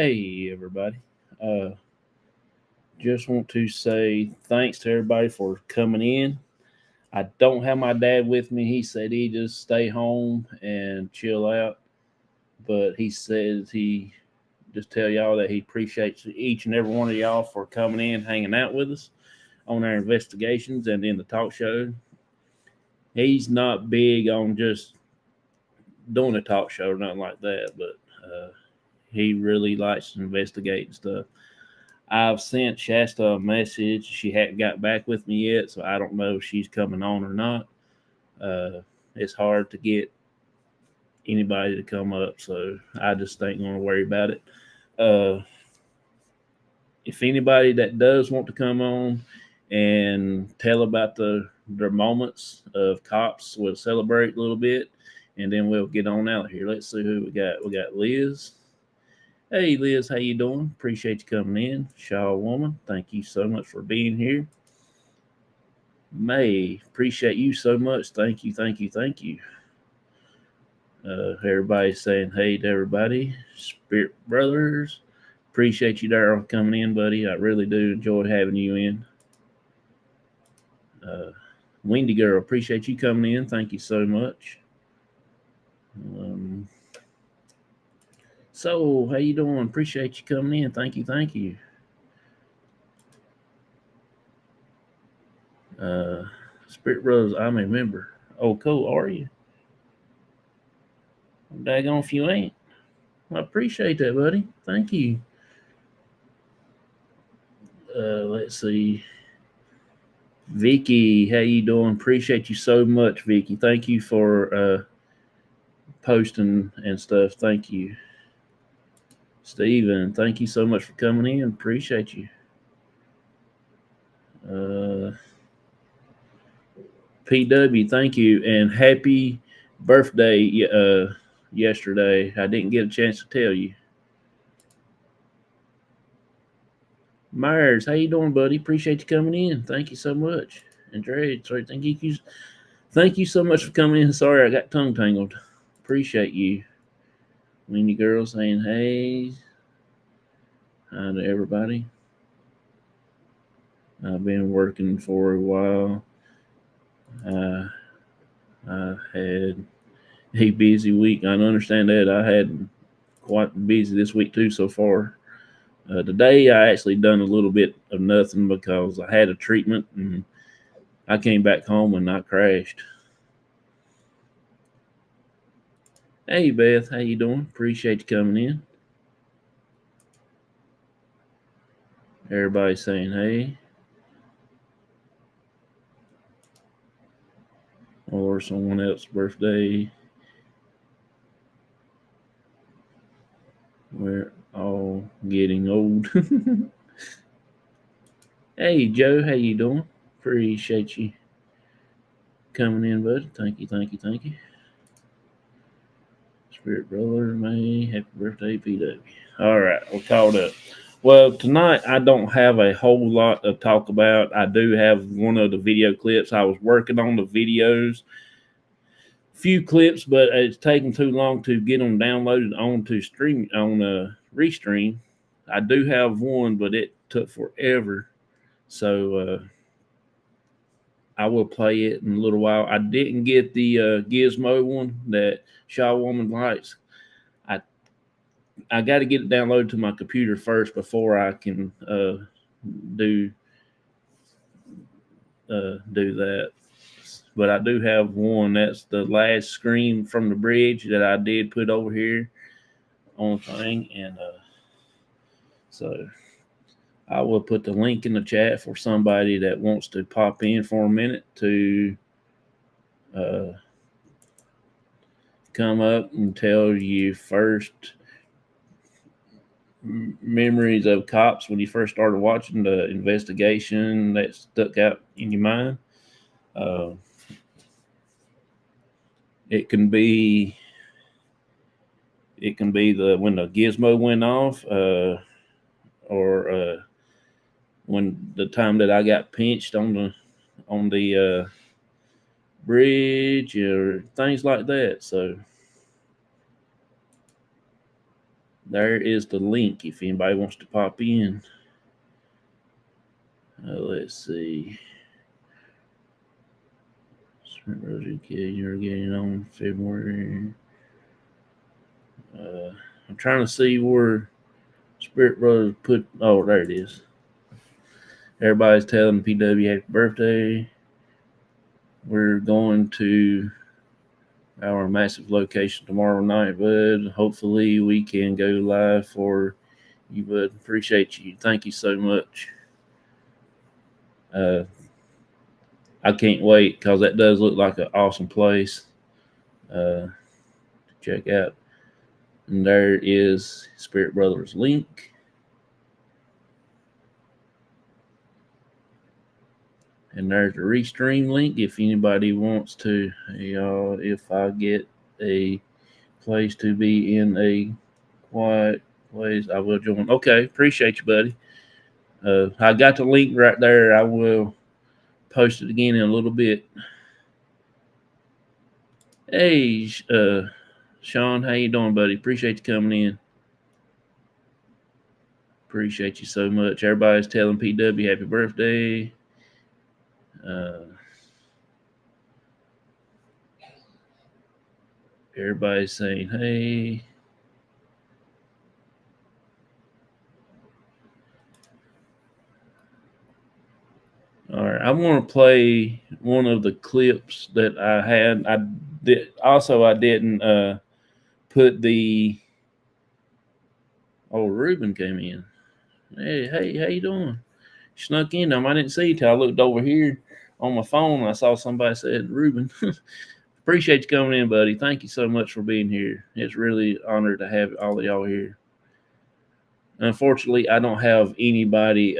Hey, everybody. Uh, just want to say thanks to everybody for coming in. I don't have my dad with me. He said he just stay home and chill out, but he says he just tell y'all that he appreciates each and every one of y'all for coming in, hanging out with us on our investigations and in the talk show. He's not big on just doing a talk show or nothing like that, but he really likes to investigate and stuff. I've sent Shasta a message. She hadn't got back with me yet, so I don't know if she's coming on or not. It's hard to get anybody to come up, so I just ain't going to worry about it. Uh, if anybody that does want to come on and tell about their moments of cops, we'll celebrate a little bit, and then we'll get on out here. Let's see who we got. We got Liz. Hey Liz, how you doing? Appreciate you coming in. Shaw woman, thank you so much for being here. May, appreciate you so much. Thank you, thank you, thank you. Everybody's saying hey to everybody. Spirit Brothers, appreciate you, Daryl, coming in, buddy. I really do enjoy having you in. Uh, Windy Girl, appreciate you coming in. Thank you so much. Um, so, how you doing? Appreciate you coming in. Thank you, thank you. Uh, Spirit Brothers, I'm a member. Oh, cool. Are you? Daggone if you ain't. I appreciate that, buddy. Thank you. Let's see. Vicky, how you doing? Appreciate you so much, Vicky. Thank you for posting and stuff. Thank you. Steven, thank you so much for coming in. Appreciate you. Uh, PW, thank you. And happy birthday yesterday. I didn't get a chance to tell you. Myers, how you doing, buddy? Appreciate you coming in. Thank you so much. And Dre, sorry, thank you so much for coming in. Sorry, I got tongue tangled. Appreciate you. Weenie girl saying hey. Hi to everybody. I've been working for a while. I had a busy week. I understand that. I had quite busy this week too so far. Today I actually done a little bit of nothing because I had a treatment and I came back home and I crashed. Hey Beth, how you doing? Appreciate you coming in. Everybody saying hey. Or someone else's birthday. We're all getting old. Hey Joe, how you doing? Appreciate you coming in, bud. Thank you, thank you, thank you. Spirit Brother, May, happy birthday, PW. All right, we're caught up. Well, tonight I don't have a whole lot to talk about. I do have one of the video clips. I was working on the videos, few clips, but it's taken too long to get them downloaded onto stream on Restream. I do have one, but it took forever. So I will play it in a little while. I didn't get the Gizmo one that Shaw Woman likes. I I got to get it downloaded to my computer first before I can do do that. But I do have one. That's the last scream from the bridge that I did put over here on the thing, and so I will put the link in the chat for somebody that wants to pop in for a minute to uh, come up and tell you first memories of cops when you first started watching the investigation that stuck out in your mind. Uh, it can be the when the gizmo went off, or when the time that I got pinched on the bridge or things like that. So there is the link if anybody wants to pop in. Let's see. You're getting on February. I'm trying to see where Spirit Brothers put. Oh, there it is. Everybody's telling PW happy birthday. We're going to our massive location tomorrow night, bud. Hopefully, we can go live for you, bud. Appreciate you. Thank you so much. I can't wait because that does look like an awesome place to check out. And there is Spirit Brothers link. And there's the restream link if anybody wants to. If I get a place to be in a quiet place, I will join. Okay, appreciate you, buddy. I got the link right there. I will post it again in a little bit. Hey, Sean, how you doing, buddy? Appreciate you coming in. Appreciate you so much. Everybody's telling PW happy birthday. Everybody's saying hey. All right, I want to play one of the clips that I had. I didn't put the. Oh, Ruben came in. Hey, how you doing? Snuck in. I didn't see you till I looked over here on my phone. And I saw somebody said Ruben. Appreciate you coming in, buddy. Thank you so much for being here. It's really an honor to have all of y'all here. Unfortunately, I don't have anybody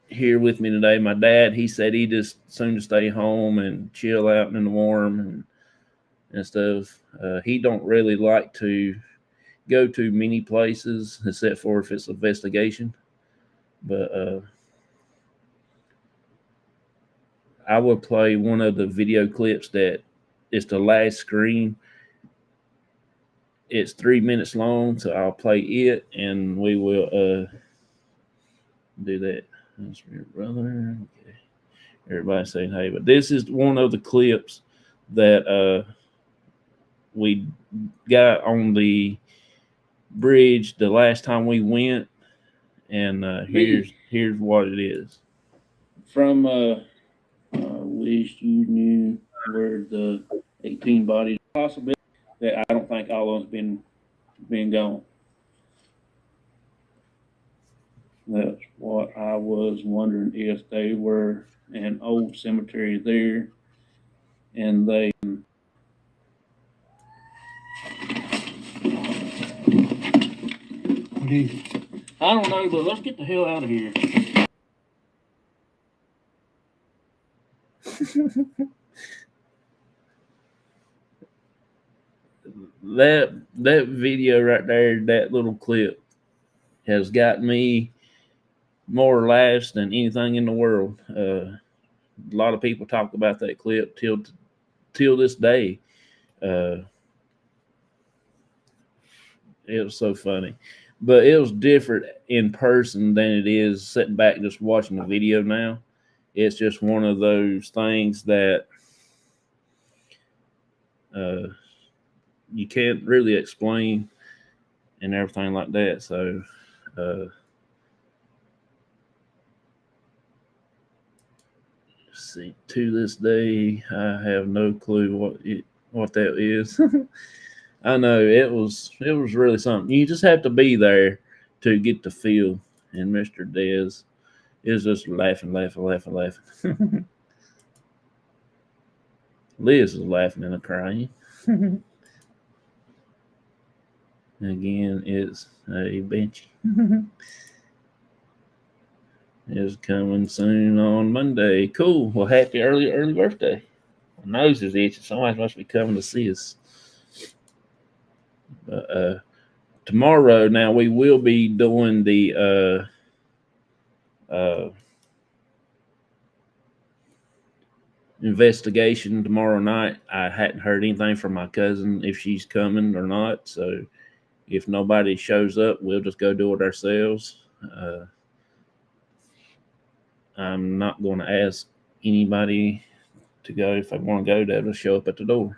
here with me today. My dad, he said he just soon to stay home and chill out in the warm and stuff. He don't really like to go to many places except for if it's investigation. But I will play one of the video clips that is the last screen. It's 3 minutes long, so I'll play it and we will do that. That's your brother. Okay. Everybody's saying hey, but this is one of the clips that we got on the bridge the last time we went, and here's what it is. From wish you knew where the 18 bodies possibility that I don't think all of them's been gone. That's what I was wondering, if they were an old cemetery there and they I don't know, but let's get the hell out of here. that video right there, that little clip, has got me more laughs than anything in the world. A lot of people talk about that clip till this day. It was so funny, but it was different in person than it is sitting back just watching the video now. It's just one of those things that you can't really explain and everything like that. So see, to this day, I have no clue what that is. I know it was really something. You just have to be there to get the feel. And Mr. Dez is just laughing. Liz is laughing and crying. Again, it's a Benchy. Is coming soon on Monday. Cool. Well, happy early birthday. My nose is itching. Somebody must be coming to see us. But tomorrow, now we will be doing the investigation tomorrow night. I hadn't heard anything from my cousin if she's coming or not. So if nobody shows up, we'll just go do it ourselves. I'm not going to ask anybody to go. If they want to go, they'll just show up at the door.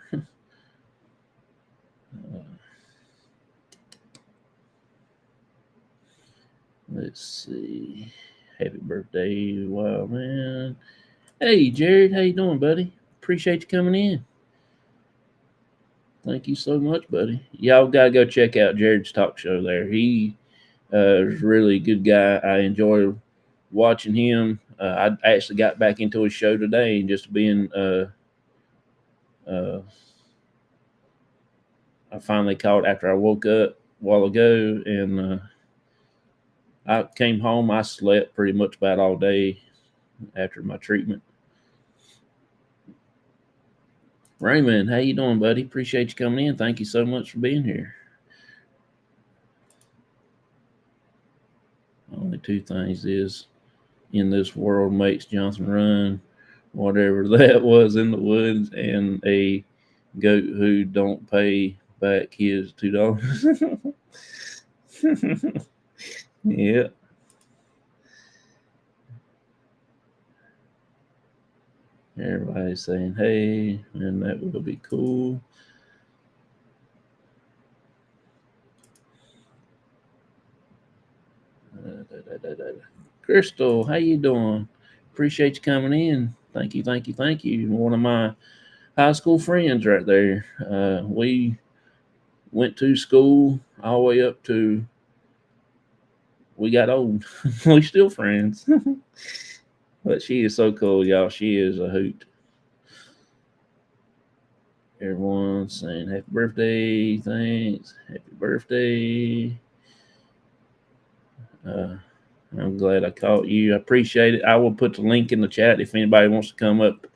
Let's see. Happy birthday, wild man. Hey, Jared, how you doing, buddy? Appreciate you coming in. Thank you so much, buddy. Y'all gotta go check out Jared's talk show there. He is really a good guy. I enjoy watching him. I actually got back into his show today and just being uh, I finally caught after I woke up a while ago, and I came home. I slept pretty much about all day after my treatment. Raymond, how you doing, buddy? Appreciate you coming in. Thank you so much for being here. Only two things is in this world makes Johnson run, whatever that was in the woods, and a goat who don't pay back his $2. Yeah. Everybody's saying, hey, and that will be cool. Crystal, how you doing? Appreciate you coming in. Thank you, thank you, thank you. One of my high school friends right there. We went to school all the way up to we got old. We still friends. But she is so cool, y'all. She is a hoot. Everyone's saying happy birthday. Thanks. Happy birthday. I'm glad I caught you. I appreciate it. I will put the link in the chat if anybody wants to come up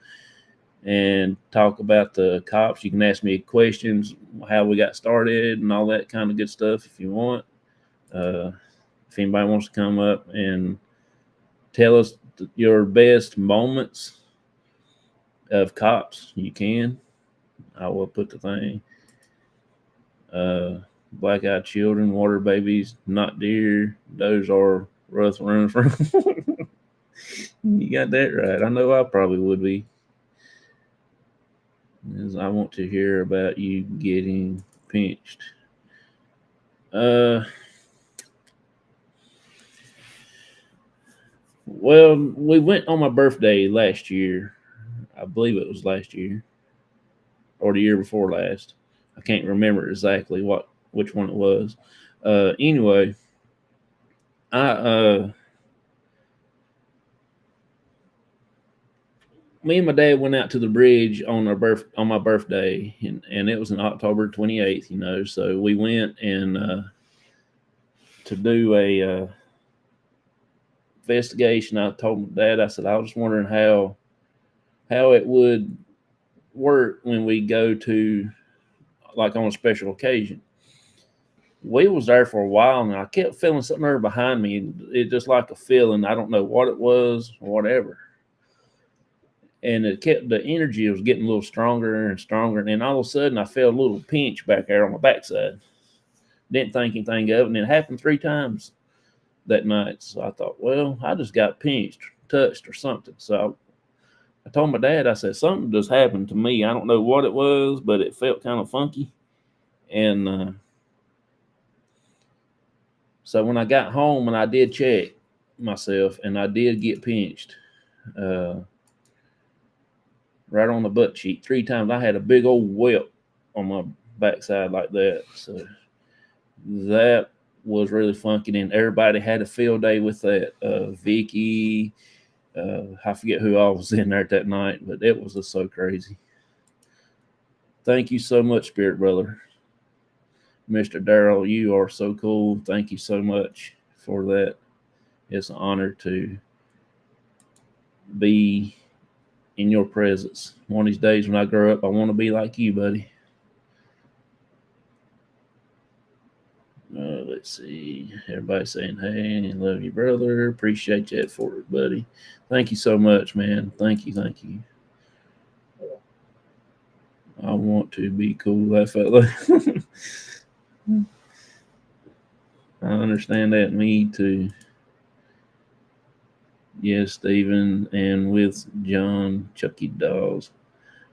and talk about the C.O.P.S. You can ask me questions, how we got started, and all that kind of good stuff if you want. If anybody wants to come up and tell us your best moments of C.O.P.S, you can. I will put the thing. Black eyed children, water babies, not deer. Those are rough running from. You got that right. I know I probably would be. I want to hear about you getting pinched. Well, we went on my birthday last year. I believe it was last year or the year before last. I can't remember exactly which one it was. Anyway, I me and my dad went out to the bridge on my birthday, and it was in October 28th. So we went and to do a investigation. I told my dad, I said, I was just wondering how it would work when we go to like on a special occasion. We was there for a while, and I kept feeling something there behind me. It just like a feeling. I don't know what it was or whatever. And the energy was getting a little stronger and stronger. And then all of a sudden, I felt a little pinch back there on my backside. Didn't think anything of it, and it happened 3 times that night. So I thought, well, I just got pinched, touched, or something. So I told my dad, I said, something just happened to me. I don't know what it was, but it felt kind of funky. And so when I got home and I did check myself, and I did get pinched right on the butt cheek 3 times. I had a big old welt on my backside like that. So that was really funky, and everybody had a field day with that. Vicky, I forget who all was in there that night, but it was just so crazy. Thank you so much, Spirit Brother. Mr. Darrell, you are so cool. Thank you so much for that. It's an honor to be in your presence. One of these days when I grow up, I want to be like you, buddy. Let's see. Everybody saying, hey, love you, brother. Appreciate that for it, buddy. Thank you so much, man. Thank you. Thank you. I want to be cool. That felt like I understand that. Me too. Yes, Stephen, and with John Chucky dolls.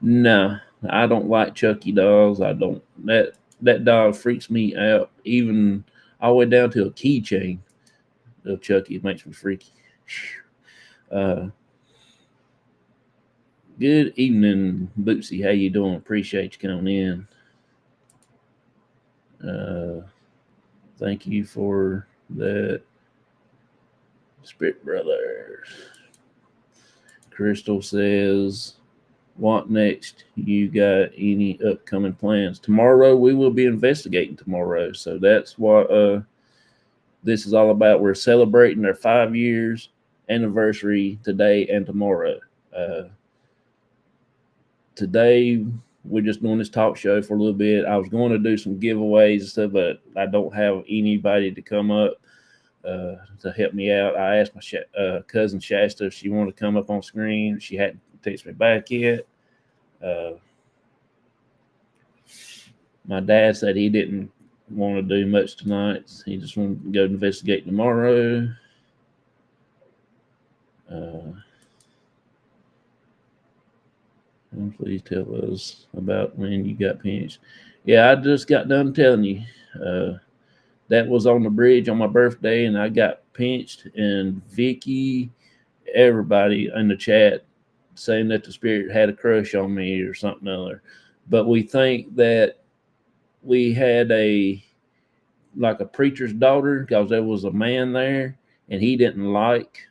No, I don't like Chucky dolls. I don't. That doll freaks me out. Even all the way down to a keychain of Chucky. It makes me freaky. Uh, Good evening, Bootsy. How you doing? Appreciate you coming in. Thank you for that, Spirit Brothers. Crystal says, "What next? You got any upcoming plans?" Tomorrow we will be investigating tomorrow, so that's what this is all about. We're celebrating our 5 years anniversary today and tomorrow. Uh, Today we're just doing this talk show for a little bit. I was going to do some giveaways and stuff, but I don't have anybody to come up to help me out. I asked my cousin Shasta if she wanted to come up on screen. She hadn't texted me back yet. Uh, my dad said he didn't want to do much tonight. He just wanted to go investigate tomorrow. Please tell us about when you got pinched. Yeah, I just got done telling you. That was on the bridge on my birthday, and I got pinched. And Vicky, everybody in the chat saying that the spirit had a crush on me or something other. But we think that we had a preacher's daughter because there was a man there, and he didn't like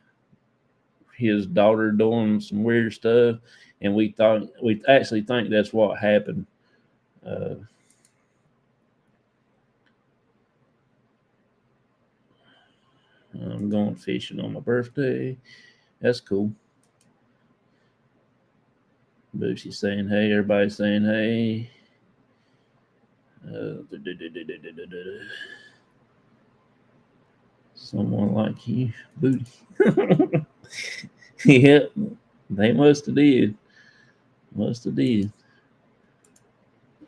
his daughter doing some weird stuff, and we actually think that's what happened. I'm going fishing on my birthday. That's cool. Boosie's saying hey. Everybody's saying hey. Someone like you, Booty. Yep, they must have did. Must have did.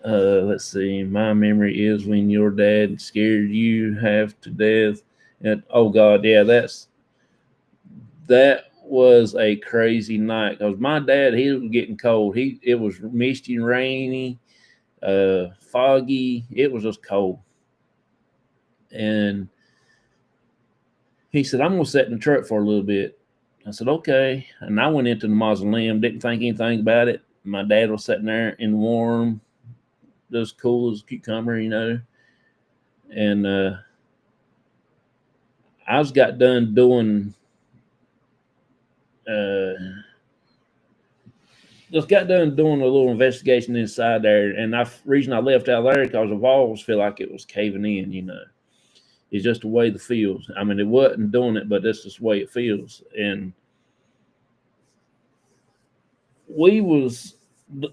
Let's see. My memory is when your dad scared you half to death. And oh god, yeah, that was a crazy night because my dad, he was getting cold. It was misty and rainy, foggy. It was just cold, and he said, "I'm gonna sit in the truck for a little bit." I said, "Okay," and I went into the mausoleum. Didn't think anything about it. My dad was sitting there in warm, just cool as a cucumber, and I was got done doing. Just got done doing a little investigation inside there, and reason I left out there because the walls feel like it was caving in. It's just the way the feels. I mean, it wasn't doing it, but that's just the way it feels. And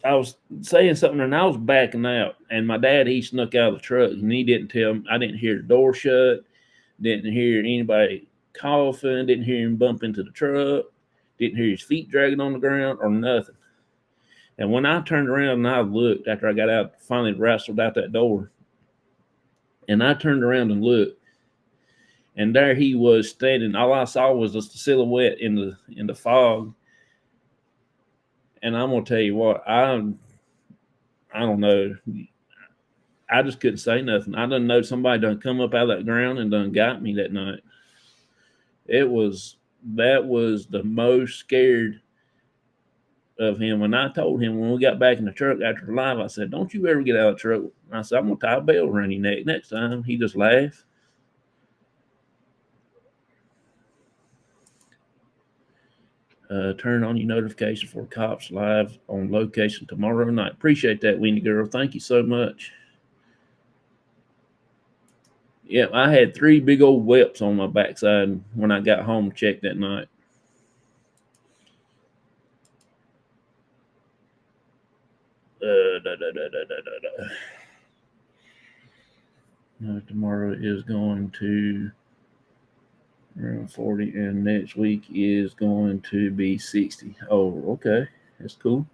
I was saying something, and I was backing out, and my dad, he snuck out of the truck, and he didn't tell me. I didn't hear the door shut, didn't hear anybody coughing, didn't hear him bump into the truck, didn't hear his feet dragging on the ground or nothing. And when I turned around and I looked after I got out, finally wrestled out that door, and I turned around and looked, and there he was standing. All I saw was just a silhouette in the fog. And I'm gonna tell you what, I don't know. I just couldn't say nothing. I didn't know somebody done come up out of that ground and done got me that night. That was the most scared of him. And I told him when we got back in the truck after the live, I said, "Don't you ever get out of the truck." I said, "I'm gonna tie a bell around your neck next time." He just laughed. Turn on your notification for C.O.P.S live on location tomorrow night. Appreciate that, Windy Girl. Thank you so much. Yeah, I had 3 big old whelps on my backside when I got home to check that night. Tomorrow is going to around 40, and next week is going to be 60. Oh, okay. That's cool.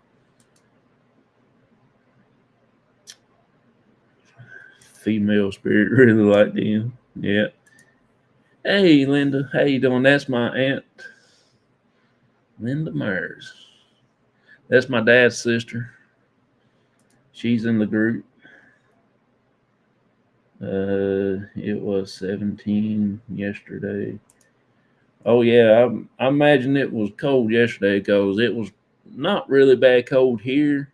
female spirit really liked him. Yeah. Hey, Linda. How you doing? That's my aunt, Linda Myers. That's my dad's sister. She's in the group. It was 17 yesterday. Oh yeah, I imagine it was cold yesterday because it was not really bad cold here,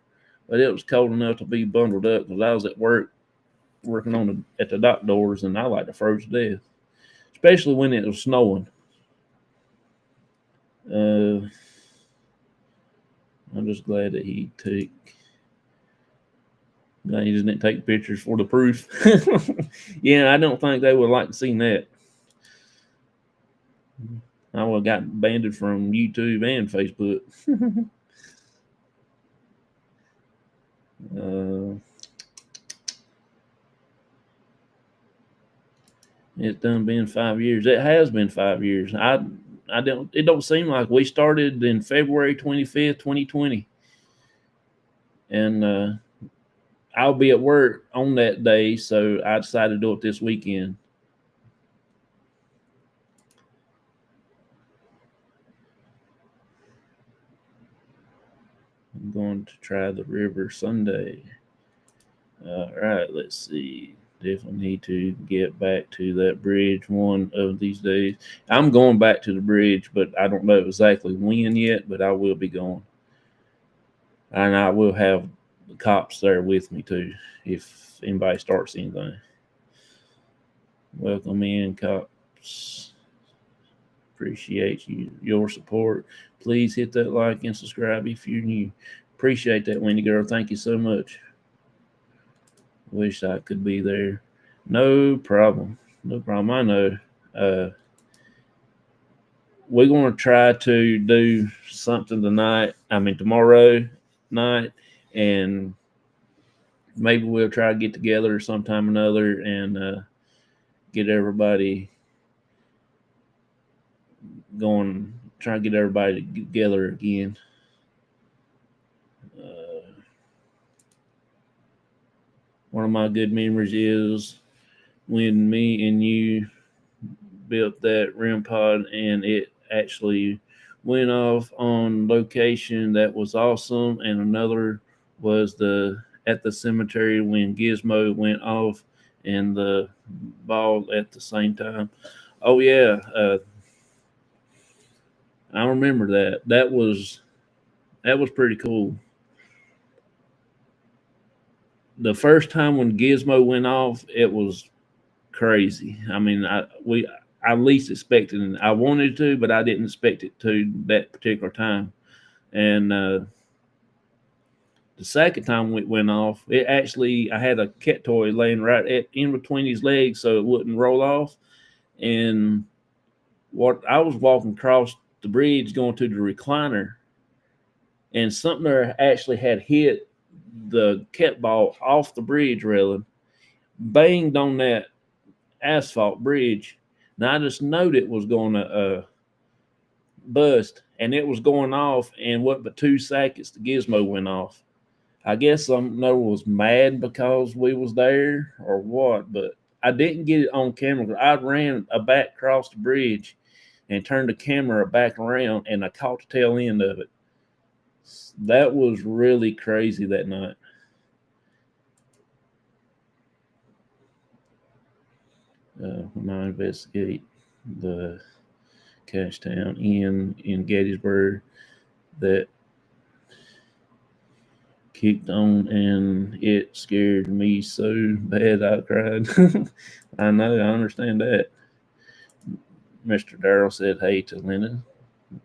but it was cold enough to be bundled up because I was at work working at the dock doors, and I like to froze to death, especially when it was snowing. Uh, I'm just glad that he took. Glad he just didn't take pictures for the proof. Yeah, I don't think they would like to see that. I would have got banned from YouTube and Facebook. uh, it's done been 5 years. It has been 5 years. I don't. It don't seem like we started in February 25th, 2020, and I'll be at work on that day, so I decided to do it this weekend. I'm going to try the river Sunday. All right, let's see. Definitely need to get back to that bridge one of these days. I'm going back to the bridge, but I don't know exactly when yet, but I will be going. And I will have the cops there with me too if anybody starts anything. Welcome in, cops. Appreciate your support. Please hit that like and subscribe if you're new. Appreciate that, Wendy girl. Thank you so much. Wish I could be there. No problem. No problem. I know. Uh, we're going to try to do something tonight. I mean, tomorrow night, and maybe we'll try to get together sometime or another and get everybody going. Try to get everybody together again. One of my good memories is when me and you built that REM pod and it actually went off on location. That was awesome. And another was at the cemetery when Gizmo went off and the ball at the same time. Oh yeah, I remember that. That was pretty cool. The first time when Gizmo went off, it was crazy. I mean, I least expected it. I wanted to, but I didn't expect it to that particular time. And the second time it went off, it actually I had a cat toy laying in between his legs so it wouldn't roll off. And what I was walking across the bridge going to the recliner, and something there actually had hit the cat ball off the bridge railing, banged on that asphalt bridge. Now I just knowed it was going to bust, and it was going off, and what but 2 seconds the gizmo went off. I guess some no was mad because we was there or what, but I didn't get it on camera. I ran back across the bridge and turned the camera back around, and I caught the tail end of it. That was really crazy that night. When I investigate the Cashtown in Gettysburg that kicked on, and it scared me so bad I cried. I know, I understand that. Mr. Darrell said hey to Linda.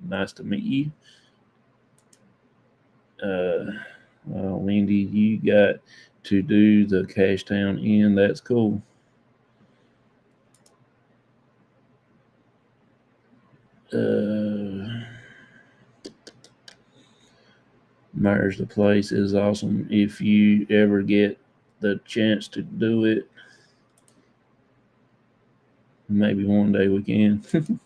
Nice to meet you. Wendy, you got to do the Cashtown Inn. That's cool. Myers, the place is awesome. If you ever get the chance to do it, maybe one day we can.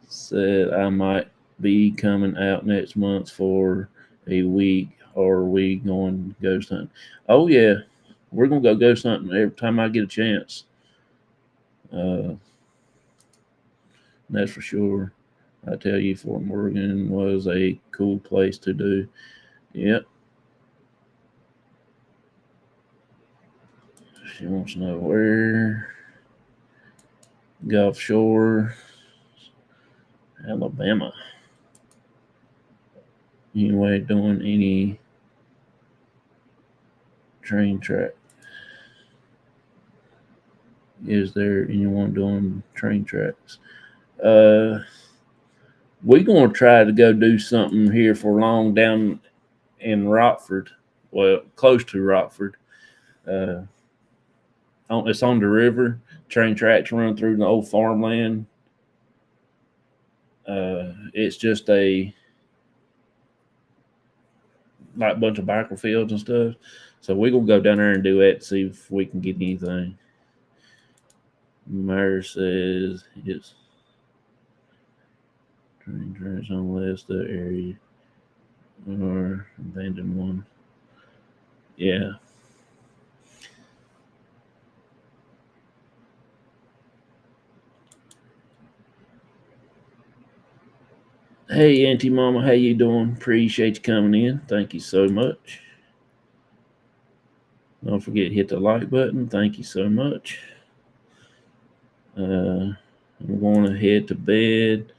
Said I might be coming out next month for a week, or we going ghost hunt. Oh yeah, We're gonna go something every time I get a chance. Uh, that's for sure. I tell you, Fort Morgan was a cool place to do. Yep. She wants to know where. Gulf Shore, Alabama. Anyway, doing any train track? Is there anyone doing train tracks? Uh, we're gonna try to go do something here for long down in Rockford. Well, close to Rockford. Uh, it's on the river. Train tracks run through the old farmland. It's just a like bunch of biker fields and stuff. So we're gonna go down there and do it. See if we can get anything. Meyer says it's train tracks unless the area or abandoned one. Yeah. Hey, Auntie Mama, how you doing? Appreciate you coming in. Thank you so much. Don't forget to hit the like button. Thank you so much. I'm going to head to bed.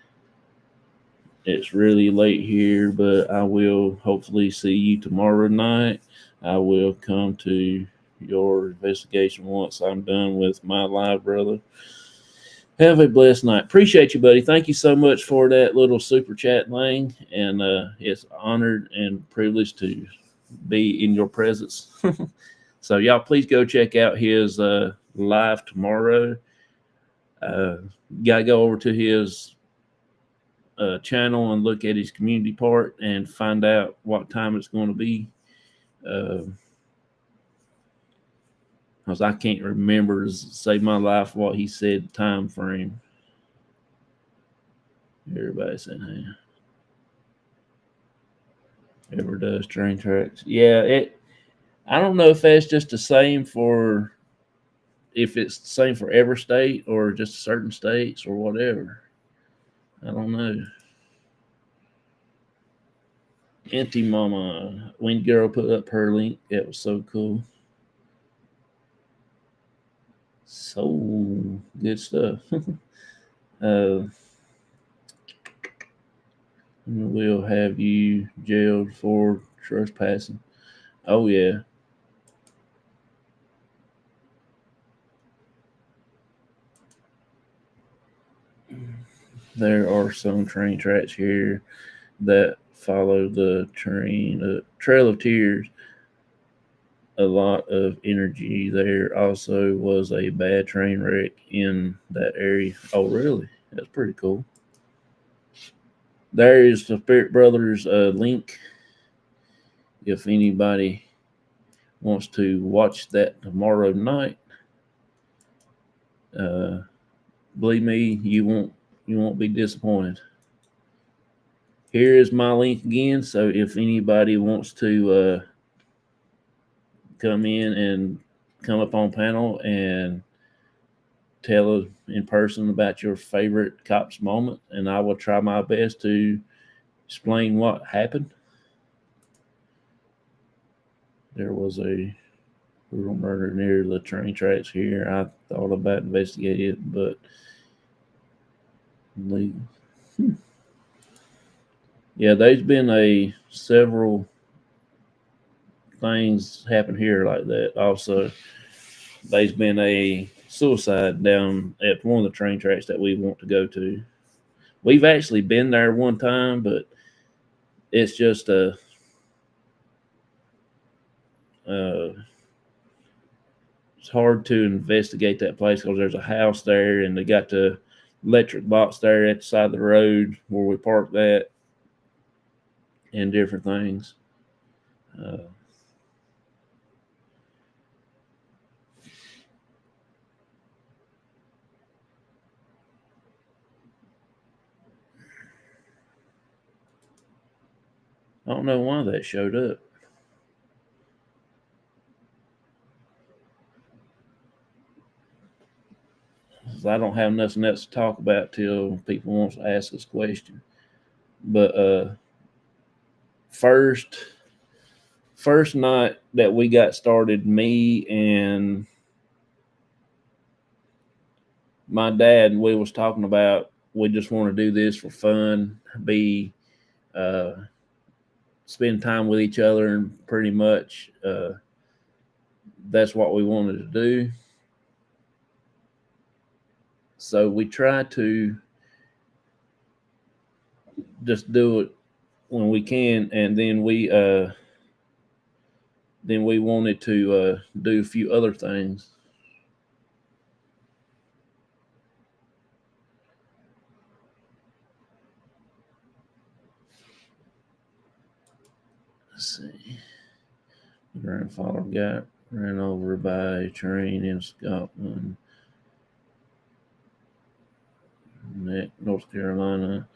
It's really late here, but I will hopefully see you tomorrow night. I will come to your investigation once I'm done with my live brother. Have a blessed night. Appreciate you, buddy. Thank you so much for that little super chat thing. And it's honored and privileged to be in your presence. So, y'all, please go check out his live tomorrow. Got to go over to his channel and look at his community part and find out what time it's going to be. Because I can't remember to save my life what he said time frame. Everybody saying, hey, ever does train tracks? Yeah, it. I don't know if that's just the same for if it's the same for every state or just certain states or whatever. I don't know. Auntie Mama, when girl put up her link, it was so cool. So good stuff. uh, we'll have you jailed for trespassing. Oh yeah. There are some train tracks here that follow the Trail of Tears. A lot of energy there. Also, was a bad train wreck in that area. Oh, really? That's pretty cool. There is the Spirit Brothers link. If anybody wants to watch that tomorrow night, uh, believe me, you won't be disappointed. Here is my link again. So if anybody wants to come in and come up on panel and tell in person about your favorite C.O.P.S moment, and I will try my best to explain what happened. There was a brutal murder near the train tracks here. I thought about investigating it, but yeah, there's been a several things happen here like that. Also, there's been a suicide down at one of the train tracks that we want to go to. We've actually been there one time, but it's just uh, it's hard to investigate that place because there's a house there and they got the electric box there at the side of the road where we parked that and different things. Uh, I don't know why that showed up. because I don't have nothing else to talk about till people want to ask us questions. But first night that we got started, me and my dad, we was talking about we just want to do this for fun, be uh, spend time with each other, and pretty much that's what we wanted to do. So we try to just do it when we can, and then we wanted to do a few other things. Let's see. My grandfather got ran over by a train in Scotland, North Carolina.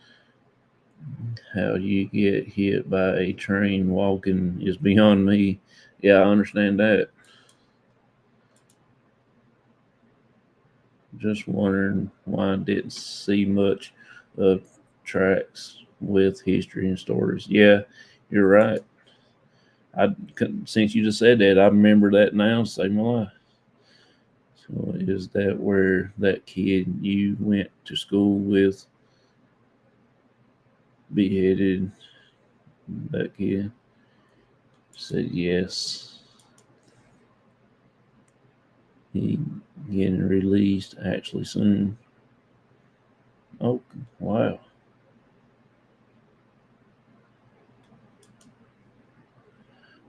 How you get hit by a train walking is beyond me. Yeah, I understand that. Just wondering why I didn't see much of tracks with history and stories. Yeah, you're right. Since you just said that, I remember that now. Save my life. So is that where that kid you went to school with beheaded? That kid said yes. He getting released actually soon. Oh wow,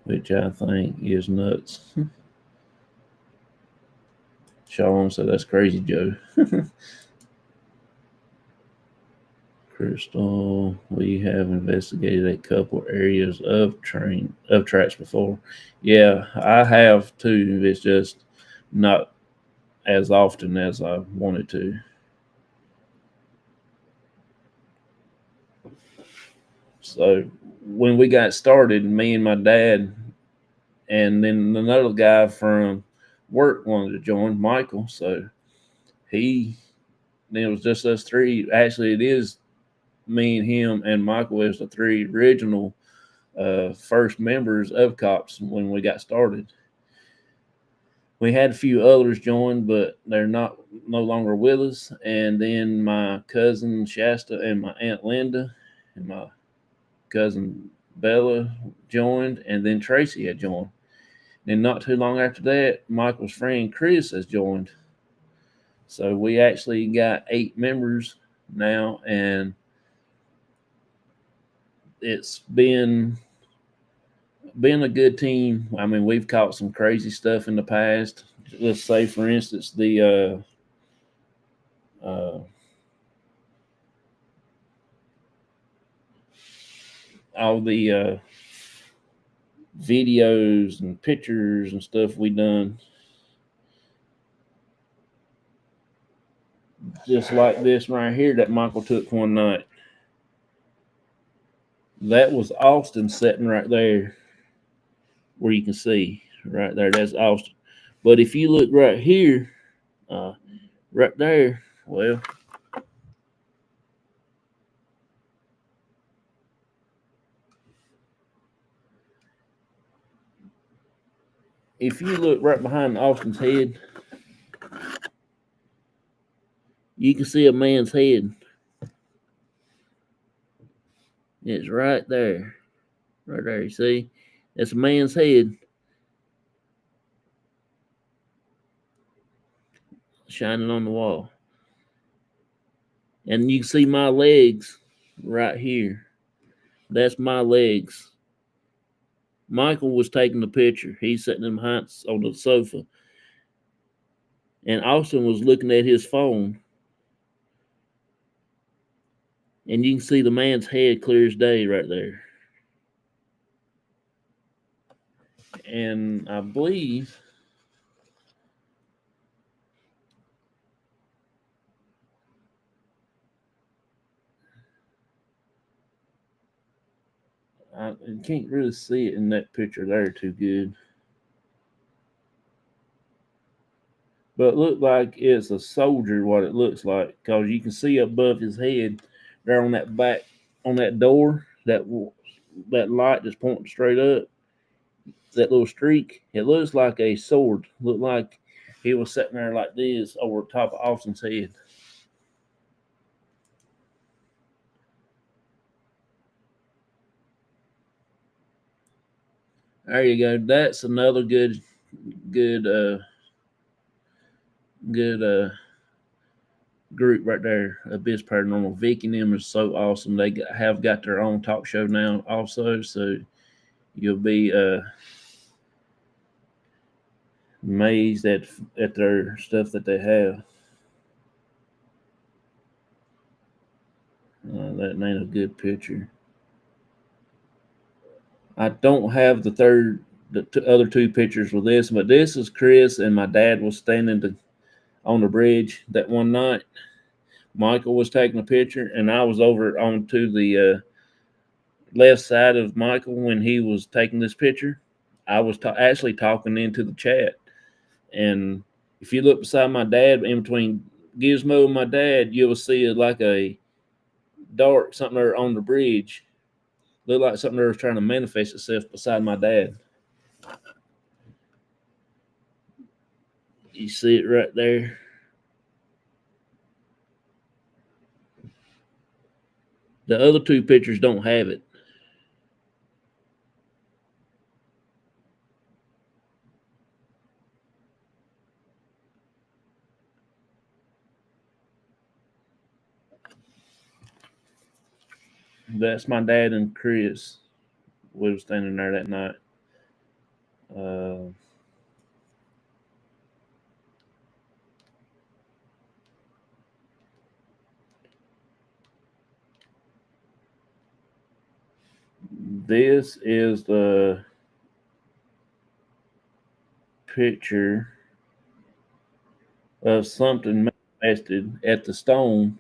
which I think is nuts. Sean said that's crazy, Joe. Crystal, we have investigated a couple areas of tracks before. Yeah, I have too. It's just not as often as I wanted to. So when we got started, me and my dad, and then another guy from work wanted to join, Michael. So he, then it was just us three. Actually, it is me and him and Michael as the three original first members of C.O.P.S when we got started. We had a few others join, but they're not no longer with us. And then my cousin Shasta and my aunt Linda and my cousin Bella joined, and then Tracy had joined. And not too long after that, Michael's friend Chris has joined. So we actually got 8 members now, and it's been a good team. I mean, we've caught some crazy stuff in the past. Let's say, for instance, the all the videos and pictures and stuff we done, just like this right here that Michael took one night. That was Austin sitting right there, where you can see right there. That's Austin. But if you look right here, uh, right there, well, if you look right behind Austin's head, you can see a man's head. It's right there. Right there. You see? That's a man's head shining on the wall. And you can see my legs right here. That's my legs. Michael was taking the picture. He's sitting in behind on the sofa. And Austin was looking at his phone. And you can see the man's head clear as day right there. And I believe I can't really see it in that picture there too good. but look like it's a soldier. What it looks like, because you can see above his head there on that back on that door that light just pointing straight up. That little streak. It looks like a sword. Looked like he was sitting there like this over top of Austin's head. There you go. That's another good, good group right there. Abyss Paranormal. Vicky and them are so awesome. They have got their own talk show now, also. So you'll be amazed at their stuff that they have. That ain't a good picture. I don't have the other two pictures with this, but this is Chris and my dad was standing on the bridge that one night. Michael was taking a picture, and I was over onto the left side of Michael when he was taking this picture. I was actually talking into the chat, and if you look beside my dad, in between Gizmo and my dad, you'll see like a dark something there on the bridge. Look like something there was trying to manifest itself beside my dad. You see it right there. The other two pictures don't have it. That's my dad and Chris. We were standing there that night. Uh, this is the picture of something manifested at the stone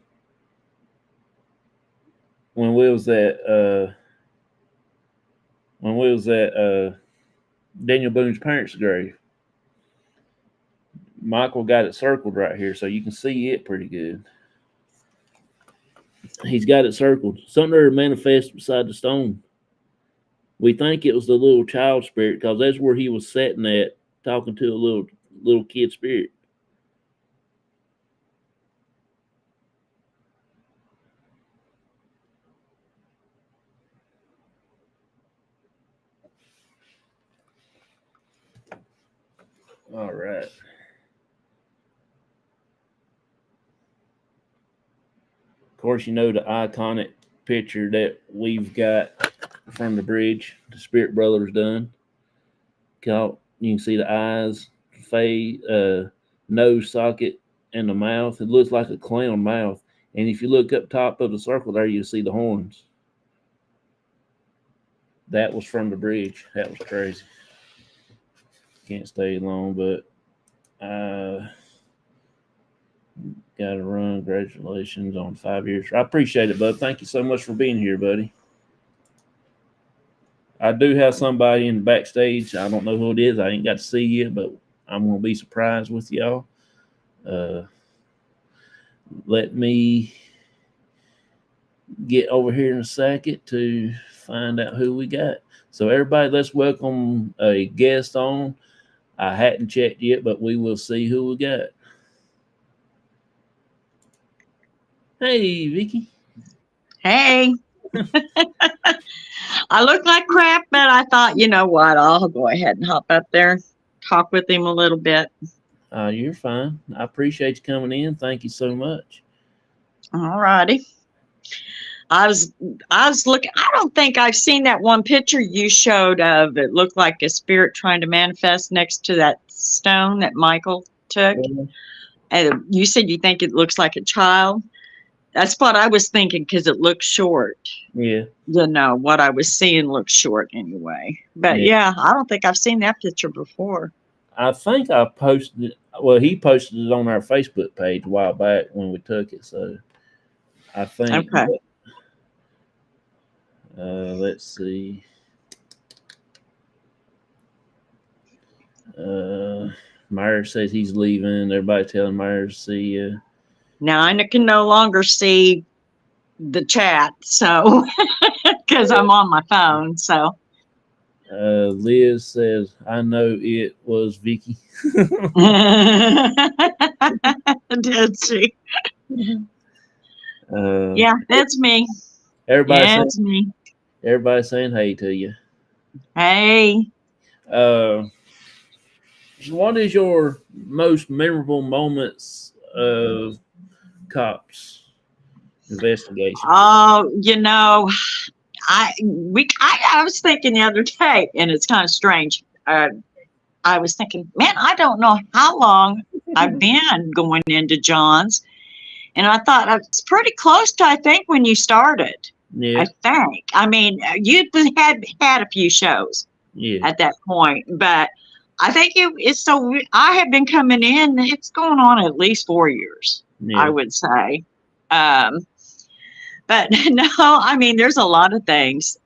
when we was at Daniel Boone's parents' grave. Michael got it circled right here, so you can see it pretty good. He's got it circled. Something there manifested beside the stone. We think it was the little child spirit because that's where he was sitting at, talking to a little kid spirit. All right. Of course, you know the iconic picture that we've got from the bridge. The Spirit Brothers done. You can see the eyes, face, nose socket, and the mouth. It looks like a clown mouth. And if you look up top of the circle there, you'll see the horns. That was from the bridge. That was crazy. Can't stay long, but got to run. Congratulations on 5 years. I appreciate it, bud. Thank you so much for being here, buddy. I do have somebody in the backstage. I don't know who it is. I ain't got to see yet, but I'm going to be surprised with y'all. Uh, let me get over here in a second to find out who we got. So, everybody, let's welcome a guest on. I hadn't checked yet, but we will see who we got. Hey, Vicky. Hey, I look like crap, but I thought, you know what? I'll go ahead and hop up there, talk with him a little bit. You're fine. I appreciate you coming in. Thank you so much. All righty. I was I was looking. I don't think I've seen that one picture you showed of it looked like a spirit trying to manifest next to that stone that Michael took. And you said you think it looks like a child. That's what I was thinking because it looks short. Yeah, You know what I was seeing looks short anyway. But yeah. yeah, I don't think I've seen that picture before. I think I posted it. Well, he posted it on our Facebook page a while back when we took it. So I think, Okay. let's see. Uh, Myers says he's leaving. Everybody telling Myers to see you. Now I can no longer see the chat, so because I'm on my phone. So Liz says, I know it was Vicky. did she? Uh, Yeah, it's me. everybody Yeah, saying, it's me. everybody saying hey to you. Hey. Uh, what is your most memorable moments of cops investigation? Oh, I was thinking the other day, and it's kind of strange. I was thinking, man, I don't know how long I've been going into John's, and I thought it's pretty close to I think when you started. Yeah, I think. I mean, you'd had a few shows yeah, at that point, but I think it's so. I have been coming in. It's going on at least 4 years, I yeah, would say. Um, but no, I mean, there's a lot of things.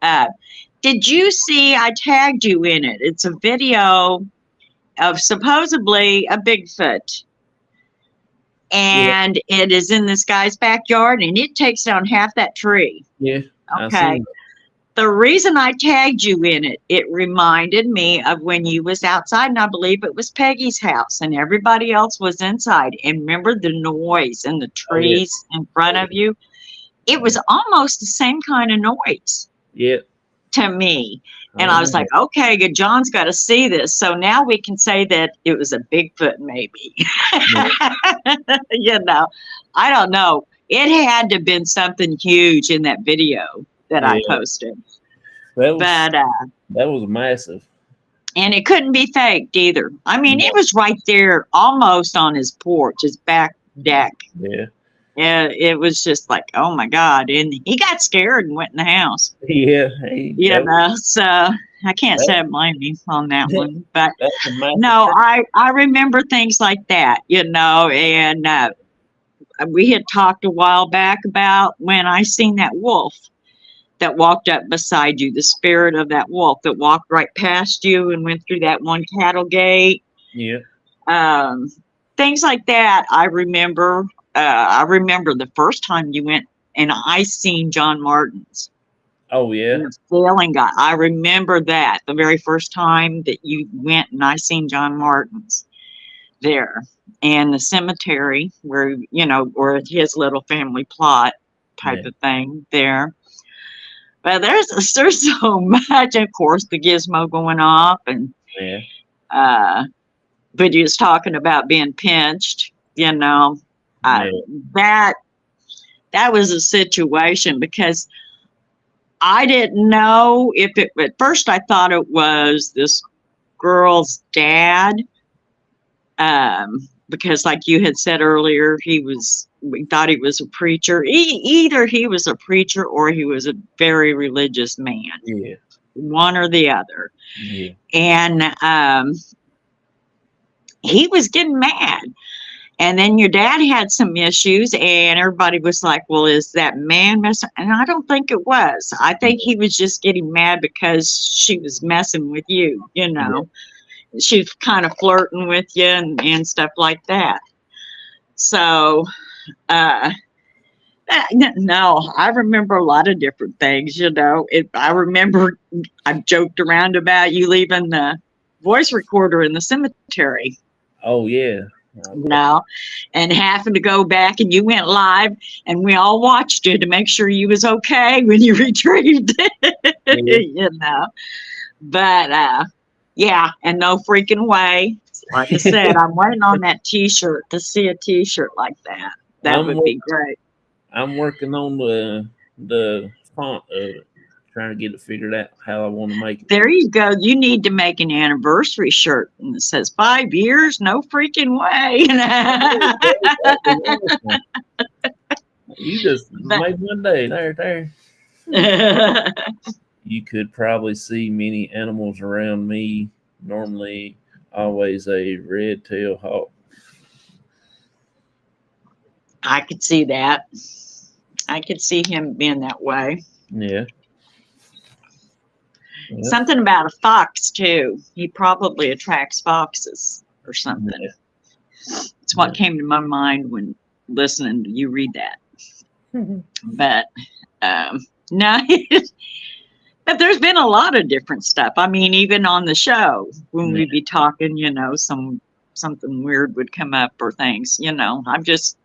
Did you see? I tagged you in it. It's a video of supposedly a Bigfoot, yeah, and it is in this guy's backyard, and it takes down half that tree. yeah. I Okay. seen The reason I tagged you in it, it reminded me of when you was outside, and I believe it was Peggy's house, and everybody else was inside. And remember the noise and the Oh yeah, trees in front of you? It was almost the same kind of noise yeah. to me. I And I was like, remember. okay, good, John's got to see this. So now we can say that it was a Bigfoot, maybe. Yeah, I don't know. It had to have been something huge in that video that I yeah. posted. That was But that was massive. and it couldn't be faked either. I mean, No, it was right there, almost on his porch, his back deck. yeah, And it was just like, oh my God! And he got scared and went in the house. yeah. Hey, So I can't say I blame him on that that, one. But that's a massive no, tree. I remember things like that, and we had talked a while back about when I seen that wolf that walked up beside you, the spirit of that wolf that walked right past you and went through that one cattle gate. Yeah. Um, Things like that. I remember. I remember the first time you went and I seen John Martin's. Oh yeah. And the feeling guy. I remember that the very first time that you went and I seen John Martin's there, and the cemetery where where his little family plot Yeah. type of thing there. But there's so much, of course, the gizmo going off, and Yeah. uh, but he was talking about being pinched. Uh, Yeah. that that was a situation because I didn't know if it. At first, I thought it was this girl's dad, because, like you had said earlier, we thought he was a preacher. Either he was a preacher or he was a very religious man, Yeah. one or the other. Yeah. And he was getting mad. And then your dad had some issues, and everybody was like, well, is that man messing? And I don't think it was. I think he was just getting mad because she was messing with you, Yeah. She's kind of flirting with you and stuff like that. So, no, I remember a lot of different things, I remember I joked around about you leaving the voice recorder in the cemetery. Oh yeah. And having to go back, and you went live and we all watched you to make sure you was okay when you retrieved it, Yeah. But yeah, and no freaking way. Like I said, I'm waiting on that t-shirt to see a t-shirt like that. That I'm would be great. I'm working on the font of it, trying to get it figured out how I want to make it. There you go. You need to make an anniversary shirt and it says 5 years, no freaking way. You just made one day. There. You could probably see many animals around me. Normally, always a red-tailed hawk. I could see that. I could see him being that way. Yeah. Something about a fox too. He probably attracts foxes. or something. Yeah. It's what came to my mind when listening to you read that. But no, but there's been a lot of different stuff. I mean, even on the show when we'd be talking, something weird would come up or things. I'm just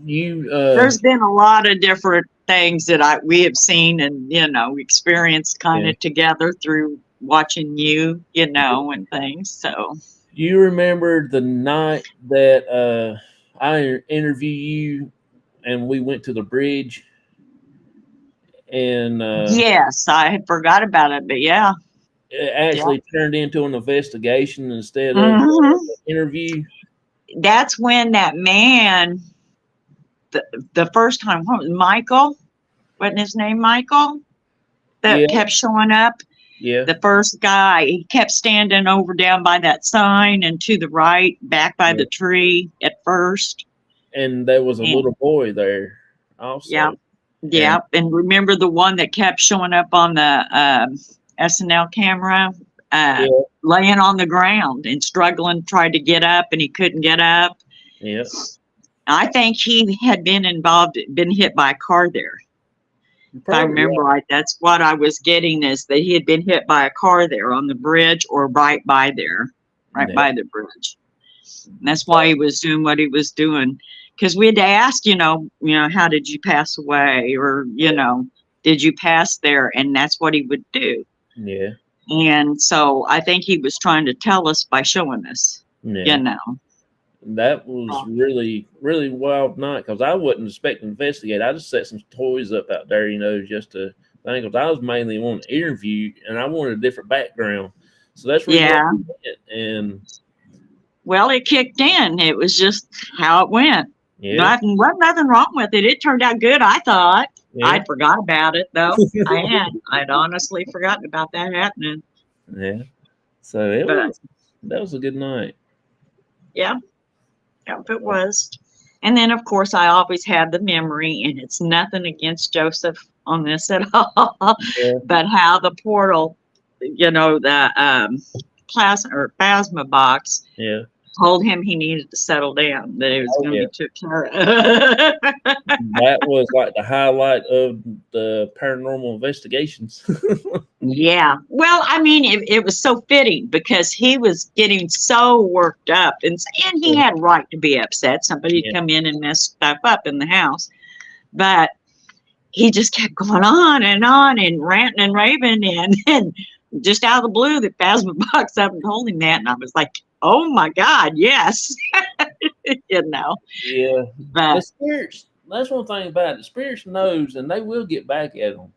there's been a lot of different things that we have seen and experienced kind of together through watching you, and things. So you remember the night that I interviewed you and we went to the bridge and yes, I had forgot about it, but yeah. it actually turned into an investigation instead of Mhm. an interview. That's when that man, the first time, what was Michael? Wasn't his name Michael? That kept showing up. Yeah. The first guy, he kept standing over down by that sign and to the right, back by the tree at first. And there was a little boy there also. Yeah. And remember the one that kept showing up on the SNL camera, laying on the ground and struggling, tried to get up and he couldn't get up. Yeah. I think he had been hit by a car there. If I remember right, that's what I was getting, is that he had been hit by a car there on the bridge or right by there, by the bridge. And that's why he was doing what he was doing. Because we had to ask, how did you pass away? Or, did you pass there? And that's what he would do. Yeah. And so I think he was trying to tell us by showing us, That was really, really wild night because I wasn't expecting to investigate. I just set some toys up out there, just to think. Because I was mainly wanting to interview and I wanted a different background. So that's really and well, it kicked in. It was just how it went. Yeah. Wasn't nothing wrong with it. It turned out good, I thought. Yeah. I'd forgot about it though. I'd honestly forgotten about that happening. Yeah. So that was a good night. Yeah. Yep, it was. And then, of course, I always have the memory, and it's nothing against Joseph on this at all, but how the portal, the plasma box, told him he needed to settle down, that it was going to be took care of. That was like the highlight of the paranormal investigations. Yeah. Well, I mean, it was so fitting because he was getting so worked up and he had right to be upset. Somebody had come in and messed stuff up in the house. But he just kept going on and ranting and raving. And just out of the blue, the plasma box up and told him that. And I was like, oh, my God, yes. Yeah. But the spirits, that's one thing about it. The spirits knows, and they will get back at them.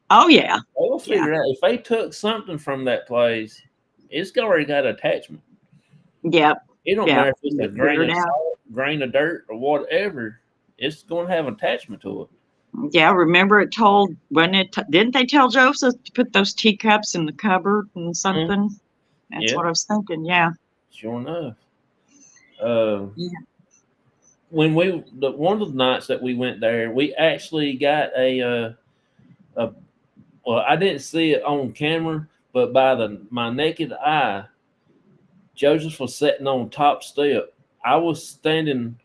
Oh, yeah. They will figure out if they took something from that place, it's already got attachment. Yep. It don't matter if it's a grain of salt, grain of dirt, or whatever. It's going to have attachment to it. Yeah, remember it told didn't they tell Joseph to put those teacups in the cupboard and something? That's what I was thinking. Yeah. Sure enough. When one of the nights that we went there, we actually got well, I didn't see it on camera, but by my naked eye, Joseph was sitting on top step. I was standing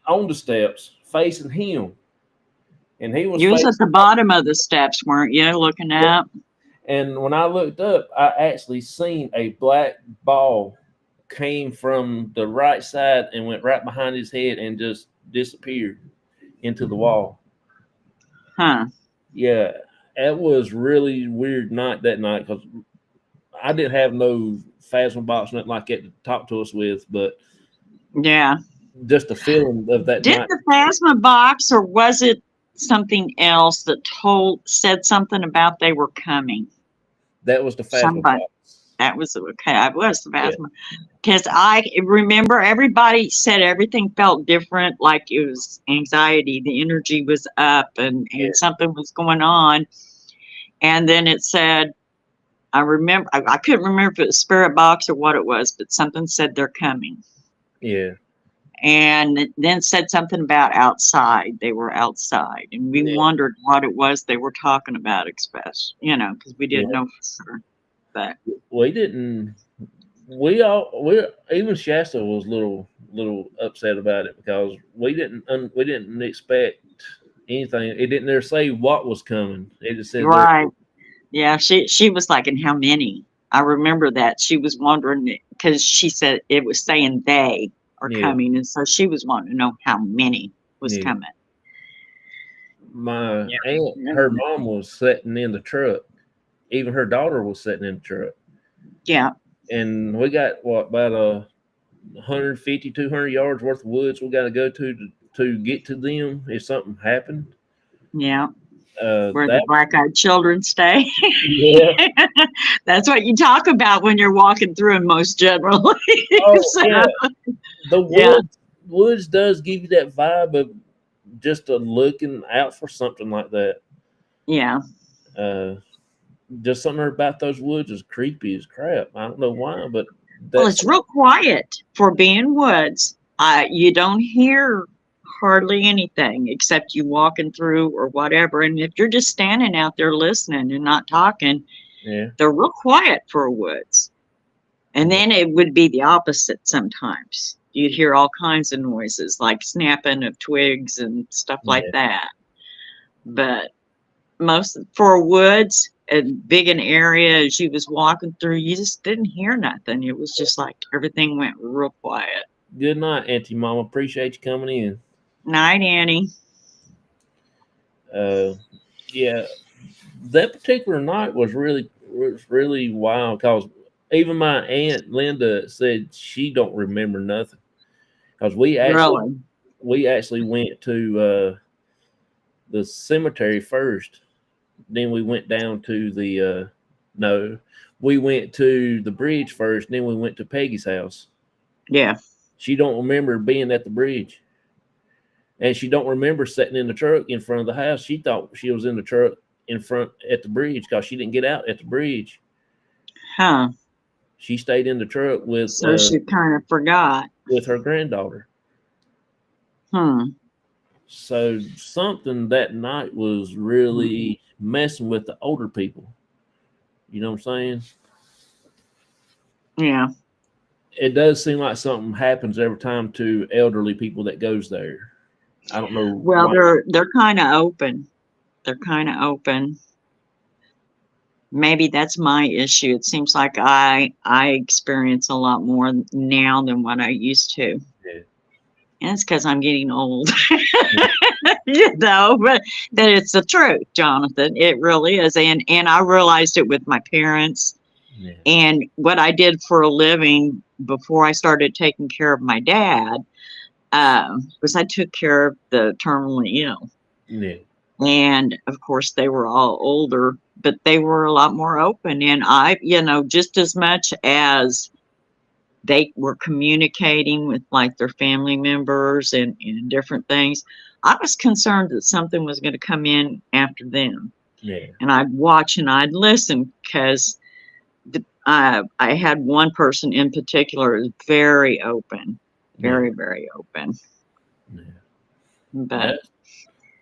on the steps facing him. And he was at the bottom of the steps, weren't you, looking up? And when I looked up, I actually seen a black ball came from the right side and went right behind his head and just disappeared into the wall. Huh. Yeah. It was really weird night that night because I didn't have no phasma box, nothing like that to talk to us with, but just the feeling of that Did night. the phasma box, or was it something else that said something about they were coming? That was the phasma box. That was okay. I was the phasma because I remember everybody said everything felt different, like it was anxiety. The energy was up and something was going on. And then it said, I remember, I couldn't remember if it was spirit box or what it was, but something said they're coming. Yeah. And then said something about outside. They were outside. And we wondered what it was they were talking about, especially, because we didn't know for sure. But we didn't we even Shasta was little upset about it because we didn't expect anything. It didn't ever say what was coming. It just said there. Right. Yeah, she was like, "And how many?" I remember that. She was wondering because she said it was saying they are Yeah, coming, and so she was wanting to know how many was yeah. coming. My Yeah. aunt, her mom was sitting in the truck. Even her daughter was sitting in the truck, Yeah. and we got what about 150, 200 yards worth of woods we got to go to get to them if something happened. Yeah. Where the That black-eyed children stay. yeah. That's what you talk about when you're walking through them most generally. Oh So, yeah. The yeah. woods does give you that vibe of just looking out for something like that. Yeah. Uh, just something about those woods is creepy as crap. I don't know why, but Well, that's it's real quiet for being woods. You don't hear hardly anything except you walking through or whatever. And if you're just standing out there listening and not talking, yeah, they're real quiet for woods. And yeah, then it would be the opposite sometimes. You'd hear all kinds of noises like snapping of twigs and stuff like yeah. that. But most for woods and big an area as you was walking through, you just didn't hear nothing. It was just like everything went real quiet. Good night, Auntie Mama. Appreciate you coming in. Night, Annie. Uh, yeah, that particular night was really wild because even my aunt Linda said she don't remember nothing because Really? we actually went to the cemetery first. Then we went down to the no, we went to the bridge first. Then we went to Peggy's house. Yeah. She don't remember being at the bridge, and she don't remember sitting in the truck in front of the house. She thought she was in the truck in front at the bridge because she didn't get out at the bridge. Huh. She stayed in the truck So she kind of forgot. with her granddaughter. Hmm. So something that night was really messing with the older people. You know what I'm saying? Yeah. It does seem like something happens every time to elderly people that goes there. I don't know Well, why. they're kind of open. They're kind of open. Maybe that's my issue. It seems like I experience a lot more now than what I used to. Yeah. And it's because I'm getting old. You know, but that it's the truth, Jonathan. It really is. And I realized it with my parents Yeah. and what I did for a living before I started taking care of my dad. Was I took care of the terminally ill. Yeah. And of course, they were all older, but they were a lot more open. And just as much as they were communicating with like their family members and different things, I was concerned that something was going to come in after them. Yeah. And I'd watch and I'd listen because I had one person in particular who was very open, Yeah. very, very open. Yeah. But That's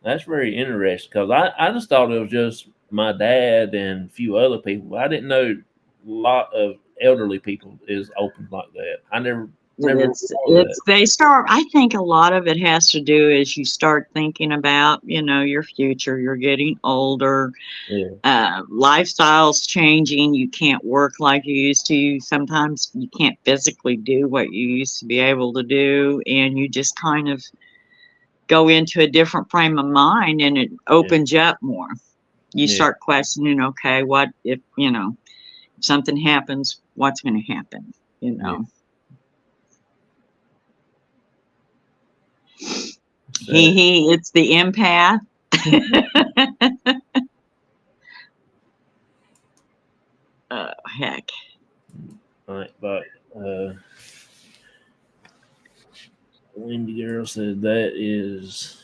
that's very interesting because I just thought it was just my dad and a few other people. I didn't know a lot of elderly people is open like that. I never saw that. it's they start. I think a lot of it has to do as you start thinking about, your future. You're getting older, Yeah. lifestyle's changing. You can't work like you used to. Sometimes you can't physically do what you used to be able to do, and you just kind of go into a different frame of mind, and it Yeah. opens you up more. You Yeah. start questioning, okay, what if something happens, what's going to happen? You Yeah. know, So, it's the empath. Oh, heck. right, but Wendy girl said that is.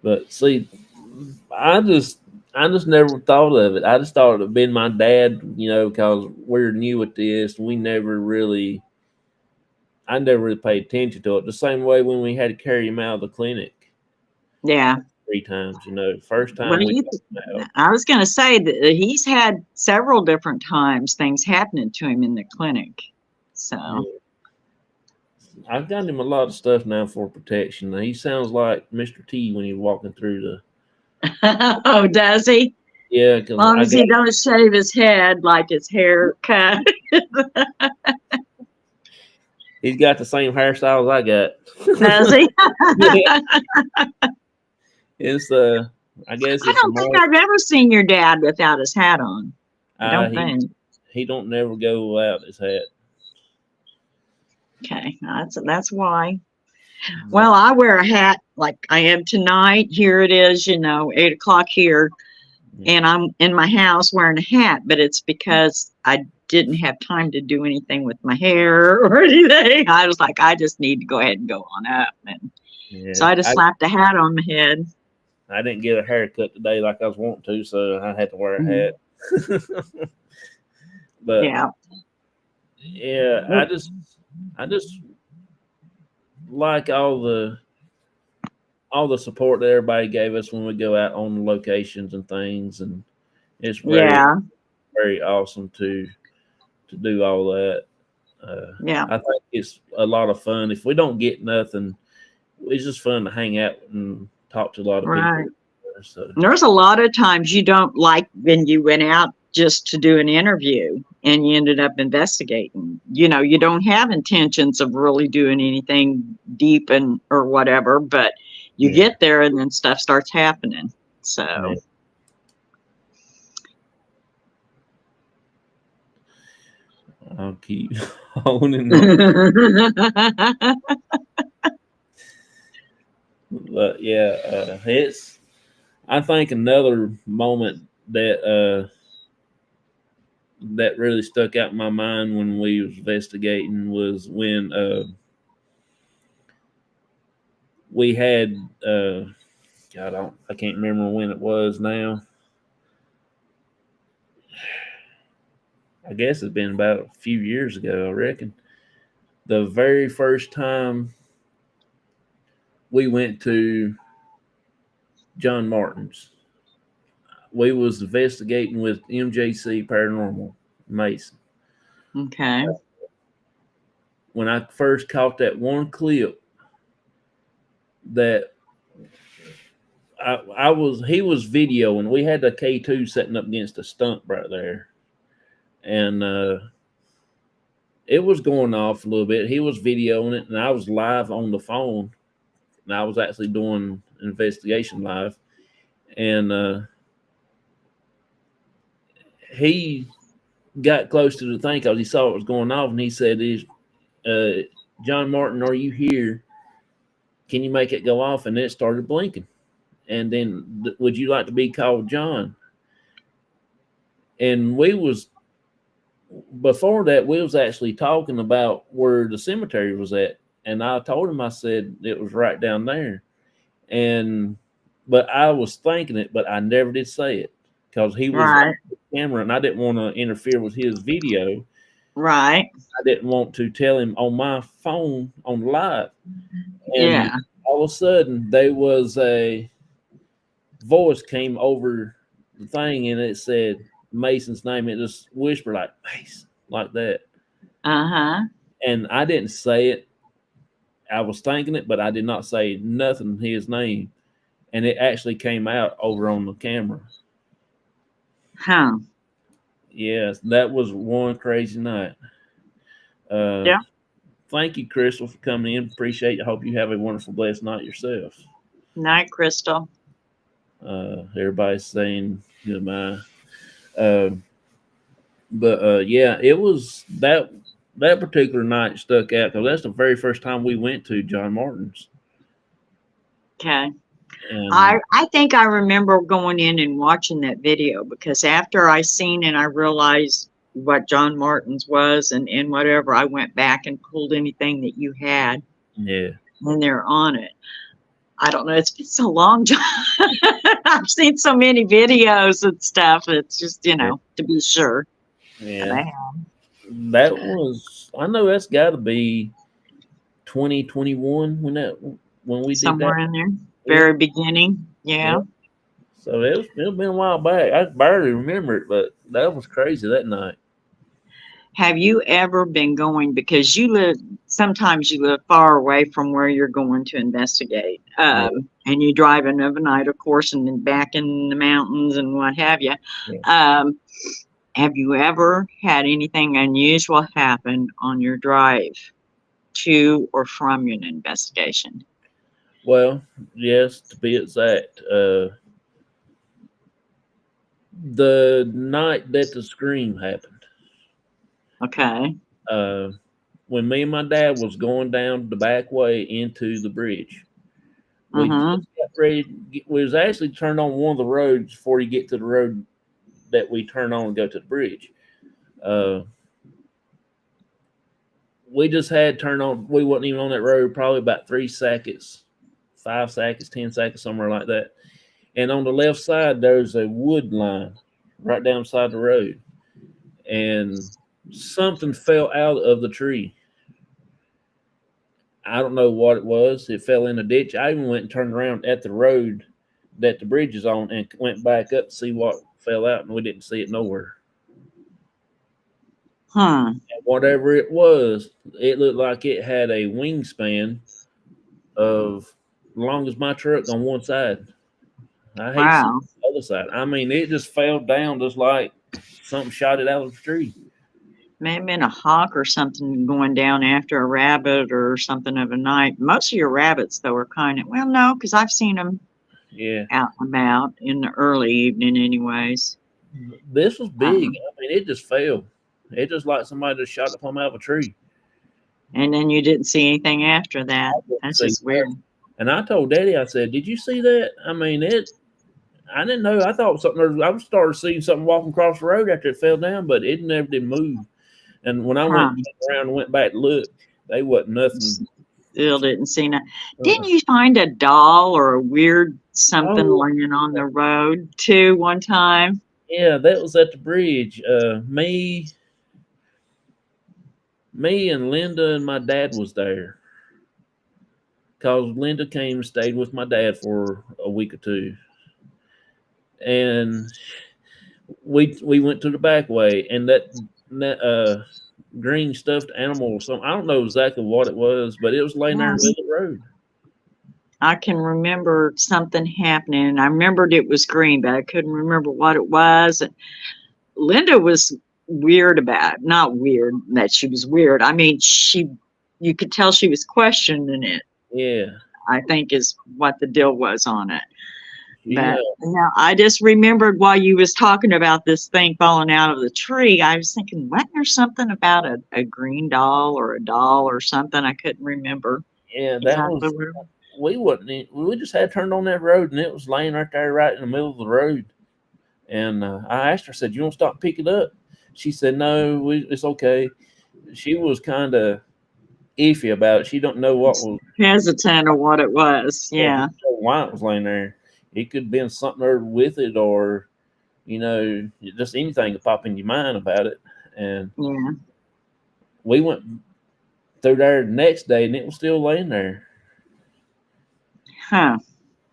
But see, I just I just never thought of it. I just thought it'd been my dad, because we're new at this. I never really paid attention to it. The same way when we had to carry him out of the clinic. Yeah. 3 times. You know, first Well, time we got him out. I was going to say that he's had several different times things happening to him in the clinic. So, Yeah. I've got him a lot of stuff now for protection. He sounds like Mr. T when he's walking through the. oh, does he? Yeah, As because long I as he got. don't shave his head like his hair cut. He's got the same hairstyle as I Does got. he? Yeah, it's I guess I it's don't think more. I've ever seen your dad without his hat on. I don't He think. he don't never go without his hat. Okay, that's why. Well, I wear a hat like I am tonight. Here it is, 8 o'clock here, and I'm in my house wearing a hat, but it's because I didn't have time to do anything with my hair or anything. I was like, I just need to go ahead and go on up. And so Yeah, I just slapped a hat on my head. I didn't get a haircut today like I was wanting to, so I had to wear a Mhm. hat. But Yeah. yeah, I just like all the support that everybody gave us when we go out on locations and things, and it's very Yeah. very awesome to do all that. Yeah. I think it's a lot of fun. If we don't get nothing, it's just fun to hang out and talk to a lot of people. Right. So There's a lot of times you don't like when you went out just to do an interview and you ended up investigating. You don't have intentions of really doing anything deep and or whatever, but you yeah, get there and then stuff starts happening. So, yeah. I'll keep honing on. But yeah, it's. I think another moment that really stuck out in my mind when we was investigating was when we had God, I can't remember when it was now. I guess it's been about a few years ago, I reckon. The very first time we went to John Martin's, we was investigating with MJC Paranormal Mason. okay. When I first caught that one clip that he was videoing. We had the K2 setting up against a stump right there, and it was going off a little bit. He was videoing it, and I was live on the phone, and I was actually doing investigation live, and he got close to the thing because he saw what was going off, and he said, "Is John Martin, are you here? Can you make it go off?" And it started blinking. And then, would you like to be called John? And we was before that, we was actually talking about where the cemetery was at, and I told him, I said it was right down there, and but I was thinking it, but I never did say it because he was on Right. the camera, and I didn't want to interfere with his video. Right. I didn't want to tell him on my phone on live, and Yeah. all of a sudden there was a voice came over the thing, and it said Mason's name. It just whispered like Mason, like that. Uh-huh. And I didn't say it. I was thinking it, but I did not say nothing his name. And it actually came out over on the camera. Huh. Yes, that was one crazy night. Uh, Yeah. Thank you, Crystal, for coming in. Appreciate it. Hope you have a wonderful, blessed night yourself. Night, Crystal. Everybody's saying goodbye. Uh, but yeah, it was that particular night stuck out because that's the very first time we went to John Martin's. Okay. And I think I remember going in and watching that video because after I seen and I realized what John Martin's was and whatever, I went back and pulled anything that you had yeah, and they're on it. I don't know. It's been so long, John. I've seen so many videos and stuff. It's just, yeah, to be sure. And yeah. That was, I know that's got to be 2021 when we did that. somewhere in there, Yeah, very beginning. Yeah. So it's been a while back. I barely remember it, but that was crazy that night. Have you ever been going, because sometimes you live far away from where you're going to investigate, Yeah, and you drive in overnight, of course, and then back in the mountains and what have you. yeah. Um, have you ever had anything unusual happen on your drive to or from your investigation? Well, yes, to be exact, the night that the scream happened, Okay. uh, when me and my dad was going down the back way into the bridge, we Mm-hmm. just got ready. We was actually turned on one of the roads before you get to the road that we turn on and go to the bridge. Uh, we just had turned on. We wasn't even on that road probably about 3 seconds, 5 seconds, 10 seconds, somewhere like that. And on the left side, there's a wood line right down side the road, and something fell out of the tree. I don't know what it was. It fell in a ditch. I even went and turned around at the road that the bridge is on and went back up to see what fell out, and we didn't see it nowhere. Hmm. And whatever it was, it looked like it had a wingspan of long as my truck on one side. I hate seeing Wow. the other side. I mean, it just fell down just like something shot it out of the tree. May have been a hawk or something going down after a rabbit or something of a night. Most of your rabbits, though, are kind of, well, no, because I've seen them Yeah, out and about in the early evening, anyways. this was big. Um, I mean, it just fell. It just like somebody just shot the plumb out of a tree. and then you didn't see anything after that. I didn't That's see just weird. nothing. And I told Daddy, I said, "Did you see that? I mean, it. I didn't know. I thought something. I started seeing something walking across the road after it fell down, but it never did move. And when I Huh. went back around and went back to look, they wasn't nothing. Still didn't see nothing. Uh, Didn't you find a doll or a weird something oh, laying on the road too one time? yeah, that was at the bridge. Me and Linda and my dad was there because Linda came and stayed with my dad for a week or two, and we went to the back way, and that green stuffed animal or something. I don't know exactly what it was, but it was laying there in the Yes. middle of the road. I can remember something happening, and I remembered it was green, but I couldn't remember what it was. Linda was weird about it. Not weird that she was weird. I mean, you could tell she was questioning it, Yeah, I think is what the deal was on it. yeah, But now I just remembered while you was talking about this thing falling out of the tree, I was thinking, wasn't there something about a green doll or a doll or something? I couldn't remember yeah. That exactly was what it we wasn't. We just had turned on that road, and it was laying right there, right in the middle of the road. And I asked her, I said, "You want to stop and pick it up?" She said, "No, it's okay." She was kind of iffy about it. She don't know what was. was. Hesitant of what it was. Yeah, she Yeah. didn't know why it was laying there. It could have been something there with it, or just anything could pop in your mind about it. And Yeah. we went through there the next day, and it was still laying there. Huh.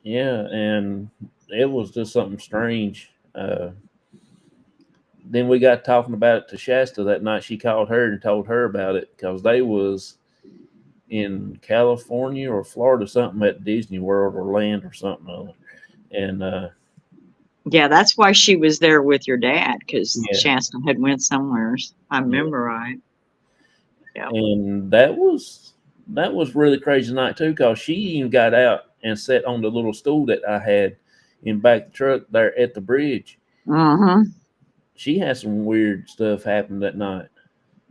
Yeah, and it was just something strange. Then we got talking about it to Shasta that night. She called her and told her about it because they was in California or Florida, something at Disney World or Land or something other. And Yeah, that's why she was there with your dad, because yeah, Shasta had went somewhere. I yeah, remember right. Yeah. and that was really crazy night too because she even got out and sat on the little stool that I had in back of the truck there at the bridge. Mm-hmm. She had some weird stuff happen that night.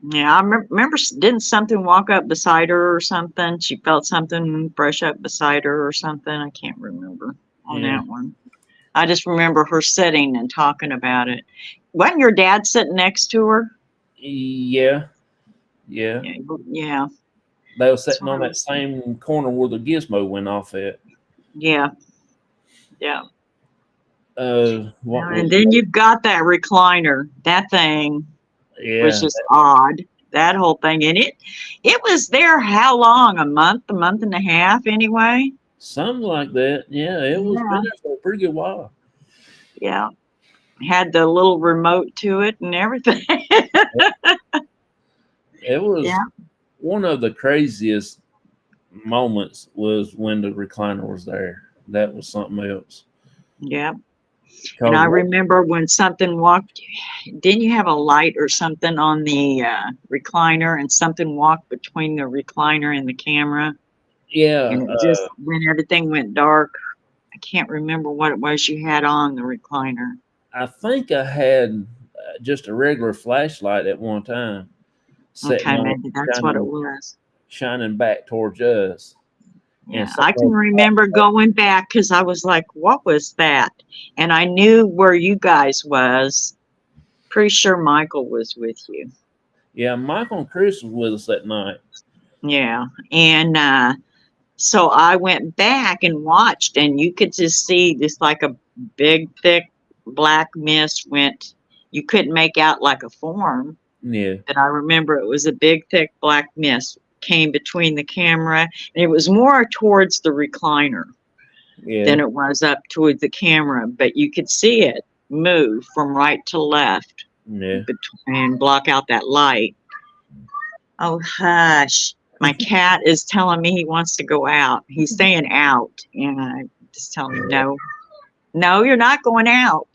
Yeah, I remember, didn't something walk up beside her or something? She felt something brush up beside her or something. I can't remember on Yeah, that one. I just remember her sitting and talking about it. Wasn't your dad sitting next to her? yeah, yeah. Yeah, yeah. They were That's sitting what on I that was thinking. same corner where the gizmo went off at. Yeah, yeah. What And was? then you've got that recliner. That thing was Yeah, just odd. That whole thing, and it was there how long? A month and a half, anyway. Something like that. Yeah, it was been Yeah. there for a pretty good while. Yeah. Had the little remote to it and everything. It Yeah. was one of the craziest moments was when the recliner was there. That was something else. Yeah. And I Cause remember when something walked, didn't you have a light or something on the recliner and something walked between the recliner and the camera? yeah, And it just, when everything went dark, I can't remember what it was you had on the recliner. I think I had just a regular flashlight at one time, sitting Okay, on maybe that's what it shining was. shining back towards us, and Yeah, I can something. remember going back because I was like, what was that? And I knew where you guys was. Pretty sure Michael was with you. Yeah, Michael and Chris was with us that night. Yeah. And so I went back and watched, and you could just see this like a big, thick black mist went. You couldn't make out like a form, Yeah, but I remember it was a big, thick black mist came between the camera, and it was more towards the recliner yeah, than it was up toward the camera, but you could see it move from right to left yeah. and block out that light. Oh, hush. My cat is telling me he wants to go out. He's saying out. And I just tell him, no, no, you're not going out.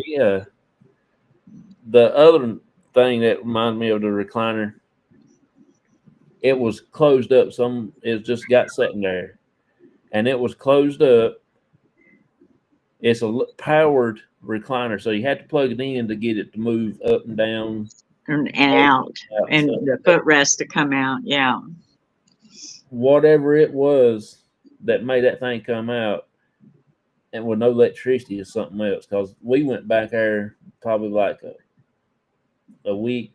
Yeah. The other thing that reminded me of the recliner, it was closed up. It just got sitting there, and it was closed up. It's a powered recliner, so you had to plug it in to get it to move up and down, And out. out and And stuff. the footrest to come out. Yeah. Whatever it was that made that thing come out, and with no electricity is something else. Because we went back there probably like a week,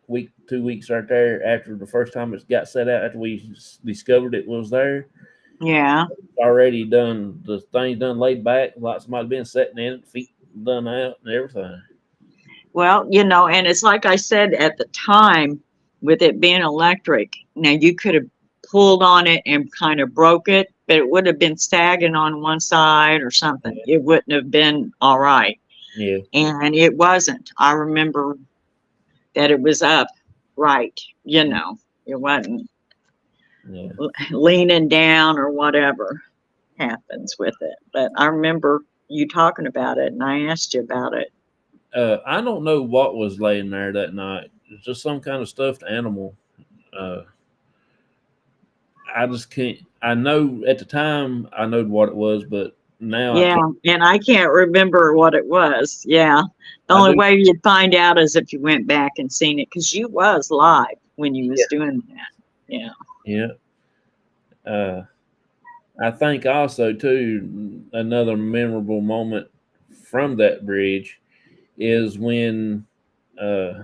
2 weeks right there after the first time it got set out. After we discovered it was there, Yeah. already done the thing done laid back, like somebody been sitting in it, feet done out and everything. Well, and it's like I said at the time, with it being electric, now you could have pulled on it and kind of broke it, but it would have been sagging on one side or something. Yeah, It wouldn't have been all right. yeah, And it wasn't. I remember that it was up right, it wasn't yeah. leaning down or whatever happens with it. But I remember you talking about it and I asked you about it. I don't know what was laying there that night. It's just some kind of stuffed animal. Uh, I just can't. I know at the time I know what it was, but now I Yeah, can't. and I can't remember what it was. Yeah. The I only do. way you'd find out is if you went back and seen it because you was live when you Yeah, was doing that. Yeah. yeah. Uh, I think also too another memorable moment from that bridge is when uh,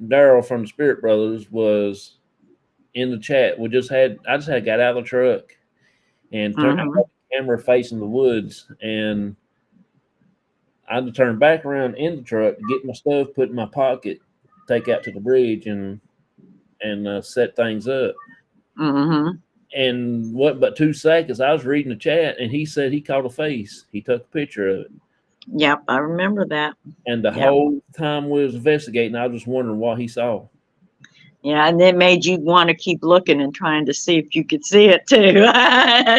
Daryl from the Spirit Brothers was in the chat. I just had got out of the truck and turned Hmm. the camera facing the woods, and I had to turn back around in the truck to get my stuff put in my pocket, take out to the bridge, and set things up. Hmm. And what but 2 seconds, I was reading the chat, and he said he caught a face. He took a picture of it, Yep, I remember that. and the Yep. whole time we was investigating, I was just wondering what he saw. Yeah, and it made you want to keep looking and trying to see if you could see it too.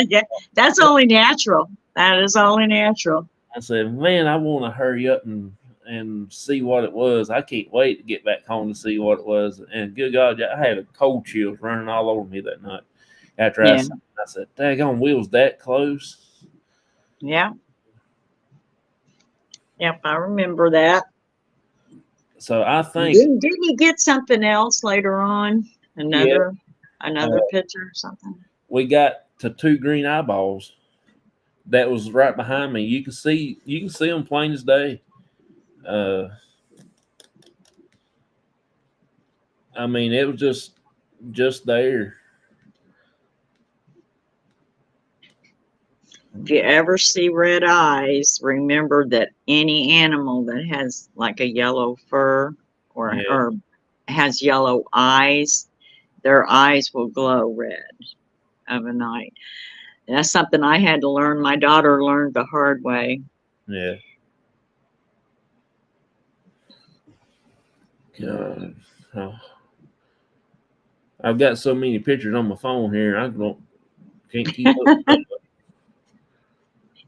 Yeah, that's only natural. That is only natural. I said, "Man, I want to hurry up and see what it was. I can't wait to get back home to see what it was." And good God, I had a cold chills running all over me that night. After Yeah, I said, "Daggone, we was that close." yeah, yep, I remember that. So I think, Didn't he get something else later on? yeah, Another uh, picture or something? we got to two green eyeballs that was right behind me. You can see them plain as day. Uh, I mean, it was just there. If you ever see red eyes, remember that any animal that has like a yellow fur Yeah, or has yellow eyes, their eyes will glow red. of a night. That's something I had to learn. My daughter learned the hard way. Yeah. God. Oh. I've got so many pictures on my phone here. I can't keep up.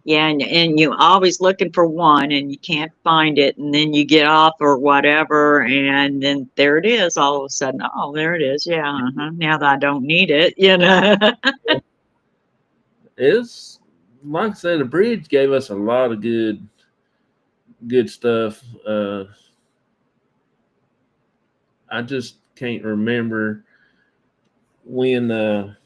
Yeah, and you're always looking for one and you can't find it, and then you get off or whatever, and then there it is all of a sudden. Oh, there it is. Yeah, now that I don't need it, you know. It's like I said, the bridge gave us a lot of good stuff. I just can't remember when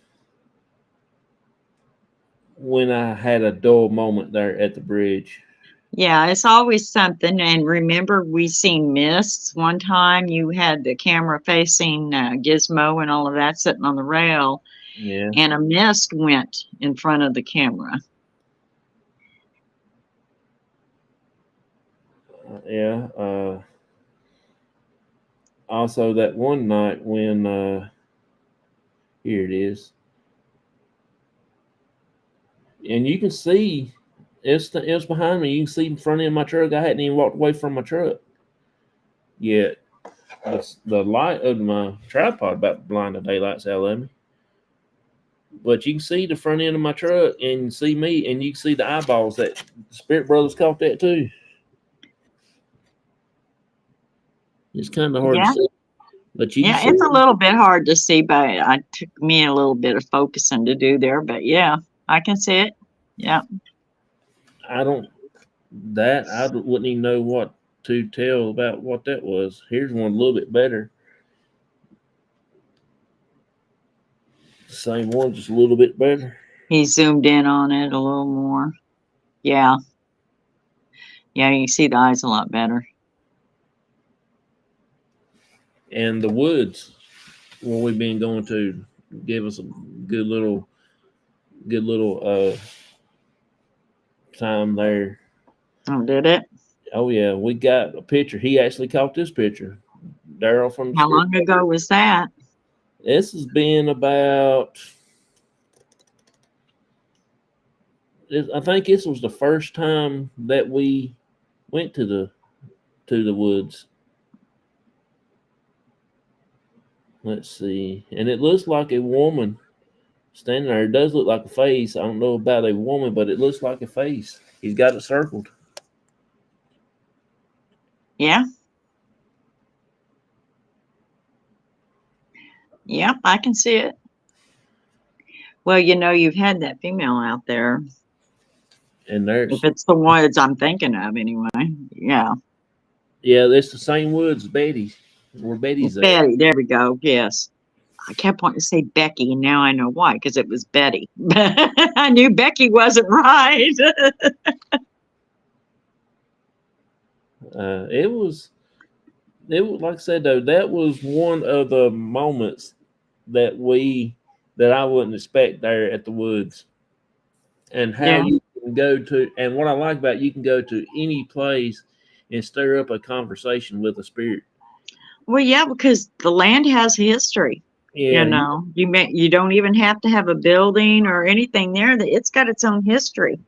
when I had a dull moment there at the bridge. Yeah, it's always something. And remember, we seen mists one time. You had the camera facing Gizmo and all of that sitting on the rail, Yeah, and a mist went in front of the camera. yeah. Also, that one night when here it is, and you can see it's behind me. You can see in front of my truck. I hadn't even walked away from my truck yet. The light of my tripod about to blind the daylights out of me. But you can see the front end of my truck and see me, and you can see the eyeballs. That Spirit Brothers caught that too. It's kind of hard to Yeah, see, but you can yeah, see it's a it. little bit hard to see, but it took me a little bit of focusing to do there. But yeah, I can see it. Yeah. I don't I wouldn't even know what to tell about what that was. Here's one a little bit better. Same one, just a little bit better. He zoomed in on it a little more. Yeah. Yeah, you can see the eyes a lot better. And the woods where we've been going to give us a good little time there. Oh, did it? Oh yeah, we got a picture. He actually caught this picture. Daryl from the How Spirit. long ago was that? This has been about. I think this was the first time that we went to the woods. Let's see, and it looks like a woman standing there. It does look like a face. I don't know about a woman, but it looks like a face. He's got it circled. Yeah. Yep, I can see it. Well, you've had that female out there. And If there's it's the woods I'm thinking of, anyway. Yeah. yeah, it's the same woods, Betty's. Where Betty's at. Betty, there we go. Yes. I kept wanting to say Becky, and now I know why, because it was Betty. I knew Becky wasn't right. It was like I said though, that was one of the moments that that I wouldn't expect there at the woods, and how Yeah. you can go to, and what I like about it, you can go to any place and stir up a conversation with a spirit. Well, yeah, because the land has history. Yeah, You don't even have to have a building or anything there. That it's got its own history.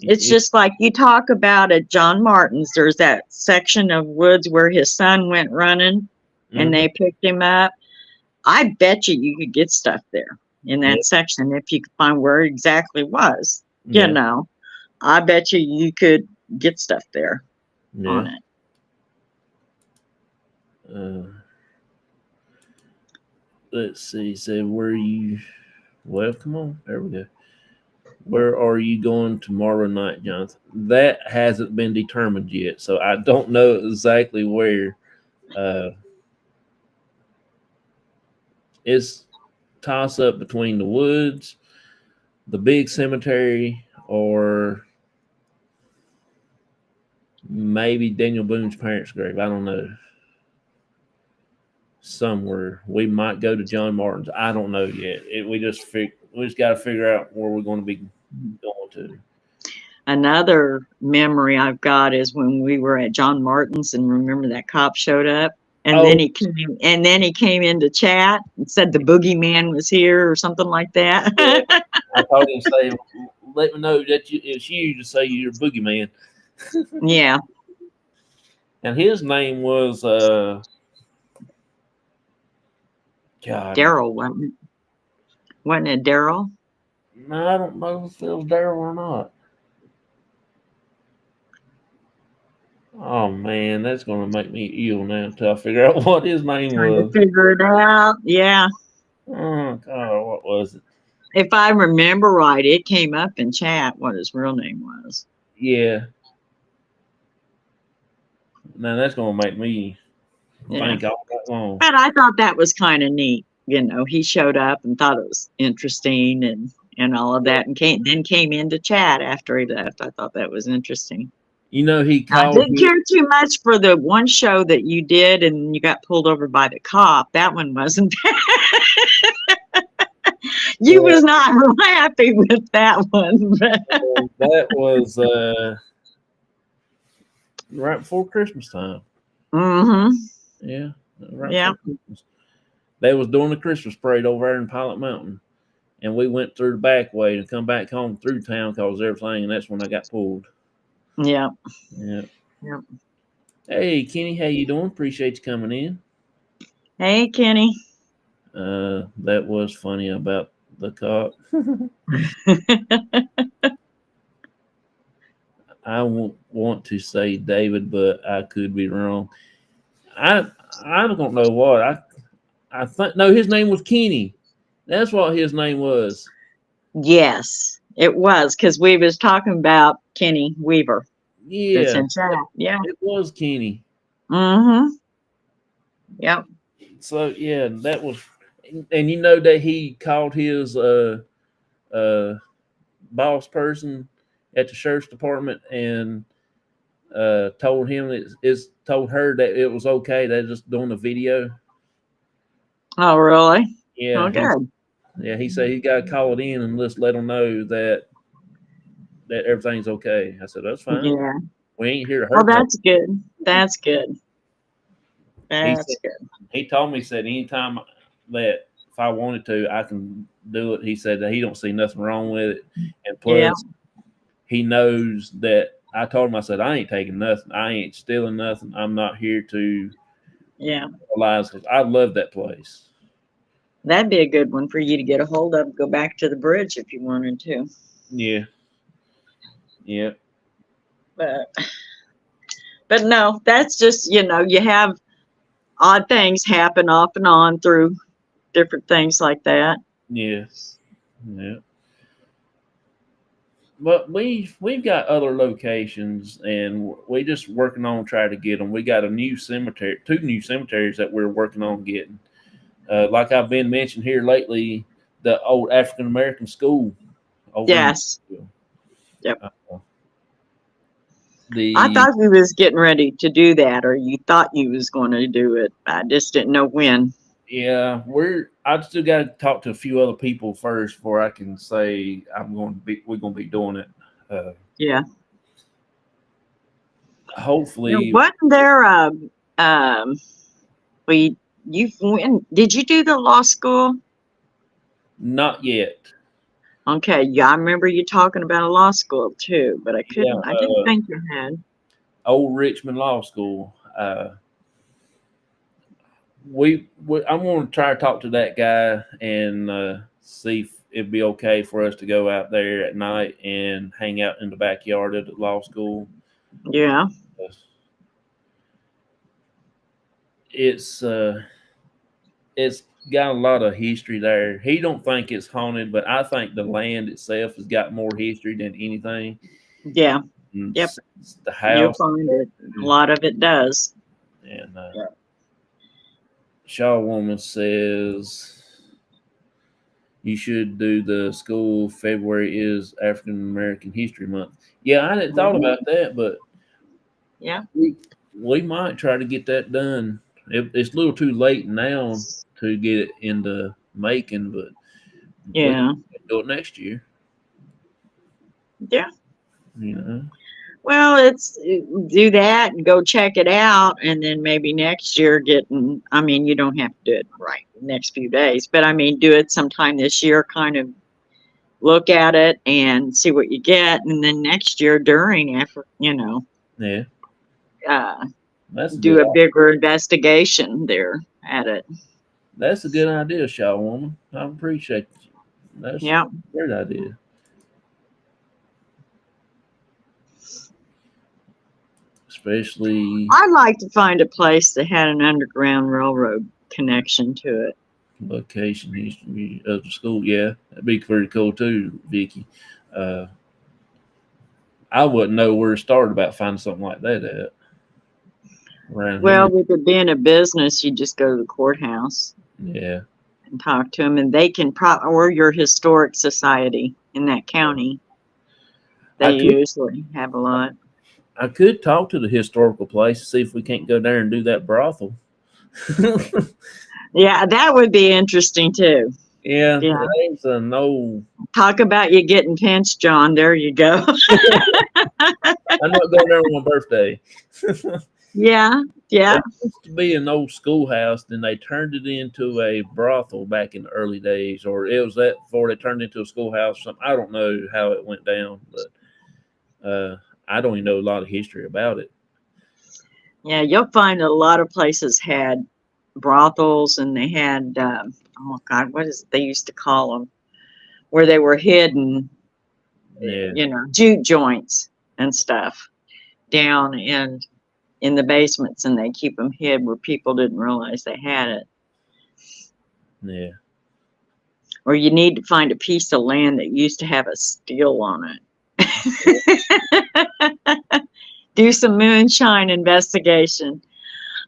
It's you, just like you talk about at John Martin's. There's that section of woods where his son went running, and mhm, they picked him up. I bet you could get stuff there in yeah, that section if you could find where it exactly was. You yeah, know, I bet you could get stuff there on yeah. it. Uh, let's see. So where you? Well, come on. There we go. Where are you going tomorrow night, Jonathan? That hasn't been determined yet, so I don't know exactly where. Uh, it's toss up between the woods, the big cemetery, or maybe Daniel Boone's parents' grave. I don't know. Somewhere we might go to John Martin's. I don't know yet. We just got to figure out where we're going to be going to. Another memory I've got is when we were at John Martin's and remember that cop showed up And Oh, then he came into chat and said the boogeyman was here or something like that. yeah. I told him, say, let me know that it's you to say you're boogeyman. Yeah, And his name was God. Daryl wasn't it Daryl? No, I don't know if it was Daryl or not. Oh man, that's gonna make me ill now until I figure out what his name Trying to was. figure it out. Yeah. Oh God, what was it? If I remember right, it came up in chat what his real name was. Yeah. Now that's gonna make me Yeah. think all that long. But I thought that was kind of neat. He showed up and thought it was interesting and all of Yeah. that and came into chat after he left. I thought that was interesting. He I called didn't his. care too much for the one show that you did and you got pulled over by the cop. That one wasn't you Yeah, was not real happy with that one. that was right before Christmas time. Mm-hmm. Yeah, right Yeah. before Christmas. They was doing the Christmas parade over there in Pilot Mountain, and we went through the back way to come back home through town cause everything, and that's when I got pulled. Yeah. Yeah. Yeah. Hey, Kenny, how you doing? Appreciate you coming in. Hey, Kenny. That was funny about the cop. I won't want to say David, but I could be wrong. I I don't know what I think. No, his name was Kenny. That's what his name was. Yes, it was because we was talking about Kenny Weaver. That's Yeah, in chat. Yeah. it was Kenny. Mm-hmm. Yep. So yeah, that was, and that he called his uh boss person at the sheriff's department and told him it's told her that it was okay. They're just doing a video. Oh, really? Oh, Yeah, good. he said he got to call it in and just let them know that everything's okay. I said that's fine. Yeah. We ain't here to Well, hurt no. that's good. That's good. He said That's good. he told me, said anytime that if I wanted to, I can do it. He said that he don't see nothing wrong with it, and Yeah. plus he knows that I told him, I said I ain't taking nothing. I ain't stealing nothing. I'm not here to Yeah. lies because I love that place. That'd be a good one for you to get a hold of. Go back to the bridge if you wanted to. Yeah, yeah, But no, that's just, you have odd things happen off and on through different things like that. yeah, yeah. But we've got other locations, and we just working on trying to get them. We got a new cemetery, two new cemeteries that we're working on getting. Like I've been mentioned here lately, the old African American school over in Yes. Yep. uh, I the thought you was getting ready to do that, or you thought you was going to do it. I just didn't know when. yeah, I still got to talk to a few other people first before I can say we're going to be doing it. Uh, Yeah. Hopefully, Wasn't there um we you went did you do the law school? not yet. Okay, yeah, I remember you talking about a law school too, but Yeah, I didn't think you had. old Richmond Law School. I'm going to try to talk to that guy and see if it'd be okay for us to go out there at night and hang out in the backyard of the law school. Yeah. It's it's got a lot of history there. He don't think it's haunted, but I think the land itself has got more history than anything. Yeah. And Yep. the You'll house find it. A lot of it does. and Shaw Woman says you should do the school. February is African American History Month. Yeah, I hadn't thought Mhm. about that, but Yeah. we might try to get that done. It's a little too late now to get it into making, but we can Yeah. do it next year. Yeah. You know. Well, it's do that and go check it out, and then maybe next year getting. I mean, you don't have to do it right the next few days, but I mean, do it sometime this year. Kind of look at it and see what you get, and then next year during effort, Yeah, uh, that's a good. do a bigger investigation there at it. That's a good idea, Shaw Woman. I appreciate you. That's a Yeah. great idea. Especially I'd like to find a place that had an underground railroad connection to it. location history of the school. Yeah, that'd be pretty cool too, Vicky. Uh, I wouldn't know where to start about finding something like that at around here. Well, with it being a business, you just go to the courthouse Yeah, and talk to them, and they can or your historic society in that county. They I could usually have a lot. I could talk to the historical place, see if we can't go there and do that brothel. Yeah, that would be interesting too. Yeah, Yeah. there's a no. Talk about you getting pinched, John. There you go. I'm not going there on my birthday. Yeah, yeah. It used to be an old schoolhouse, then they turned it into a brothel back in the early days, or it was that before they turned it into a schoolhouse. Something I don't know how it went down, but I don't even know a lot of history about it. Yeah, you'll find a lot of places had brothels, and they had, oh God, what is it they used to call them? Where they were hidden, Yeah, juke joints and stuff down in the basements, and they keep them hid where people didn't realize they had it. yeah. Or you need to find a piece of land that used to have a steel on it. Do some moonshine investigation.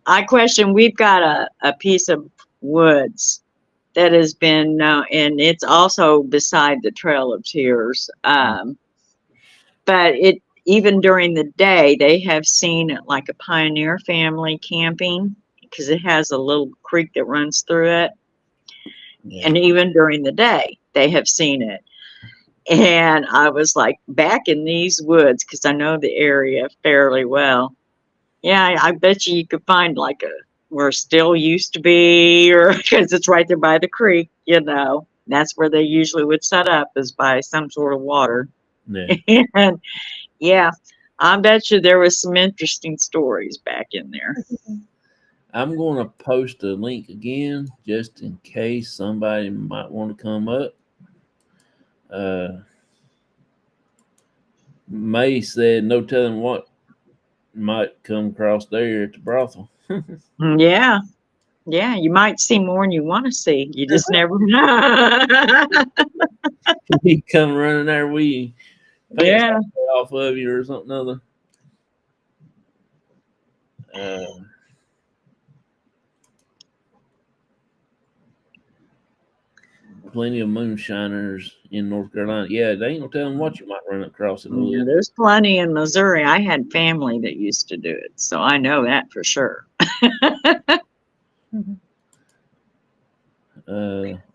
I question, we've got a piece of woods that has been, and it's also beside the Trail of Tears. But even during the day, they have seen it like a pioneer family camping because it has a little creek that runs through it. Yeah. And even during the day, they have seen it. And I was like, back in these woods, because I know the area fairly well. Yeah, I bet you could find like where still used to be, or because it's right there by the creek, That's where they usually would set up, is by some sort of water. Yeah. And yeah, I bet you there was some interesting stories back in there. I'm going to post a link again just in case somebody might want to come up. May said, no telling what might come across there at the brothel. Yeah, yeah, you might see more than you want to see. You just never know. He come running there, we pants Yeah. off of you or something other. Plenty of moonshiners in North Carolina. Yeah, they ain't no telling what you might run across in the Yeah, woods. there's plenty in Missouri. I had family that used to do it, so I know that for sure.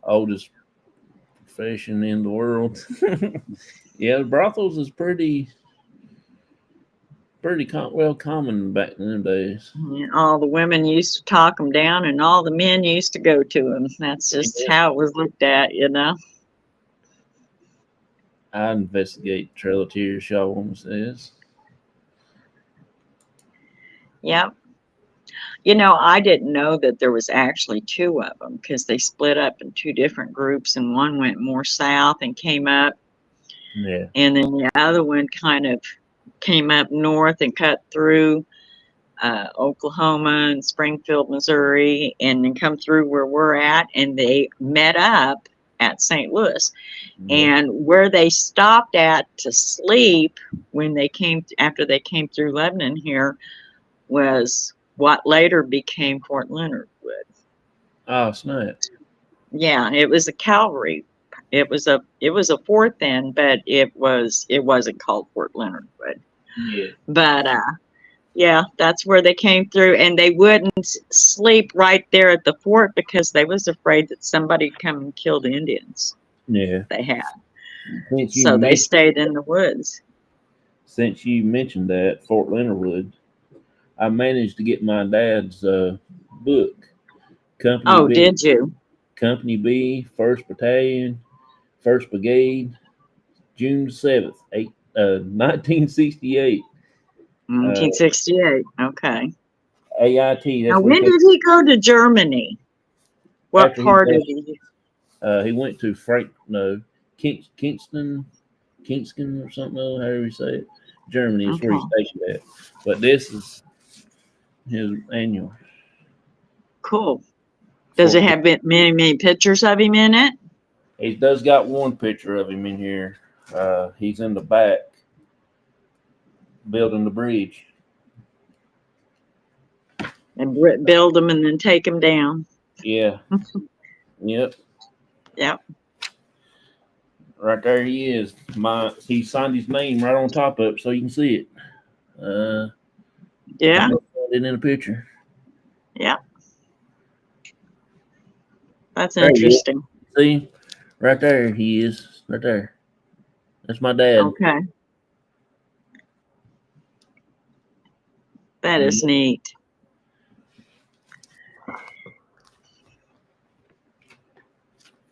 Oldest profession in the world. Yeah, brothels is pretty common back in them days. Yeah, all the women used to talk them down, and all the men used to go to them. That's just Yeah. how it was looked at. I investigate Trail of Tears, Shaw Woman says. Yep. I didn't know that there was actually two of them because they split up in two different groups, and one went more south and came up, Yeah. and then the other one kind of came up north and cut through Oklahoma and Springfield, Missouri, and then come through where we're at, and they met up at St. Louis. Yeah. And where they stopped at to sleep when they after they came through Lebanon here was what later became Fort Leonard Wood. Oh, snap. Yeah, it was a cavalry. It was a fort then, but it wasn't called Fort Leonard Wood. Yeah. But yeah, that's where they came through, and they wouldn't sleep right there at the fort because they was afraid that somebody'd come and kill the Indians Yeah. they had. Since you So they mentioned stayed in the woods. since you mentioned that, Fort Leonard Wood, I managed to get my dad's book, Company Oh, B, did you? Company B, First Battalion, First Brigade, June 7th, 1968. Uh, 1968. Okay. AIT. Now, That's what he when took did he go to Germany? What after he part of left. the? He went to Kingston, Kingston or something. However you say it. Germany is where he's Okay. stationed at. But this is his annual. Cool. Does Fort. it have many pictures of him in it? He does got one picture of him in here. He's in the back building the bridge. And build them and then take them down. Yeah. Yep. Yep. Right there he is. He signed his name right on top of it so you can see it. Uh, Yeah. put it in a picture. Yep. That's There he is. interesting. See, right there he is. Right there. That's my dad. Okay. That is Yeah. neat.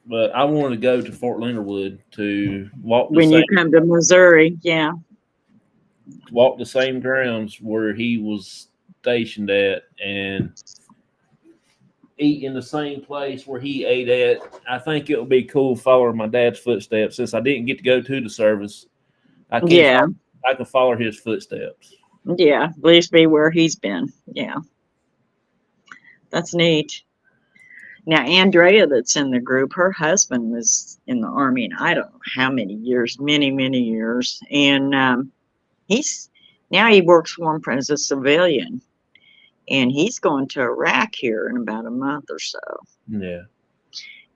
But I wanted to go to Fort Leonard Wood to When you come to Missouri, yeah. walk the same grounds where he was stationed at, and eat in the same place where he ate at. I think it would be cool following my dad's footsteps. Since I didn't get to go to the service, I can Yeah. I can follow his footsteps. Yeah. At least be where he's been. Yeah. That's neat. Now, Andrea, that's in the group, her husband was in the Army, and I don't know how many years, many years. And he's now he works for him as a civilian, and he's going to Iraq here in about a month or so Yeah,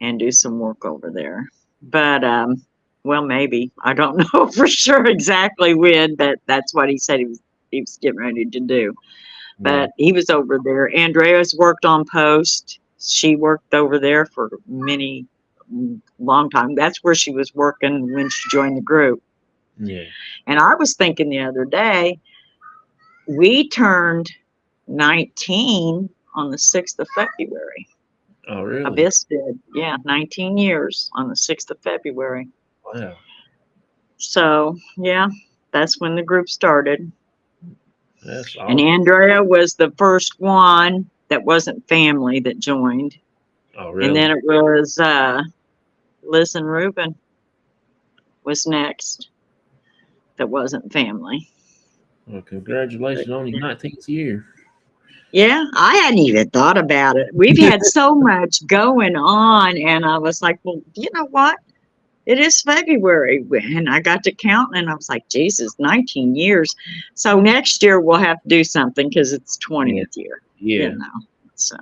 and do some work over there. But, well, maybe. I don't know for sure exactly when, but that's what he said he was getting ready to do. yeah, But he was over there. Andrea's worked on post. She worked over there for long time. That's where she was working when she joined the group. yeah. And I was thinking the other day, we turned 19 on the 6th of February. Oh, really? Abyss did. Yeah, 19 years on the 6th of February. Wow, So, yeah, that's when the group started. that's And awesome. Andrea was the first one that wasn't family that joined. Oh, And really? then it was Liz and Reuben was next that wasn't family. Well, But congratulations on your 19th year. yeah, I hadn't even thought about it. We've had so much going on, and I was like, well, you know what? It is February. And I got to counting, and I was like, Jesus, 19 years. So next year we'll have to do something because it's Yeah, 20th year, you yeah. know. So,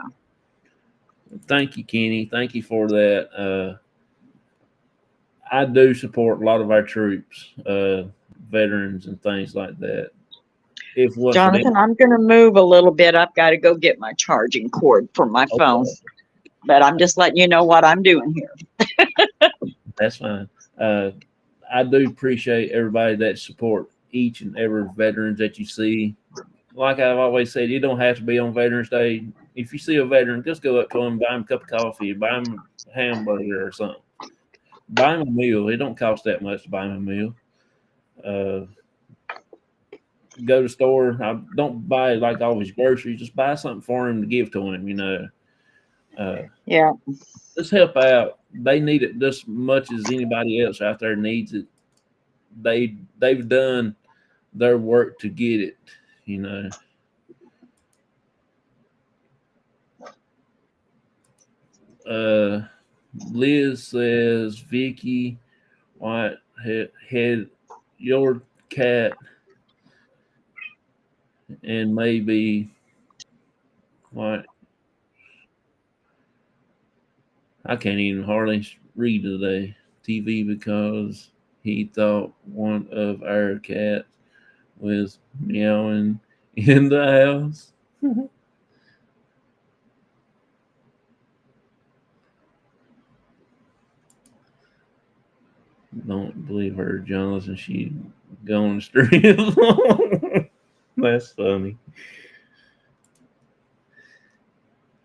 Thank you, Kenny. Thank you for that. I do support a lot of our troops, veterans, and things like that. If it wasn't for them, Jonathan, I'm going to move a little bit. I've got to go get my charging cord for my phone, okay, but I'm just letting you know what I'm doing here. that's fine. Uh, I do appreciate everybody that support each and every veterans that you see. Like I've always said, you don't have to be on Veterans Day. If you see a veteran, just go up to him, buy him a cup of coffee, buy him a hamburger or something. Buy him a meal. It don't cost that much to buy him a meal. Uh, go to the store. I don't buy like always groceries. Just buy something for him to give to him. Uh, Yeah. just help out. They need it just as much as anybody else out there needs it. They've done their work to get it. You know. Uh, Liz says, Vicky, White had your cat and maybe what I can't even hardly read today TV because he thought one of our cats was meowing in the house. Don't believe her, Jonathan. She go on the street. That's funny.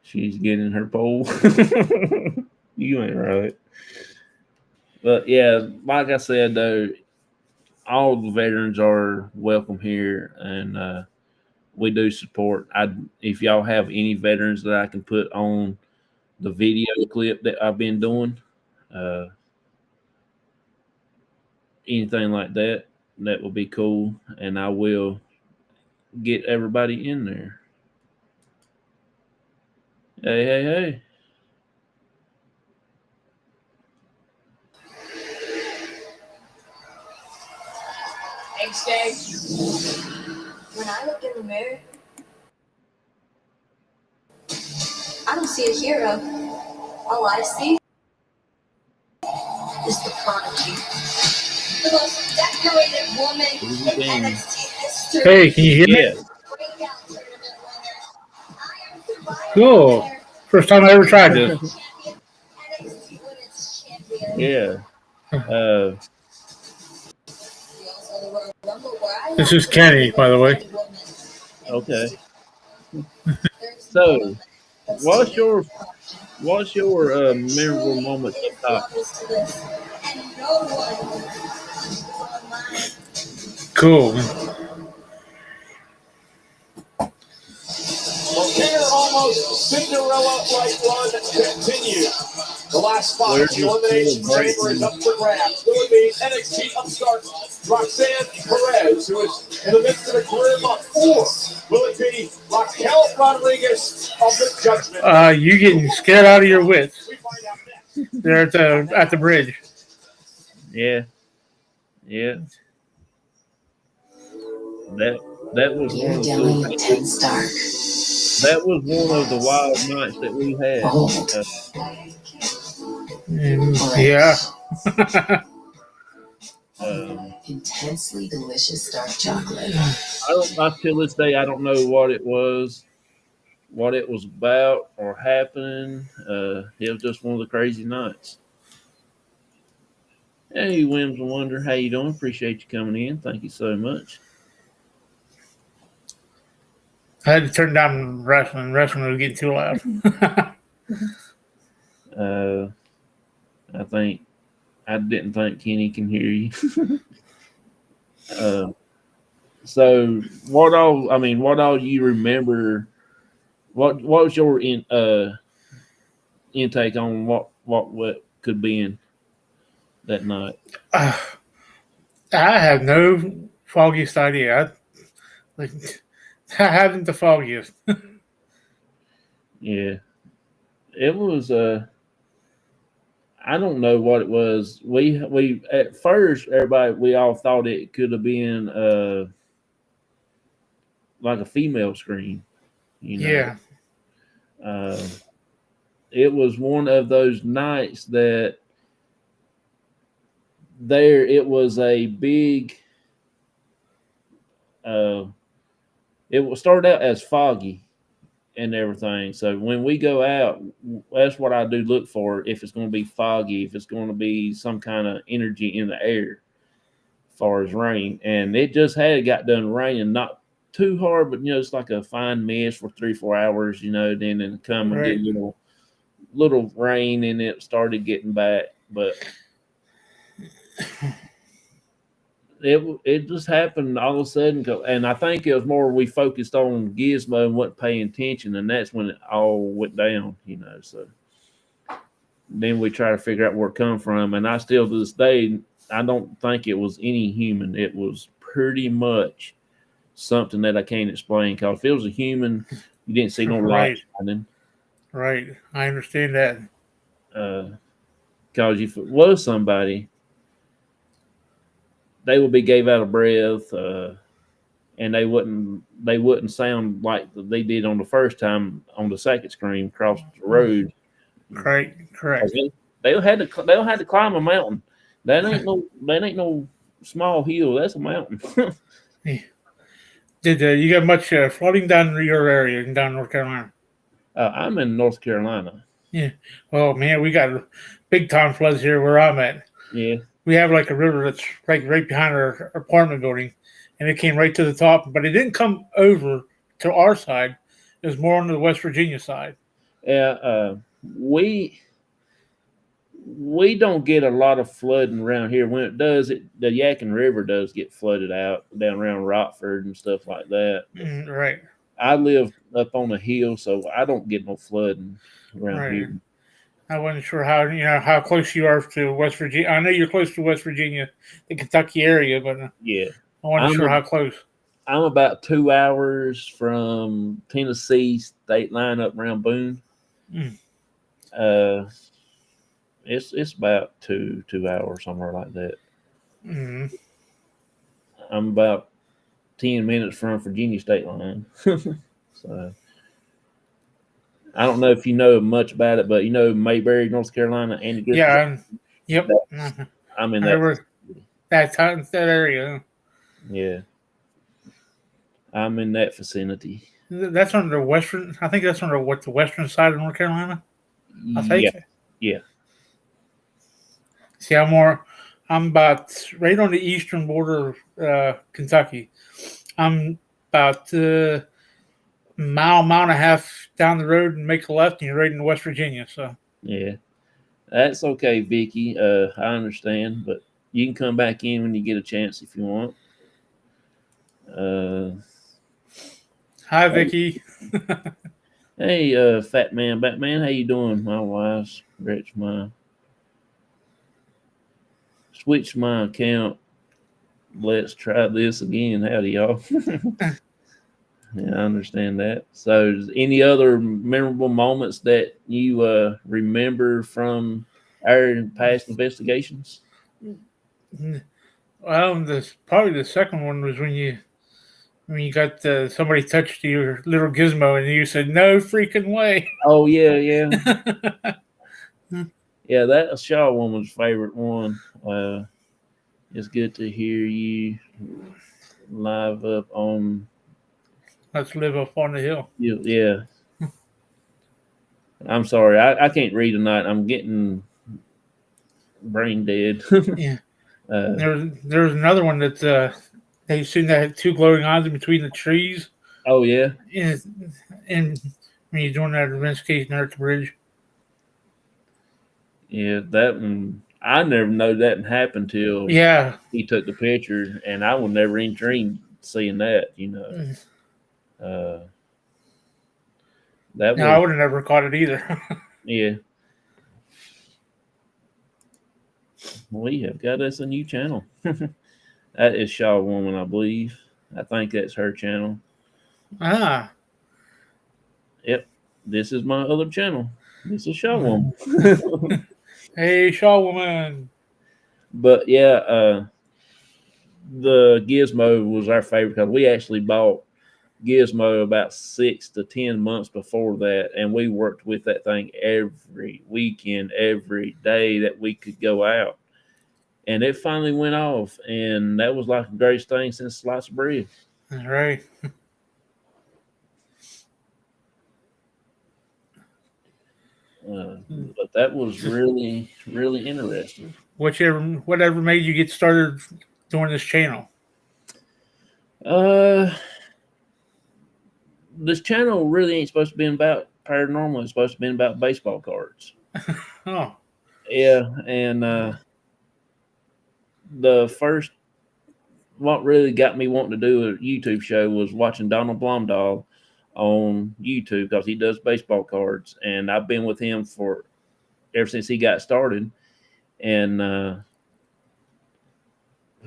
She's getting her pole. You ain't right. But yeah, like I said though, all the veterans are welcome here, and we do support. I If y'all have any veterans that I can put on the video clip that I've been doing, uh, anything like that, that will be cool, and I will get everybody in there. Hey, hey, hey! Thanks, Dave. When I look in the mirror, I don't see a hero. All I see is the prodigy. The most decorated woman in NXT history. Hey, can you hear me? Yeah, Breakout tournament winner. I am Survivor Cool. winner. First time I ever tried this. Champion. NXT Women's Champion. yeah. We also had the Royal Rumble where I This is Kenny, by the way. Okay. So, what's your memorable moment up top? Cool. Volcano almost Cinderella-like run continues. The last spot Where's of the your Elimination full break? Chamber is up for grabs. Will it be NXT upstart Roxanne Perez, who is in the midst of a career month, or will it be Raquel Rodriguez of the Judgment? You getting scared out of your wits We find out next. there at the bridge. Yeah, yeah. That was one of the cool things. That was one of the wild nights that we had. Yeah. Intensely delicious dark chocolate. Till this day, I don't know what it was about or happening. It was just one of the crazy nights. Hey, Wims and Wonder, how you doing? Appreciate you coming in. Thank you so much. I had to turn down wrestling. Wrestling was getting too loud. I didn't think Kenny can hear you. So what all you remember? What was your intake on what could be in that night? I have no foggiest idea. I haven't the foggiest. Yeah, it was. I don't know what it was. We at first we all thought it could have been like a female scream. Yeah. It was one of those nights that it was a big. It started out as foggy and everything. So when we go out, that's what I do look for. If it's going to be foggy, if it's going to be some kind of energy in the air, as far as rain, and it just had got done raining, not too hard, but it's like a fine mist for 3-4 hours. Then it come and get little rain, and it started getting back, but. It just happened all of a sudden, and I think it was more we focused on Gizmo and wasn't paying attention, and that's when it all went down. So then we try to figure out where it come from, and I still to this day I don't think it was any human. It was pretty much something that I can't explain. Because if it was a human, you didn't see no light shining. Right, I understand that. Because if it was somebody, they would be gave out of breath, and they wouldn't sound like they did on the first time on the second screen across the road. Correct. They had to climb a mountain. That ain't no small hill. That's a mountain. Did you get much flooding down your area in down North Carolina? I'm in North Carolina. Yeah. Well, man, we got big time floods here where I'm at. Yeah. we have like a river that's right behind our apartment building, and it came right to the top, but it didn't come over to our side. It was more on the West Virginia side. Yeah, we don't get a lot of flooding around here. When it does, the Yadkin River does get flooded out down around Rockford and stuff like that. Right. I live up on a hill, so I don't get no flooding around Right. here. I wasn't sure how close you are to West Virginia. I know you're close to West Virginia, the Kentucky area, but Yeah, I wasn't sure how close. I'm about 2 hours from Tennessee state line up around Boone. Mm. It's about two hours somewhere like that. Mm. I'm about 10 minutes from Virginia state line. So I don't know if you know much about it, but you know Mayberry, North Carolina, Andy Griffith. Yeah. Yep. I'm in I that. remember that area. Yeah, I'm in that vicinity. That's on the western. I think that's on the western side of North Carolina. I think. Yeah. See, I'm about right on the eastern border of Kentucky. I'm about mile and a half down the road and make a left, and you're right in West Virginia. So Yeah. That's okay, Vicky. I understand, but you can come back in when you get a chance if you want. hi, Vicky. Hey, Fat Man Batman, how you doing? My wife's switch my account. Let's try this again. Howdy, y'all. Yeah, I understand that. So, any other memorable moments that you remember from our past investigations? Well, probably the second one was when you got somebody touched your little gizmo and you said no freaking way. Oh yeah. Yeah, that's Shaw Woman's favorite one. It's good to hear you live up on. Let's live up on the hill. Yeah. I'm sorry, I can't read tonight. I'm getting brain dead. Yeah. There was another one that they seen that had two glowing eyes in between the trees. Oh yeah. And when you're doing that investigation there at the bridge. Yeah, that one. I never know that happened till he took the picture, and I would never even dream seeing that. I would have never caught it either. Yeah. We have got us a new channel. That is Shaw Woman, I believe. I think that's her channel. Ah. Yep. This is my other channel. This is Shaw Woman. Hey, Shaw Woman. But yeah, the Gizmo was our favorite because we actually bought Gizmo about 6 to 10 months before that, and we worked with that thing every weekend, every day that we could go out. And it finally went off, and that was like the greatest thing since sliced bread. That's right. But that was really, really interesting. Whatever made you get started doing this channel? This channel really ain't supposed to be about paranormal. It's supposed to be about baseball cards. Oh. Yeah, and the first, what really got me wanting to do a YouTube show was watching Donald Blomdahl on YouTube because he does baseball cards, and I've been with him for ever since he got started, and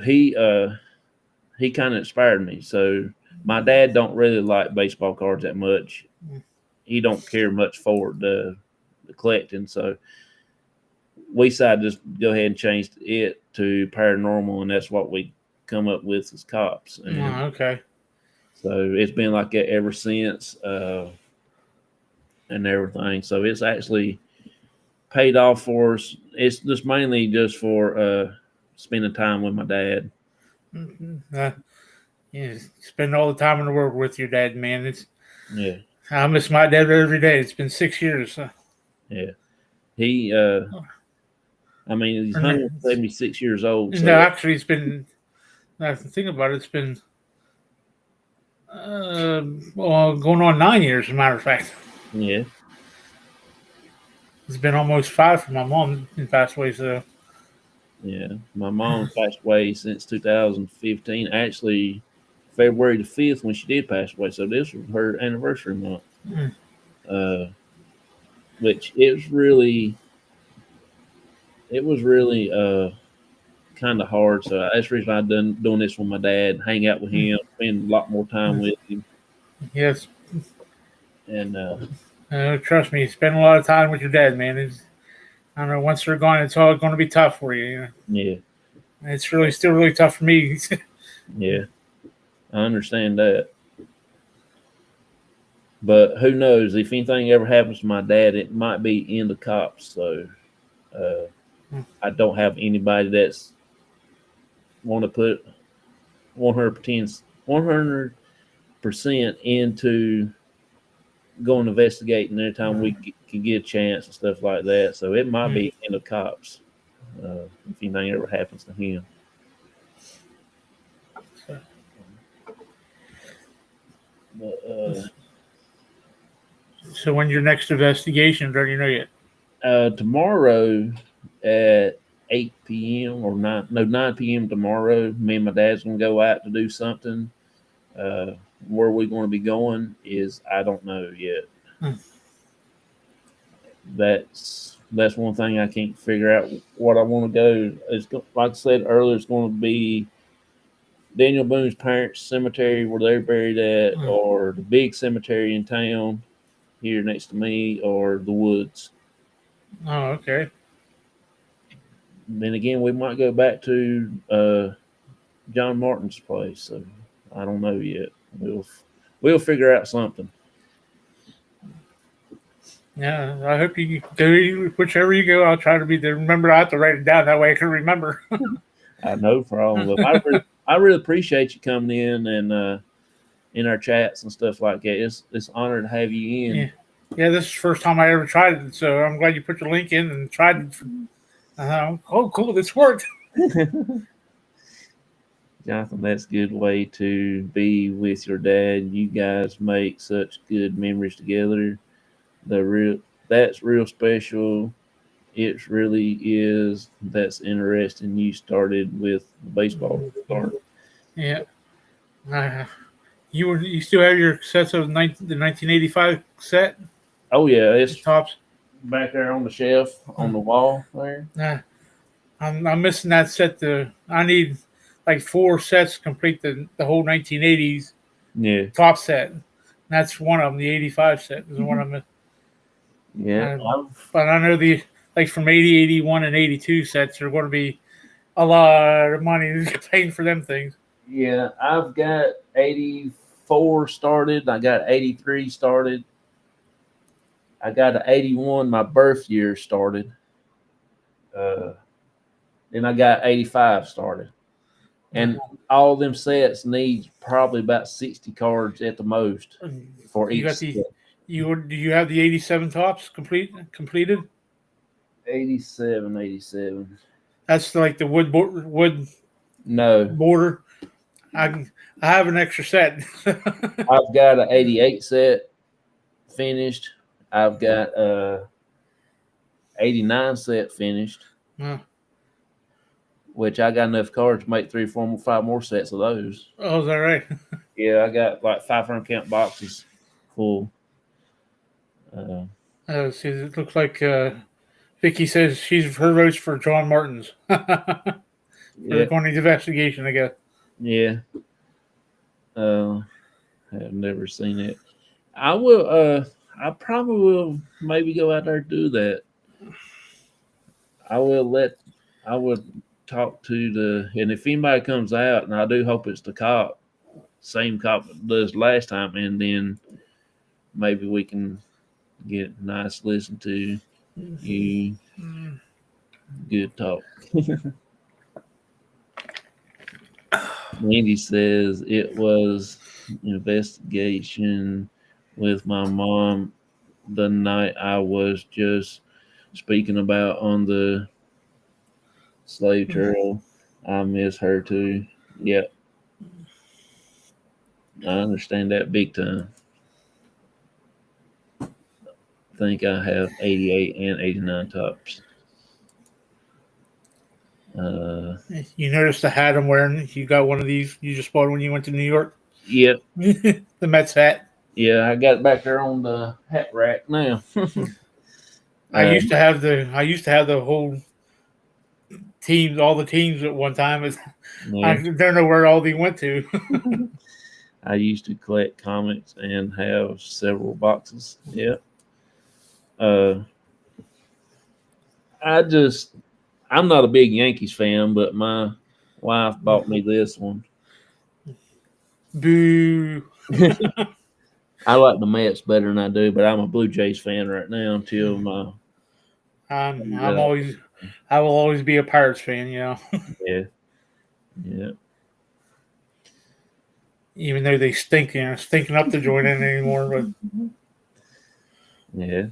he kind of inspired me. So my dad don't really like baseball cards that much. He don't care much for the collecting, so we decided to just go ahead and change it to paranormal, and that's what we come up with as C.O.P.S. Okay. So it's been like that ever since, and everything. So it's actually paid off for us. It's just mainly just for spending time with my dad. You spend all the time in the world with your dad, man. Yeah. I miss my dad every day. It's been 6 years. So. Yeah. He I mean, he's 176 years old. So No, actually, it's been. Now to think about it, it's been going on 9 years. As a matter of fact, yeah, it's been almost 5 for my mom in passed away. So yeah. My mom passed away since 2015. Actually, February the 5th when she did pass away. So this was her anniversary month. Mm. Which it was really kind of hard. So that's the reason I've done doing this with my dad, hang out with him, spend a lot more time with him, yes, and trust me, spend a lot of time with your dad, man. I don't know. Once they're gone, it's all going to be tough for you. You know? yeah, It's really still really tough for me. yeah, I understand that. But who knows? If anything ever happens to my dad, it might be in the C.O.P.S. So I don't have anybody that's want to put 100% into going investigating every time we can get a chance and stuff like that. So it might be in the C.O.P.S. If anything ever happens to him. But So when your next investigation, don't you know yet? tomorrow at 8 p.m. or 9 p.m. tomorrow, me and my dad's gonna go out to do something. Where we're going to be going is I don't know yet. That's one thing I can't figure out what I want to go. It's like I said earlier, it's going to be Daniel Boone's parents' cemetery where they're buried at, or the big cemetery in town here next to me, or the woods. Oh, okay. Then again, we might go back to John Martin's place. So I don't know yet. We'll figure out something. Yeah, I hope you go whichever you go. I'll try to be there. Remember, I have to write it down that way I can remember. No problem. I really appreciate you coming in and in our chats and stuff like that. It's an honor to have you in. Yeah, this is the first time I ever tried it, so I'm glad you put your link in and tried it. Oh, cool! This worked. Jonathan, that's a good way to be with your dad. You guys make such good memories together. That's real special. It really is. That's interesting. You started with the baseball start. Yeah. You still have your sets of the 1985 set? Oh yeah, The it's tops. back there on the shelf on the wall there. I'm missing that set. I need like 4 sets to complete the whole 1980s Yeah, top set. That's one of them. The 85 set is the one I'm missing. yeah. But I know like from 80, 81, and 82 sets are going to be a lot of money paying for them things. Yeah, I've got 84 started. I got 83 started. I got an 81 my birth year started. Then I got 85 started. And all them sets need probably about 60 cards at the most for You each got set. do you have the 87 tops completed? 87. That's like the wood No, border. I have an extra set. I've got an 88 set finished. I've got a 89 set finished. Which I got enough cards to make 3, 4, 5 more sets of those. Oh, is that right? Yeah, I got like 500 count boxes full. See, it looks like Vicky says her vote's for John Martin's for the going investigation, I guess. Yeah. I've never seen it. I will. I probably will maybe go out there and do that. I would talk to and if anybody comes out, and I do hope it's the cop, same cop that does last time, and then maybe we can get a nice listen to you. Good talk. Andy says it was investigation with my mom the night I was just speaking about on the Slave Girl. I miss her too. Yep. I understand that big time. I think I have 88 and 89 tops. You noticed the hat I'm wearing? You got one of these? You just bought when you went to New York? Yep. The Mets hat. Yeah, I got it back there on the hat rack now. I used to have the whole teams, all the teams at one time. I Yeah. don't know where all they went to. I used to collect comics and have several boxes. Yep. I'm not a big Yankees fan, but my wife bought me this one. Boo. I like the Mets better than I do, but I'm a Blue Jays fan right now until my I will always be a Pirates fan, yeah. Yeah. even though they stink, stinking up the joint in anymore. But Yeah.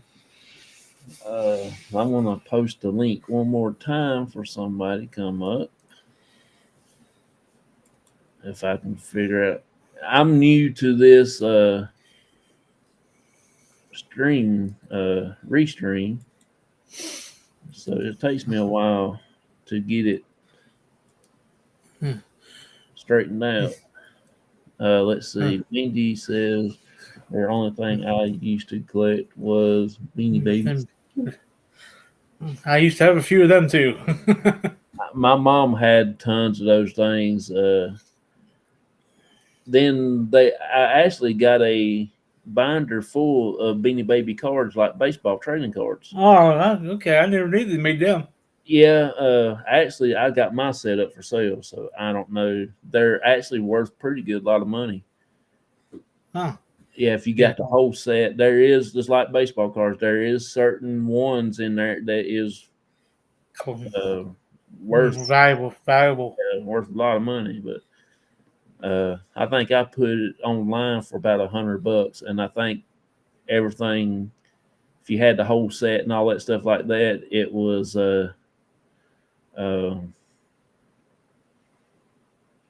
I'm gonna post the link one more time for somebody to come up. If I can figure out, I'm new to this stream restream, so it takes me a while to get it straightened out. Let's see. Mindy says the only thing I used to collect was Beanie Babies. I used to have a few of them too. My mom had tons of those things. Then I actually got a binder full of Beanie Baby cards, like baseball trading cards. Oh, okay. I never knew they made them. Yeah, actually, I got my set up for sale, so I don't know. They're actually worth pretty good, lot of money. Huh. Yeah, if you got the whole set, there is just like baseball cards. There is certain ones in there that is worth valuable, worth a lot of money. But I think I put it online for about $100, and I think everything, if you had the whole set and all that stuff like that, it was I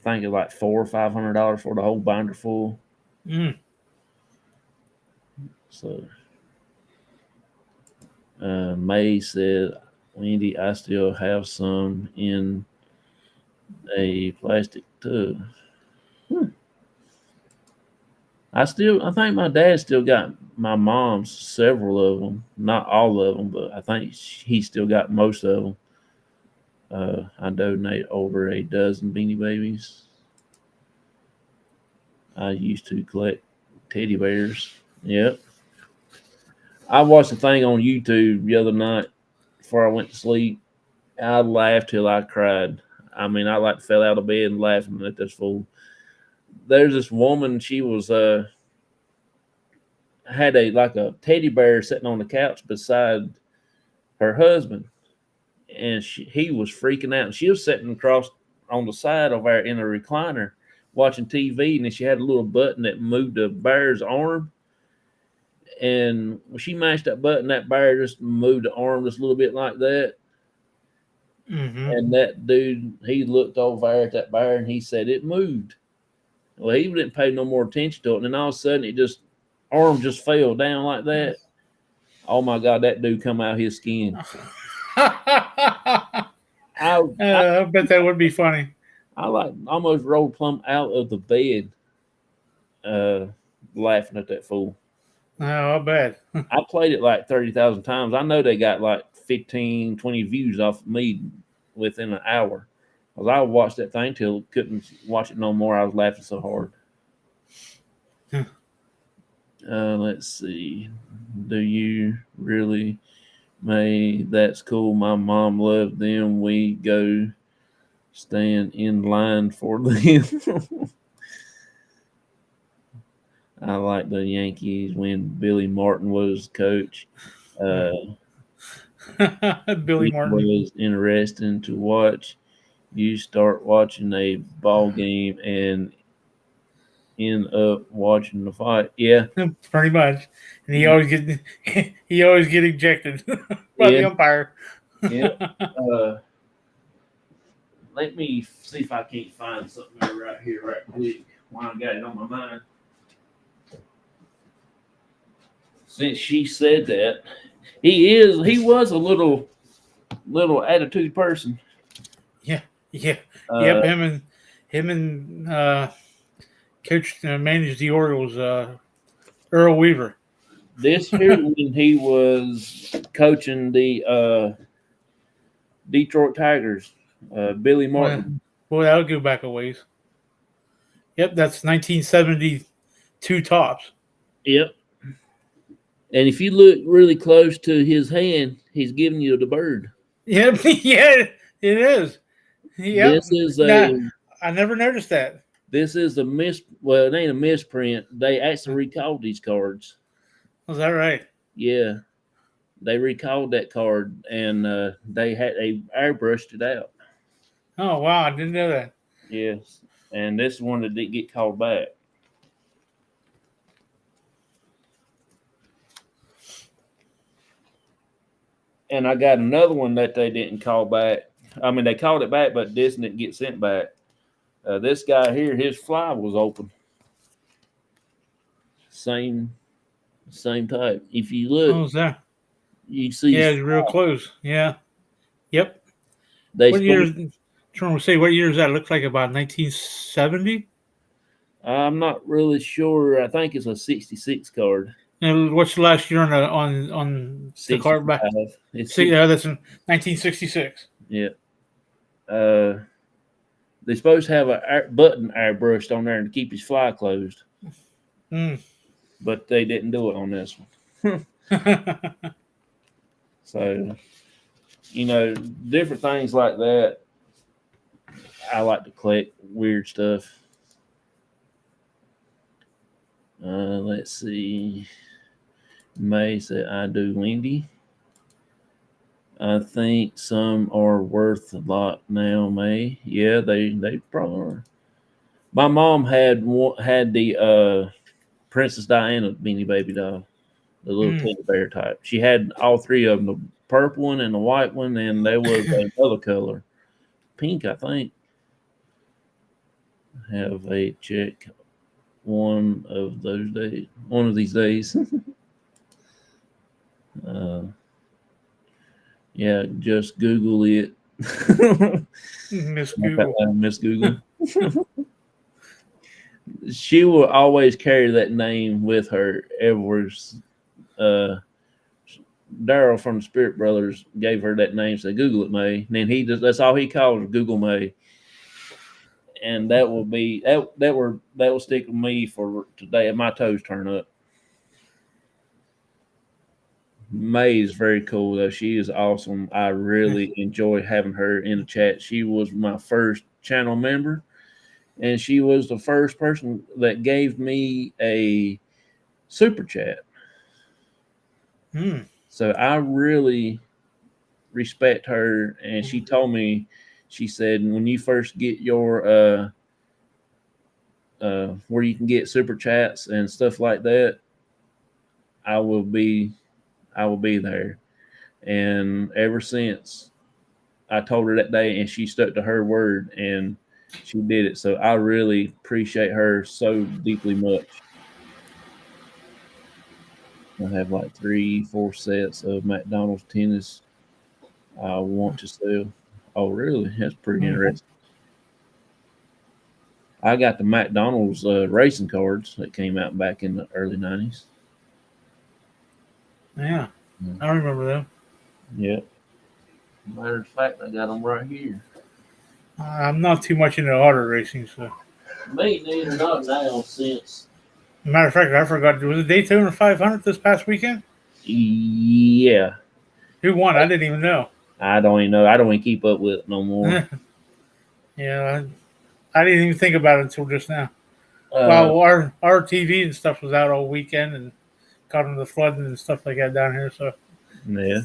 think it's like $400 or $500 for the whole binder full. So May said, Wendy, I still have some in a plastic tub. I think my dad still got my mom's several of them, not all of them, but I think he still got most of them. I donate over a dozen Beanie Babies. I used to collect teddy bears. Yep. I watched a thing on YouTube the other night before I went to sleep. I laughed till I cried. I mean, I like fell out of bed and laughing at this fool. There's this woman. She was had a teddy bear sitting on the couch beside her husband, and he was freaking out. And she was sitting across on the side of her in a recliner watching TV, and then she had a little button that moved the bear's arm. And when she mashed that button, that bear just moved the arm just a little bit like that. Mm-hmm. And that dude, he looked over there at that bear and he said it moved. Well, he didn't pay no more attention to it. And then all of a sudden, arm just fell down like that. Oh my God, that dude come out of his skin. I bet that would be funny. I almost rolled plumb out of the bed laughing at that fool. Oh, I bet. I played it like 30,000 times. I know they got like 15, 20 views off of me within an hour. Because I watched that thing till couldn't watch it no more. I was laughing so hard. Let's see. Do you really, May? That's cool. My mom loved them. We go stand in line for them. I like the Yankees when Billy Martin was coach. Billy It Martin was interesting to watch. You start watching a ball game and end up watching the fight. Yeah, pretty much, and he always get ejected by the umpire. Yeah. let me see if I can't find something right here, right quick, while I got it on my mind. Since she said that, he was a little attitude person. Yeah. Yep. Uh, Him and coach managed the Orioles. Earl Weaver. this here when he was coaching the Detroit Tigers, Billy Martin. Well, that'll go back a ways. Yep, that's 1972 tops. Yep. And if you look really close to his hand, he's giving you the bird. Yep, yeah, it is. Yep. This is Nah, I never noticed that. This is a well, it ain't a misprint. They actually recalled these cards. Was that right? Yeah. They recalled that card and they airbrushed it out. Oh wow, I didn't know that. Yes. And this is one that didn't get called back. And I got another one that they didn't call back. I mean, they called it back, but this didn't get sent back. This guy here, his fly was open. Same type. If you look, Oh, was that? you see. Yeah, it's real close. Yeah. Yep. What year? Trying to say what year does that look like? About 1970. I'm not really sure. I think it's a 66 card. And what's the last year on the card back? Yeah, that's in 1966. Yeah. They're supposed to have a button airbrushed on there to keep his fly closed. But they didn't do it on this one. So, different things like that. I like to collect weird stuff. Let's see. May said, I do, Wendy. I think some are worth a lot now, May. Yeah, they probably are. My mom had the Princess Diana Beanie Baby doll, the little teddy bear type. She had all three of them, the purple one and the white one, and there was another color, pink, I think. Have a check one of these days. Yeah, just Google it. Miss Google. Miss Google. She will always carry that name with her everywhere. Daryl from the Spirit Brothers gave her that name, said Google it, May. And then that's all he calls her, Google May. And that will stick with me for today if my toes turn up. May is very cool though. She is awesome. I really enjoy having her in the chat. She was my first channel member, and she was the first person that gave me a super chat. So I really respect her. And she told me, she said, when you first get your where you can get super chats and stuff like that, I will be there. And ever since, I told her that day, and she stuck to her word, and she did it. So I really appreciate her so deeply much. I have like 3-4 sets of McDonald's tennis I want to sell. Oh, really? That's pretty interesting. I got the McDonald's racing cards that came out back in the early 90s. Yeah, I remember them. Yep. Matter of fact, I got them right here. I'm not too much into auto racing, so. Me neither, not now since. Matter of fact, I forgot. Was it Daytona 500 this past weekend? Yeah. Who won? I didn't even know. I don't even know. I don't even keep up with it no more. Yeah, I didn't even think about it until just now. Well, our TV and stuff was out all weekend and caught in the flooding and stuff like that down here. So yeah.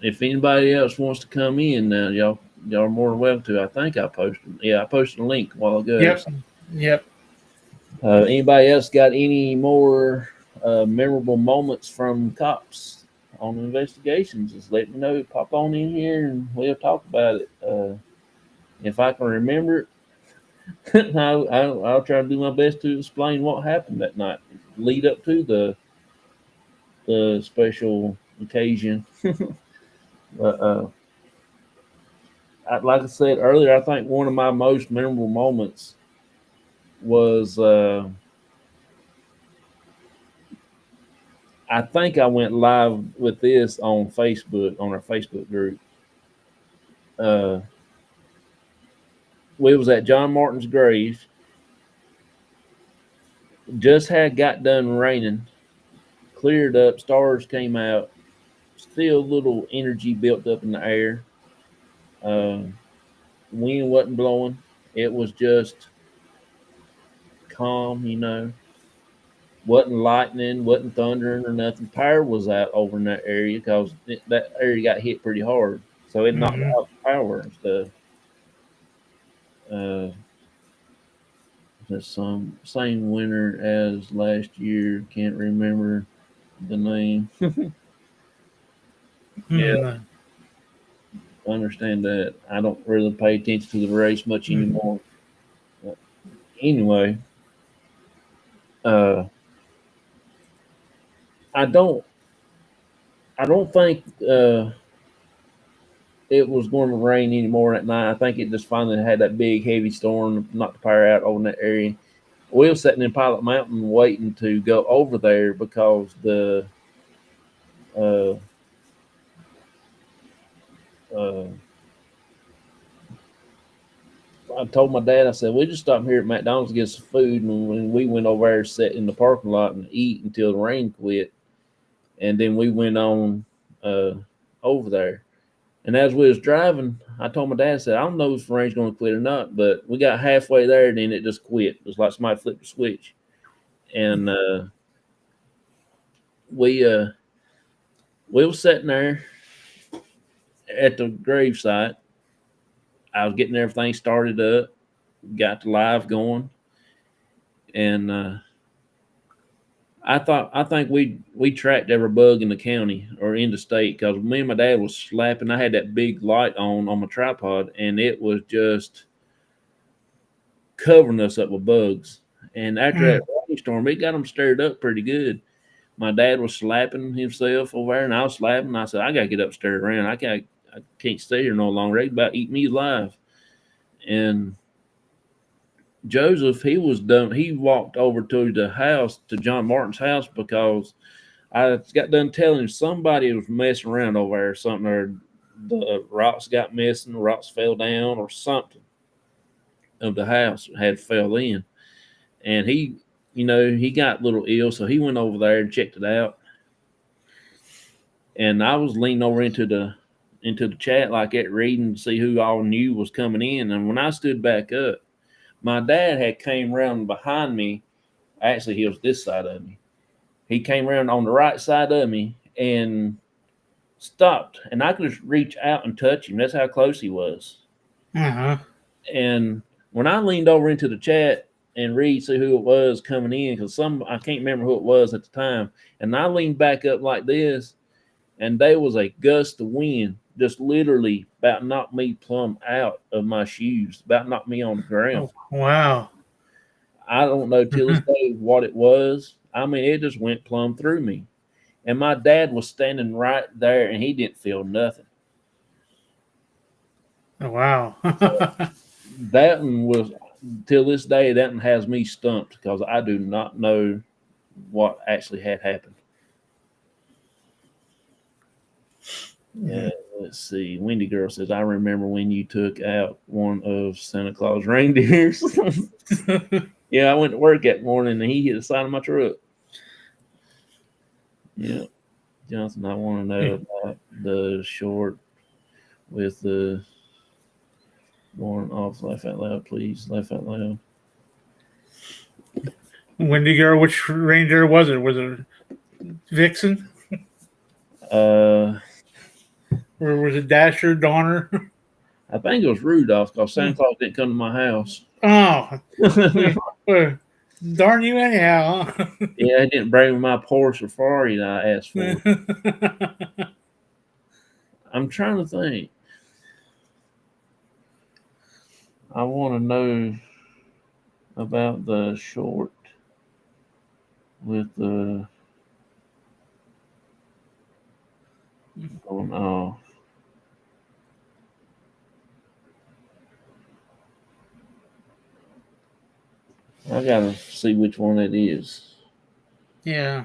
If anybody else wants to come in now, y'all are more than welcome to. I think I posted. Yeah, I posted a link a while ago. Yep. Anybody else got any more memorable moments from C.O.P.S? on investigations. Just let me know. Pop on in here and we'll talk about it. If I can remember it, I'll try to do my best to explain what happened that night, lead up to the special occasion. But like I said earlier, I think one of my most memorable moments was I think I went live with this on Facebook, on our Facebook group. We was at John Martin's grave. Just had got done raining, cleared up, stars came out, still a little energy built up in the air. Wind wasn't blowing. It was just calm, Wasn't lightning, wasn't thundering or nothing. Power was out over in that area because that area got hit pretty hard. So it knocked Mhm. out power and stuff. That's some same winter as last year. Can't remember the name. Yeah, Mm. I understand that. I don't really pay attention to the race much anymore. But anyway, uh, I don't. I don't think it was going to rain anymore at night. I think it just finally had that big heavy storm, knocked the power out over in that area. We were sitting in Pilot Mountain waiting to go over there because uh, uh, I told my dad, I said, we just stopped here at McDonald's to get some food. And when we went over there, sat in the parking lot and eat until the rain quit. And then we went on over there. And as we was driving, I told my dad, I said, I don't know if the rain's going to quit or not, but we got halfway there, and then it just quit. It was like somebody flipped a switch. And we were sitting there at the gravesite. I was getting everything started up, got the live going, and I think we tracked every bug in the county or in the state because me and my dad was slapping. I had that big light on my tripod, and it was just covering us up with bugs. And after that rainstorm, it got them stirred up pretty good. My dad was slapping himself over there, and I was slapping. And I said, I gotta get up, stir around. I can't stay here no longer. They about eat me alive. And Joseph, he was done. He walked over to the house, to John Martin's house, because I got done telling him somebody was messing around over there or something, or the rocks got missing, the rocks fell down, or something of the house had fell in. And he got a little ill, so he went over there and checked it out. And I was leaning over into the chat like that, reading to see who all knew was coming in. And when I stood back up, my dad had came around behind me. Actually, he was this side of me. He came around on the right side of me and stopped, and I could just reach out and touch him. That's how close he was. Uh-huh. And when I leaned over into the chat and read, see who it was coming in, because I can't remember who it was at the time, and I leaned back up like this, and there was a gust of wind, just literally about knocked me plumb out of my shoes, about knocked me on the ground. Oh, wow. I don't know till this day what it was. I mean, it just went plumb through me. And my dad was standing right there, and he didn't feel nothing. Oh, wow. That one was, till this day, that one has me stumped because I do not know what actually had happened. Let's see. Wendy Girl says, I remember when you took out one of Santa Claus reindeers. Yeah, I went to work that morning and he hit the side of my truck. Yeah. Johnson, I want to know about the short with the going off. Laugh out loud, please. Laugh out loud. Wendy Girl, which reindeer was it? Was it Vixen? Or was it Dasher, Donner? I think it was Rudolph because Santa Claus didn't come to my house. Oh, well, darn you anyhow. Huh? Yeah, he didn't bring me my Porsche Safari that I asked for. I'm trying to think. I want to know about the short with the going off. I gotta see which one it is. Yeah.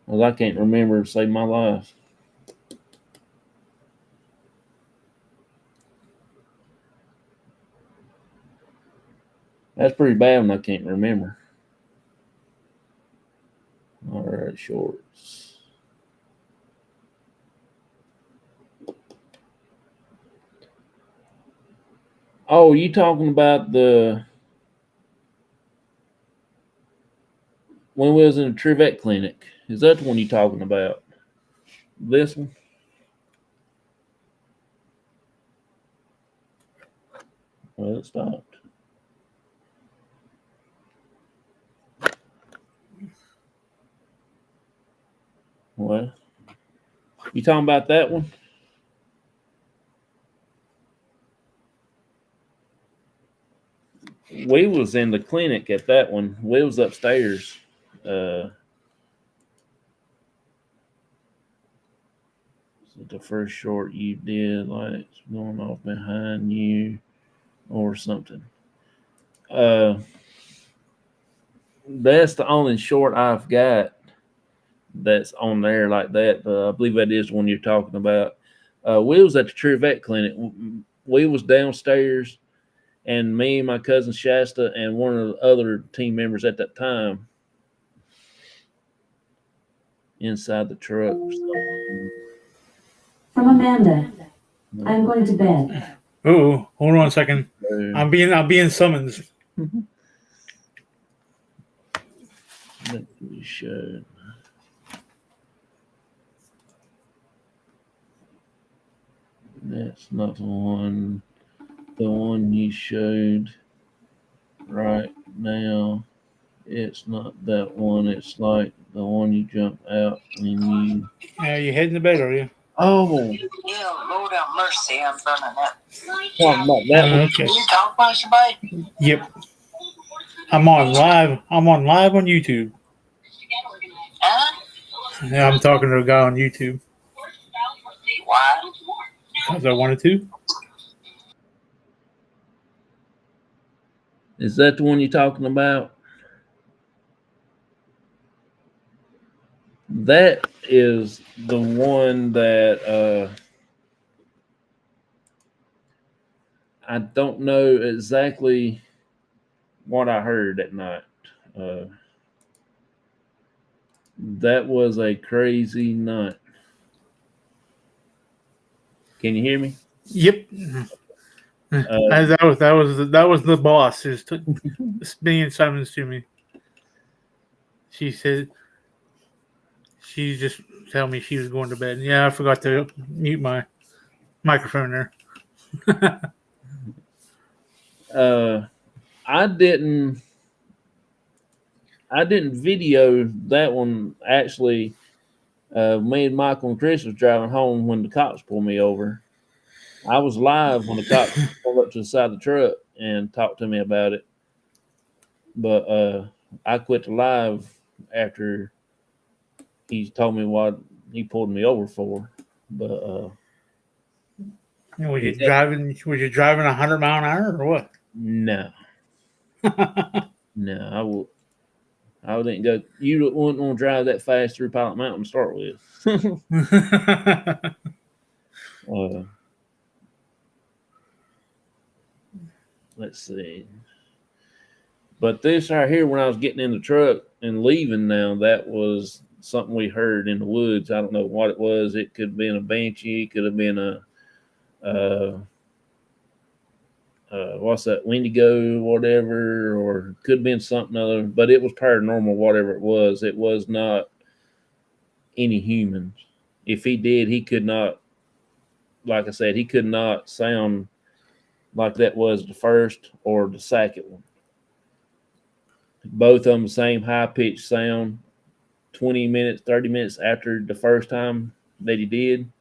Well, I can't remember to save my life. That's pretty bad when I can't remember. All right, shorts. Oh, you talking about the when we was in the True Vet clinic? Is that the one you talking about? This one? Well, it stopped. Well, you talking about that one? We was in the clinic at that one. We was upstairs. The first short you did, like it's going off behind you or something. That's the only short I've got that's on there like that. I believe that is the one you're talking about. We was at the True Vet clinic. We was downstairs, and me and my cousin Shasta and one of the other team members at that time inside the truck. From Amanda. I'm going to bed. Oh, hold on a second. I'm being summoned. Let me show. That's not the one. The one you showed right now. It's not that one. It's like the one you jumped out and you. Yeah, you heading to bed, are you? Oh, Yeah, Lord have mercy, I'm burning up. talking about that one. Okay. Can you talk about somebody? Yep. I'm on live. I'm on live on YouTube. Huh? Yeah, I'm talking to a guy on YouTube Why? because I wanted to. Is that the one you're talking about? That is the one that I don't know exactly what I heard that night. That was a crazy night. Can you hear me? Yep. That was the boss who's being summoned to me. She said she just told me she was going to bed. Yeah, I forgot to mute my microphone there. I didn't video that one actually. Me and Michael and Chris was driving home when the cops pulled me over. I was live when the cops pulled up to the side of the truck and talked to me about it. But I quit the live after he told me what he pulled me over for. But Was you driving 100 mile an hour or what? no, no, I wouldn't go. You wouldn't want to drive that fast through Pilot Mountain to start with. Let's see. But this right here, when I was getting in the truck and leaving now, that was something we heard in the woods. I don't know what it was. It could have been a banshee. It could have been a, what's that, Wendigo, whatever, or could have been something other. But it was paranormal, whatever it was. It was not any humans. If he did, he could not, like I said, he could not sound like that was the first or the second one. Both of them the same high pitched sound 20 minutes, 30 minutes after the first time that he did.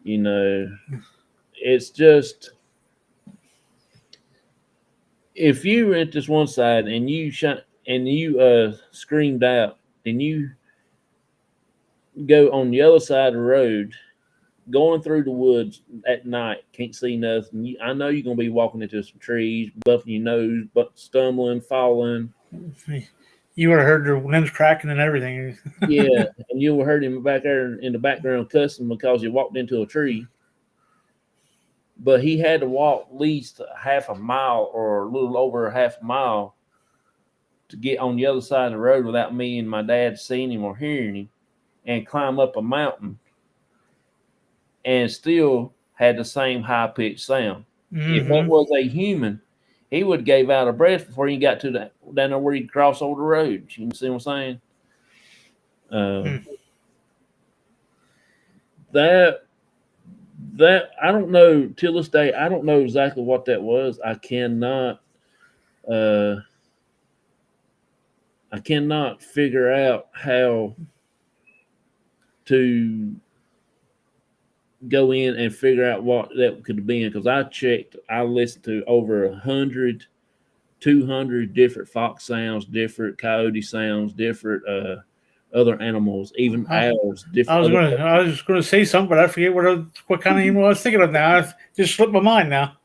You know, it's just if you were at this one side and you screamed out, and you go on the other side of the road, going through the woods at night, can't see nothing. I know you're gonna be walking into some trees, buffing your nose, but stumbling, falling. You would have heard their limbs cracking and everything. Yeah, and you will heard him back there in the background cussing because you walked into a tree. But he had to walk at least half a mile or a little over half a mile to get on the other side of the road without me and my dad seeing him or hearing him, and climb up a mountain, and still had the same high pitched sound. If that was a human, he would have gave out a breath before he got to down there where he'd cross over the road. You can see what I'm saying? That I don't know till this day. I don't know exactly what that was. I cannot figure out how to go in and figure out what that could have been, because I listened to over 100, 200 different fox sounds, different coyote sounds, different other animals, even owls. I was just gonna say something, but I forget what kind of animal I was thinking of now. It just slipped my mind now.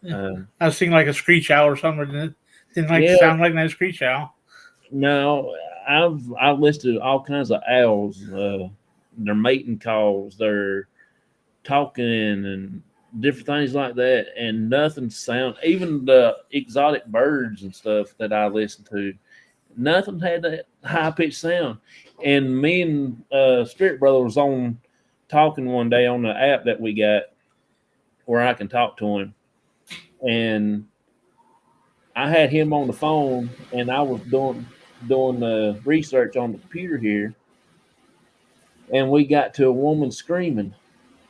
I was thinking like a screech owl or something. Didn't sound like that screech owl. No, I've listed all kinds of owls. Their mating calls, their talking, and different things like that, and nothing sound. Even the exotic birds and stuff that I listen to, nothing had that high pitched sound. And me and Spirit Brother was on talking one day on the app that we got where I can talk to him, and I had him on the phone, and I was doing research on the computer here, and we got to a woman screaming.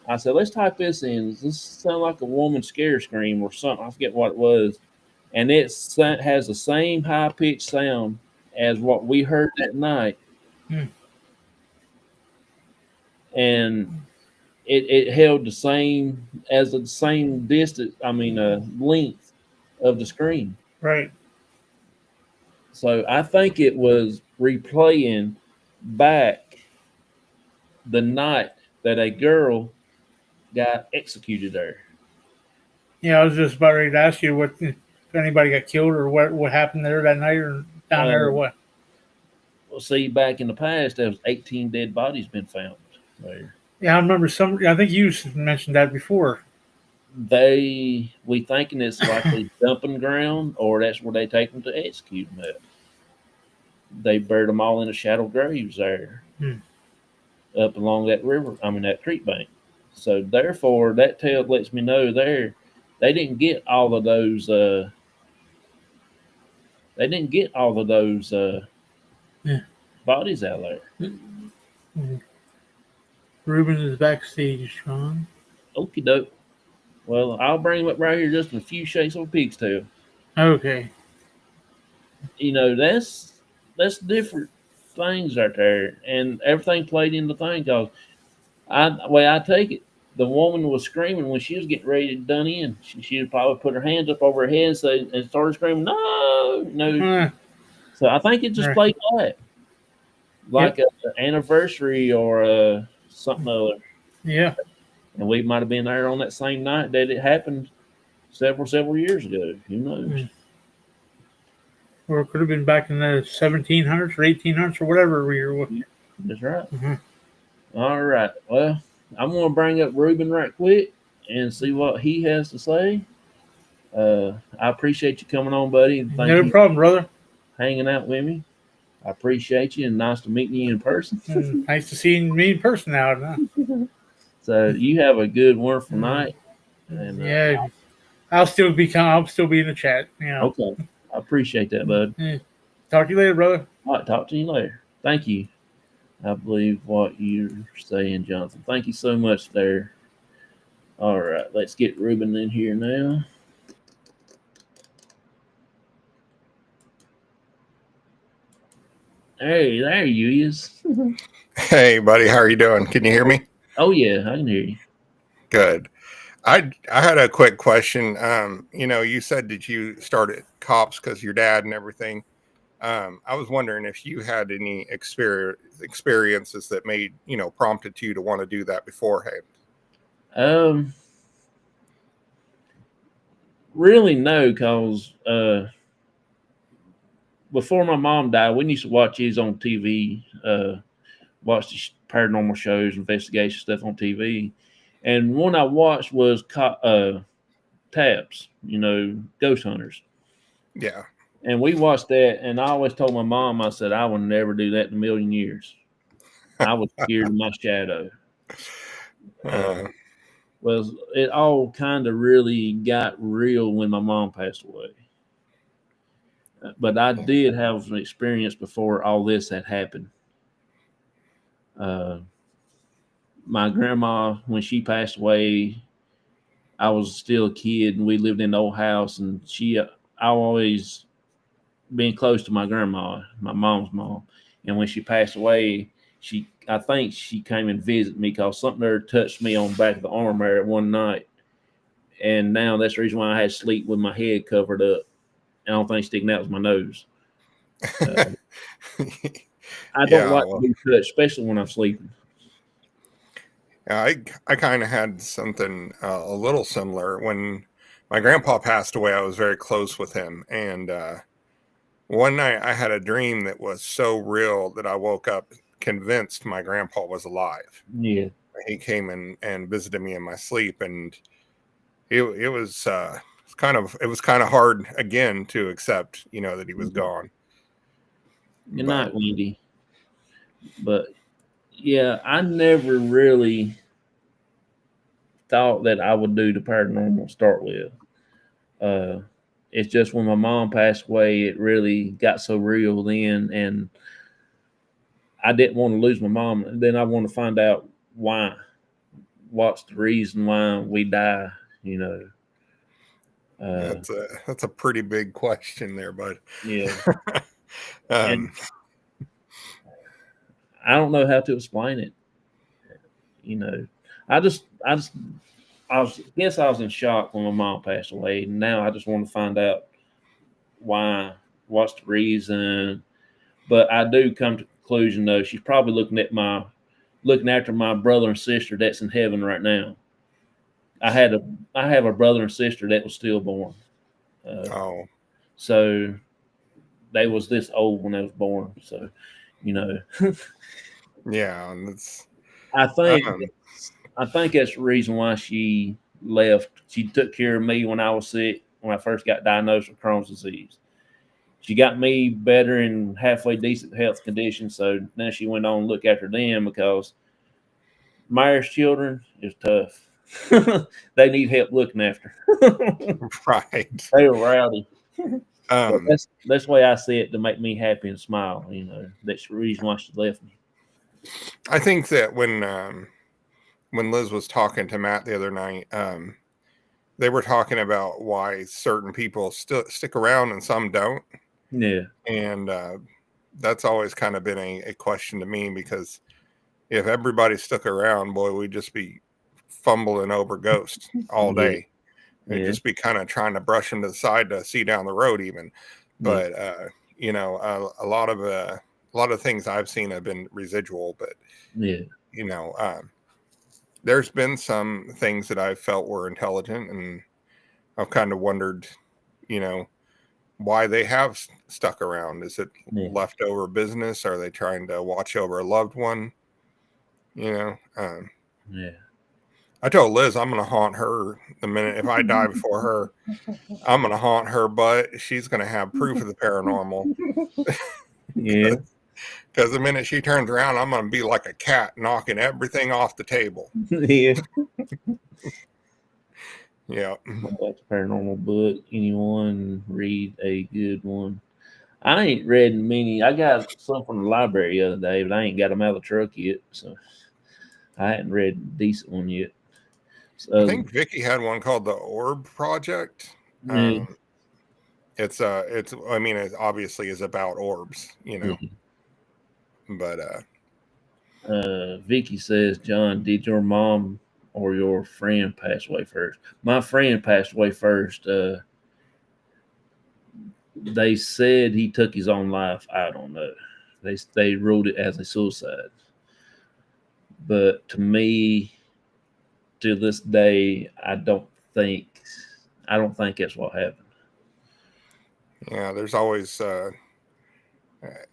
I said, let's type this in. Does this sound like a woman scare scream or something? I forget what it was. And it has the same high pitched sound as what we heard that night. And it held the same distance, length of the scream. Right. So I think it was replaying back the night that a girl got executed there. Yeah, I was just about ready to ask you if anybody got killed or what happened there that night or down there or what. Well, see, back in the past, there was 18 dead bodies been found there. Yeah, I remember I think you mentioned that before. We thinking it's like a dumping ground, or that's where they take them to execute them at. They buried them all in the shallow graves there, up along that that creek bank. So therefore, that lets me know there they didn't get all of those. Bodies out there. Ruben is backstage, Sean. Okie doke. Well, I'll bring him up right here just in a few shakes of a pig's tail. Okay. That's different things right there, and everything played into the thing. Cause the way I take it, the woman was screaming when she was getting ready to done in. She would probably put her hands up over her head and started screaming, no. So I think it just played like an anniversary or something other. Yeah. And we might have been there on that same night that it happened several years ago. Who knows? Or it could have been back in the 1700s or 1800s or whatever year. That's right. All right. Well, I'm going to bring up Ruben right quick and see what he has to say. I appreciate you coming on, buddy. Thank you problem, brother. Hanging out with me. I appreciate you, and nice to meet you in person. Nice to see me in person now. So you have a good, wonderful night. And, I'll still be in the chat. Okay. I appreciate that, bud. Talk to you later, brother. All right, talk to you later. Thank you. I believe what you're saying, Jonathan. Thank you so much there. All right, let's get Ruben in here now. Hey, there you is. Hey, buddy. How are you doing? Can you hear me? Oh yeah, I can hear you. Good. I had a quick question. You said that you started C.O.P.S because your dad and everything. I was wondering if you had any experiences that made prompted you to want to do that beforehand. Really no, cause before my mom died, we used to watch these on TV. Watch these paranormal shows, investigation stuff on TV, and one I watched was Tabs. Ghost hunters. Yeah. And we watched that, and I always told my mom, I said, I would never do that in a million years. I was scared of my shadow. Well, it all kind of really got real when my mom passed away. But I did have an experience before all this had happened. My grandma, when she passed away, I was still a kid, and we lived in the old house, and I always been close to my grandma, my mom's mom. And when she passed away, I think she came and visited me because something there touched me on the back of the arm there one night. And now that's the reason why I had to sleep with my head covered up. And the only thing sticking out was my nose. I don't like to be touched, especially when I'm sleeping. I kind of had something a little similar. When my grandpa passed away, I was very close with him. And one night I had a dream that was so real that I woke up convinced my grandpa was alive. Yeah. He came and visited me in my sleep, and it was kind of hard again to accept, that he was gone. Good night, Wendy. But yeah, I never really thought that I would do the paranormal start with. It's just when my mom passed away, it really got so real then, and I didn't want to lose my mom. And then I want to find out why. What's the reason why we die? That's a pretty big question there, bud. Yeah. And I don't know how to explain it. I guess I was in shock when my mom passed away. And now I just want to find out why. What's the reason? But I do come to the conclusion though she's probably looking after my brother and sister that's in heaven right now. I have a brother and sister that was stillborn. So they was this old when they was born. So, yeah, I think that's the reason why she left. She took care of me when I was sick, when I first got diagnosed with Crohn's disease. She got me better in halfway decent health condition. So now she went on to look after them because Myers children is tough. They need help looking after. Right. They were rowdy. That's the way I see it, to make me happy and smile. That's the reason why she left me. I think that when Liz was talking to Matt the other night, they were talking about why certain people still stick around and some don't. Yeah. And that's always kind of been a question to me, because if everybody stuck around, boy, we'd just be fumbling over ghosts all day. We'd just be kind of trying to brush them to the side to see down the road even. But, a lot of things I've seen have been residual, but, there's been some things that I felt were intelligent, and I've kind of wondered, why they have stuck around. Is it leftover business? Are they trying to watch over a loved one? I told Liz I'm going to haunt her the minute, if I die before her, I'm going to haunt her butt. She's going to have proof of the paranormal. Yeah. Because the minute she turns around, I'm going to be like a cat knocking everything off the table. Yeah. Yeah. That's a paranormal book. Anyone read a good one? I ain't read many. I got some from the library the other day, but I ain't got them out of the truck yet. So I hadn't read a decent one yet. So, I think Vicky had one called the Orb Project. It obviously is about orbs, but Vicky says, John, did your mom or your friend pass away first? My friend passed away first. They said he took his own life. I don't know. They ruled it as a suicide. But to me, to this day, I don't think that's what happened. Yeah, there's always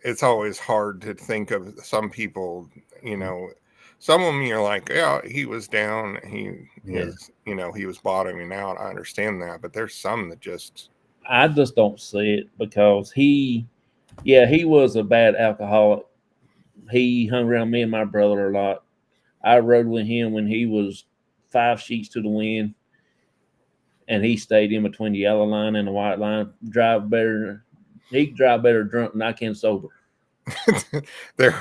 it's always hard to think of some people, you know, some of them you're like, yeah, he was down, he Yeah. is, you know, he was bottoming out. I understand that, but there's some that just I just don't see it because he was a bad alcoholic. He hung around me and my brother a lot. I rode with him when he was 5 sheets to the wind, and he stayed in between the yellow line and the white line. He could drive better drunk than I can sober. there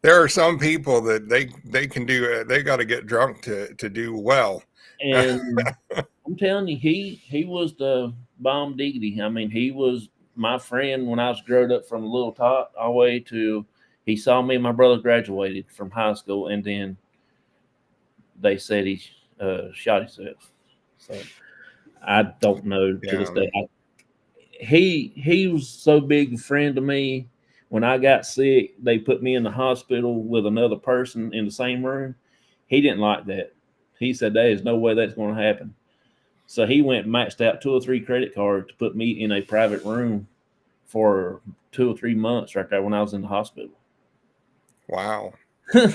are some people that they can do they got to get drunk to do well. And I'm telling you, he was the bomb diggity. I mean, he was my friend when I was growing up from a little tot all the way to he saw me and my brother graduated from high school, and then they said he shot himself. So I don't know to this Yeah. day. He was so big a friend to me. When I got sick, they put me in the hospital with another person in the same room. He didn't like that. He said, there is no way that's going to happen. So he went and maxed out 2 or 3 credit cards to put me in a private room for 2 or 3 months right there when I was in the hospital. Wow. Now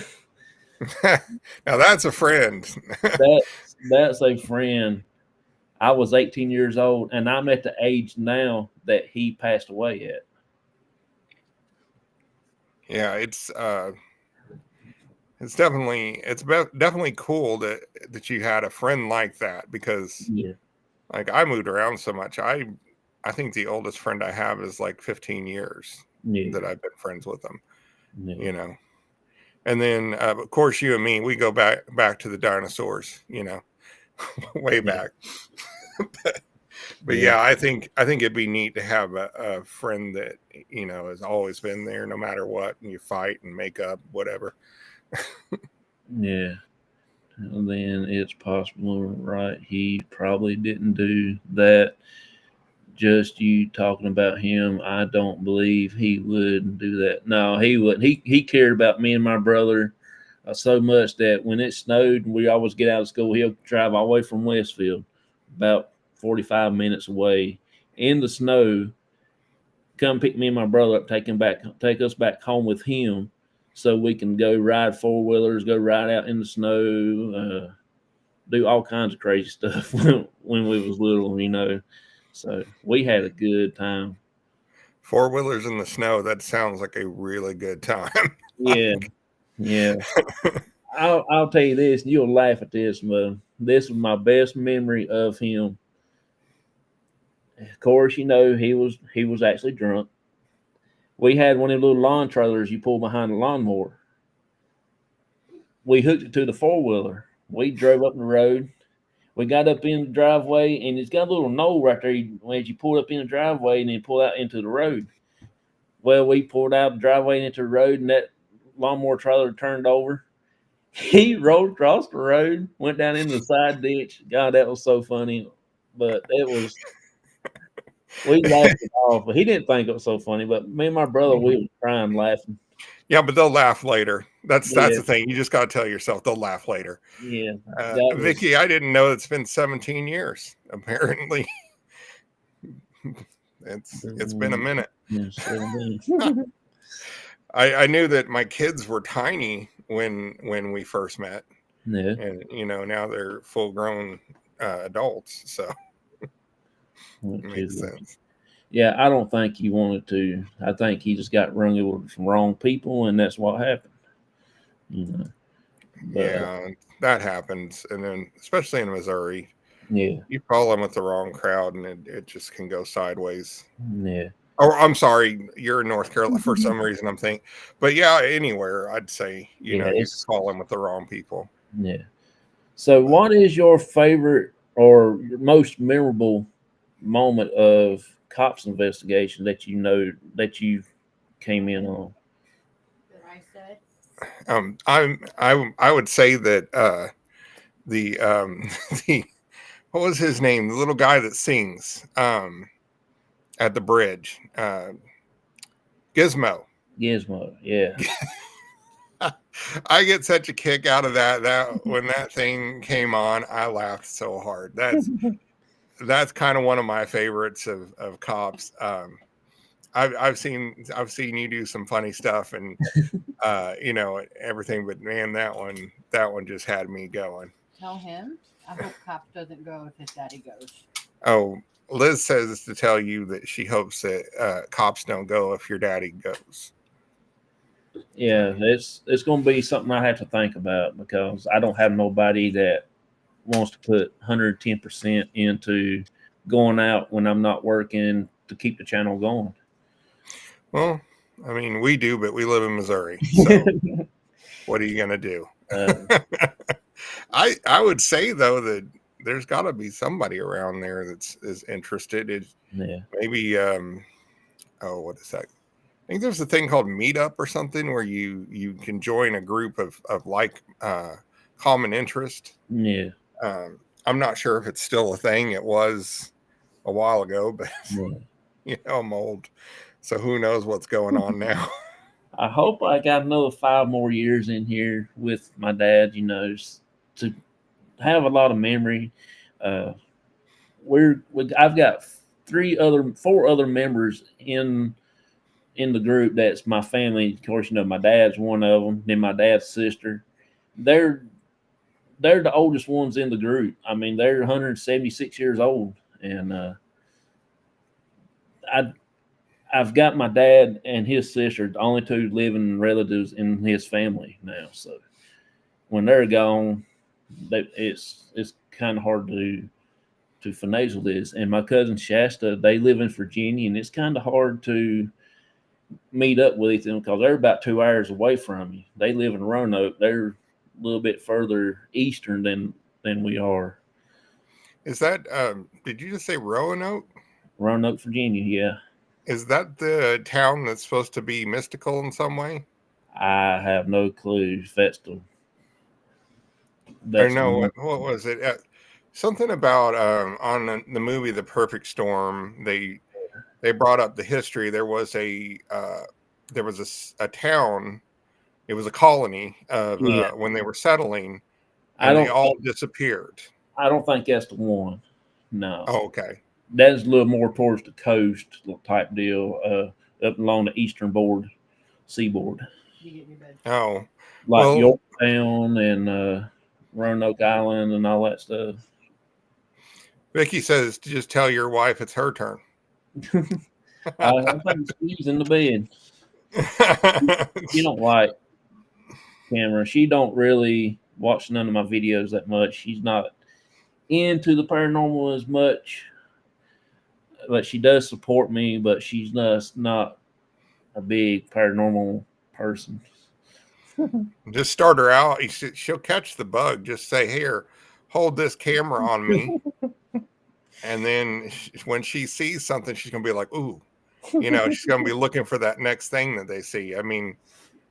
that's a friend. That's a friend. I was 18 years old, and I'm at the age now that he passed away at. Yeah, it's definitely cool that you had a friend like that, because Yeah. like I moved around so much. I think the oldest friend I have is like 15 years Yeah. that I've been friends with them, Yeah. you know. And then of course you and me, we go back to the dinosaurs, you know, way back. But yeah, I think it'd be neat to have a friend that, you know, has always been there no matter what, and you fight and make up, whatever. Yeah. And then it's possible, right? He probably didn't do that. Just you talking about him, I don't believe he would do that. No, he wouldn't. He cared about me and my brother so much that when it snowed and we always get out of school, he'll drive all the way from Westfield, about 45 minutes away in the snow, come pick me and my brother up, take us back home with him, so we can go ride 4-wheelers, go ride out in the snow, do all kinds of crazy stuff when we was little, you know. So we had a good time. 4-wheelers in the snow, that sounds like a really good time. Yeah, yeah. I'll tell you this, and you'll laugh at this, but this was my best memory of him. Of course, you know he was actually drunk. We had one of the little lawn trailers you pull behind the lawnmower. We hooked it to the 4-wheeler. We drove up the road. We got up in the driveway, and it's got a little knoll right there as you pull up in the driveway and then pull out into the road. Well, we pulled out the driveway into the road, and that lawnmower trailer turned over. He rolled across the road, went down into the side ditch. God, that was so funny. But we laughed it off. But he didn't think it was so funny. But me and my brother, we were crying laughing. Yeah, but they'll laugh later. That's Yeah. the thing. You just got to tell yourself they'll laugh later. Yeah. That was, Vicky, I didn't know it's been 17 years. Apparently, it's been a minute. I knew that my kids were tiny when we first met, Yeah. and you know now they're full grown adults, so it makes sense. Yeah, I don't think he wanted to. I think he just got rung over with some wrong people, and that's what happened. You know. But, yeah, that happens, and then especially in Missouri, yeah, you fall in with the wrong crowd, and it just can go sideways. Yeah. Oh, I'm sorry, you're in North Carolina for some reason. I'm thinking, but yeah, anywhere I'd say you know you fall in with the wrong people. Yeah. So, what is your favorite or your most memorable moment of C.O.P.S investigation that you know that you came in on? That I said. I would say that the the what was his name? The little guy that sings at the bridge, Gizmo. Gizmo, yeah. I get such a kick out of that when that thing came on, I laughed so hard. That's kind of one of my favorites of C.O.P.S. I've seen you do some funny stuff and everything, but man, that one just had me going. Tell him. I hope C.O.P.S doesn't go if his daddy goes. Oh, Liz says to tell you that she hopes that C.O.P.S don't go if your daddy goes. Yeah, it's going to be something I have to think about because I don't have nobody that wants to put 110% into going out when I'm not working to keep the channel going. Well, I mean, we do, but we live in Missouri, so what are you going to do? I would say though that there's got to be somebody around there that's is interested. Yeah. Maybe what is that? I think there's a thing called Meetup or something where you can join a group of like common interest. Yeah. I'm not sure if it's still a thing. It was a while ago, but Yeah. I'm old, so who knows what's going on now. I hope I got another 5 more years in here with my dad, to have a lot of memory. I've got 4 other members in the group that's my family. Of course, my dad's one of them. Then my dad's sister. They're the oldest ones in the group. I mean, they're 176 years old, and I've got my dad and his sister, the only 2 living relatives in his family now. So when they're gone, it's kind of hard to finagle this. And my cousin Shasta, they live in Virginia, and it's kind of hard to meet up with them because they're about 2 hours away from you. They live in Roanoke. They're a little bit further eastern than we are. Is that did you just say Roanoke? Roanoke, Virginia, yeah. Is that the town that's supposed to be mystical in some way? I have no clue if that's or no, what was it? Something about on the movie The Perfect Storm. They brought up the history. There was a town. It was a colony of when they were settling, and they all disappeared. I don't think that's the one. No. Oh, okay. That's a little more towards the coast type deal, up along the eastern seaboard. Oh, like Yorktown and Roanoke Island and all that stuff. Vicky says to just tell your wife it's her turn. I think she's in the bed. She don't like camera. She don't really watch none of my videos that much. She's not into the paranormal as much, but she does support me. But she's not a big paranormal person. Just start her out. She'll catch the bug. Just say, "Here, hold this camera on me." And then when she sees something, she's going to be like, "Ooh," she's going to be looking for that next thing that they see. I mean,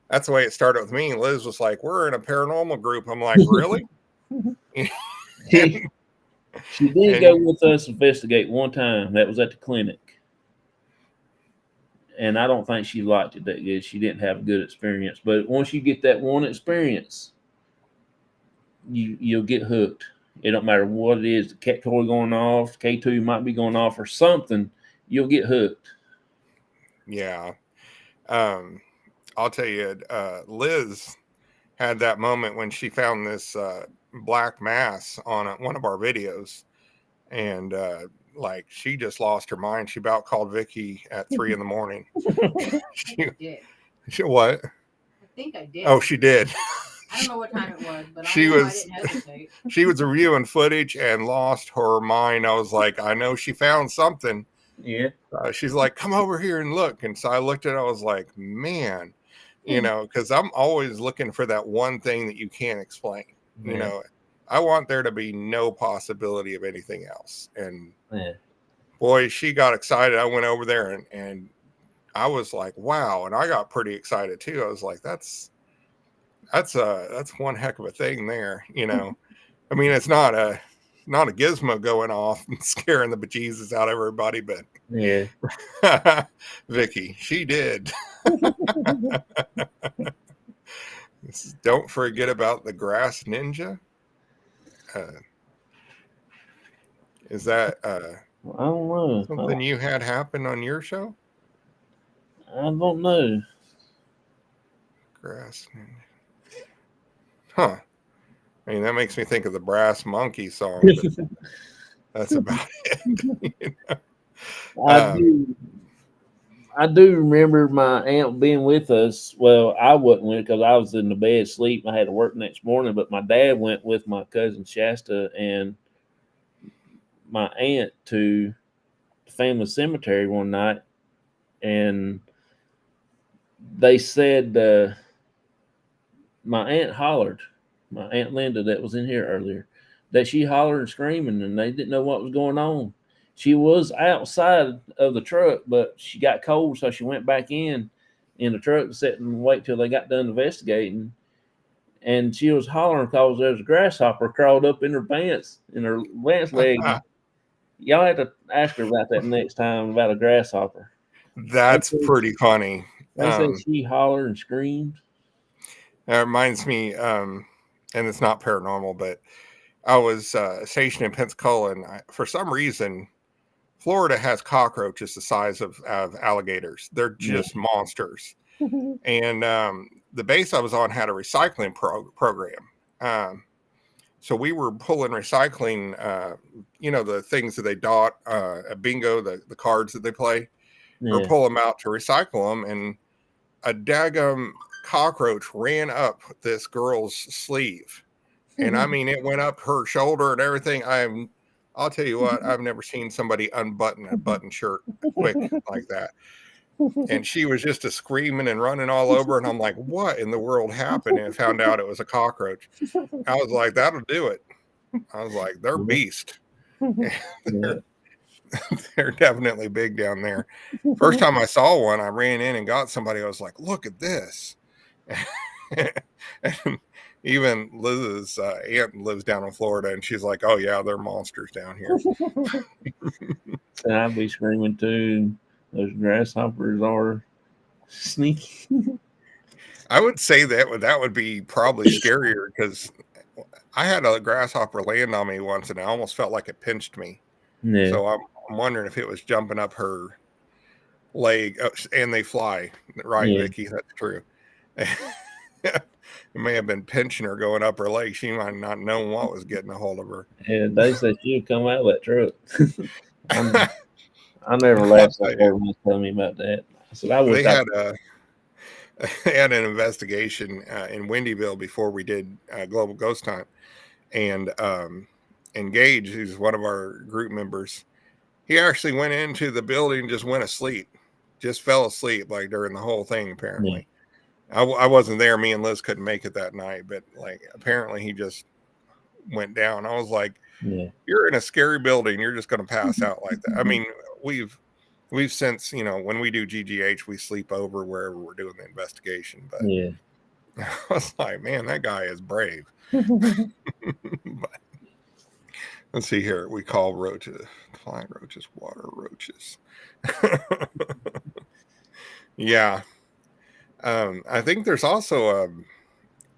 that's the way it started with me. Liz was like, "We're in a paranormal group." I'm like, "Really?" She did go with us investigate one time. That was at the clinic. And I don't think she liked it that good. She didn't have a good experience. But once you get that one experience, you'll get hooked. It don't matter what it is. The cat toy going off, K2 might be going off or something. You'll get hooked. Yeah. I'll tell you, Liz had that moment when she found this black mass on one of our videos. And she just lost her mind. She about called Vicky at 3 a.m. She what? I think I did. Oh, she did. I don't know what time it was, but I didn't hesitate. She was reviewing footage and lost her mind. I was like, I know she found something. Yeah. She's like, come over here and look. And so I looked at it. I was like, man, because I'm always looking for that one thing that you can't explain. Yeah. I want there to be no possibility of anything else. And boy, she got excited. I went over there and I was like, wow. And I got pretty excited too. I was like, That's one heck of a thing there. I mean, it's not a gizmo going off and scaring the bejesus out of everybody, but Yeah. Vicky, she did. Don't forget about the grass ninja. Is that I don't know. something you had happen on your show? I don't know. Grass ninja. Huh. I mean, that makes me think of the Brass Monkey song, but that's about it. I do remember my aunt being with us. Well, I wasn't with because I was in the bed asleep. I had to work next morning, but my dad went with my cousin Shasta and my aunt to the family cemetery one night, and they said my aunt hollered, my aunt Linda that was in here earlier, that she hollered and screaming, and they didn't know what was going on. She was outside of the truck, but she got cold, so she went back in the truck to sit and wait till they got done investigating. And she was hollering because there was a grasshopper crawled up in her pants, in her pants leg. Y'all have to ask her about that next time about a grasshopper. That's pretty funny. They said she hollered and screamed. That reminds me, and it's not paranormal, but I was stationed in Pensacola, and for some reason, Florida has cockroaches the size of alligators. They're just monsters. And the base I was on had a recycling program. So we were pulling recycling, the things that they dot, a bingo, the cards that they play, or pull them out to recycle them. And a daggum cockroach ran up this girl's sleeve. And I mean, it went up her shoulder and everything. I'll tell you what, I've never seen somebody unbutton a button shirt quick like that. And she was just screaming and running all over. And I'm like, what in the world happened? And I found out it was a cockroach. I was like, that'll do it. I was like, they're beast. They're definitely big down there. First time I saw one, I ran in and got somebody. I was like, look at this. And even Liz's aunt lives down in Florida, and she's like, oh, yeah, they're monsters down here. And I'd be screaming too. Those grasshoppers are sneaky. I would say that would be probably scarier because I had a grasshopper land on me once, and I almost felt like it pinched me. Yeah. So I'm wondering if it was jumping up her leg, and they fly, right, Yeah. Vicky? That's true. It may have been pinching her going up her leg. She might not know what was getting a hold of her. Yeah, they said she'd come out of that truck. I never laughed so hard when they told me about that. I said I would. They had an investigation in Windyville before we did Global Ghost Hunt, and Gage, who's one of our group members, he actually went into the building and just went asleep, just fell asleep like during the whole thing. Apparently, I wasn't there. Me and Liz couldn't make it that night, but like apparently he just went down. I was like, you're in a scary building. You're just going to pass out like that. I mean, we've since, when we do GGH, we sleep over wherever we're doing the investigation. But I was like, man, that guy is brave. But, let's see here. We call roaches, flying roaches, water roaches. Yeah. I think there's also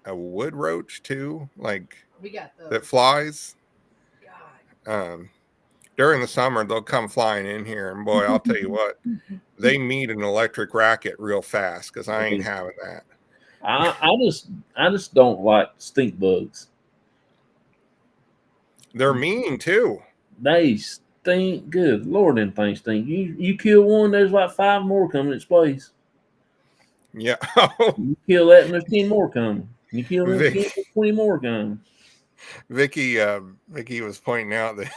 a wood roach too, like that flies. During the summer, they'll come flying in here, and boy, I'll tell you what, they need an electric racket real fast because I ain't having that. I just don't like stink bugs. They're mean too. They stink. Good Lord, them things stink. You kill one, there's like 5 more coming in space. Yeah. You kill that, and there's 10 more coming. You kill them, 20 more coming. Vicky was pointing out that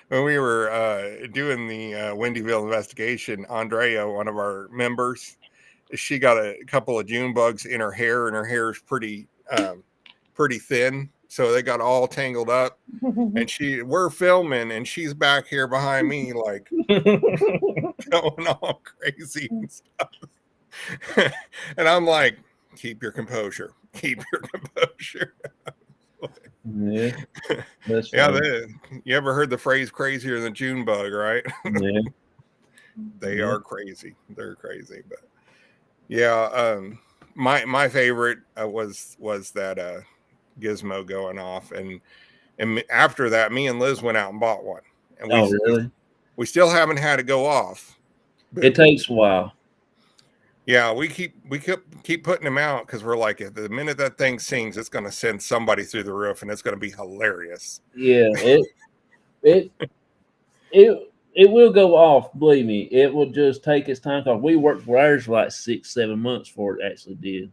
when we were doing the Windyville investigation, Andrea, one of our members, she got a couple of June bugs in her hair, and her hair is pretty thin, so they got all tangled up. And we're filming, and she's back here behind me, like going all crazy and stuff. And I'm like, keep your composure. Keep your composure. Yeah, that's Yeah, funny. you ever heard the phrase "crazier than June bug"? Right? Yeah, They yeah. are crazy. They're crazy, but yeah. My favorite was that Gizmo going off, and after that, me and Liz went out and bought one, and Oh, really? we still haven't had it go off. But It takes a while. yeah, we keep putting them out because we're like, the minute that thing sings, it's going to send somebody through the roof, and it's going to be hilarious. Yeah, it it will go off. Believe me, it will just take its time. Cause we worked for ours for like 6-7 months before it actually did.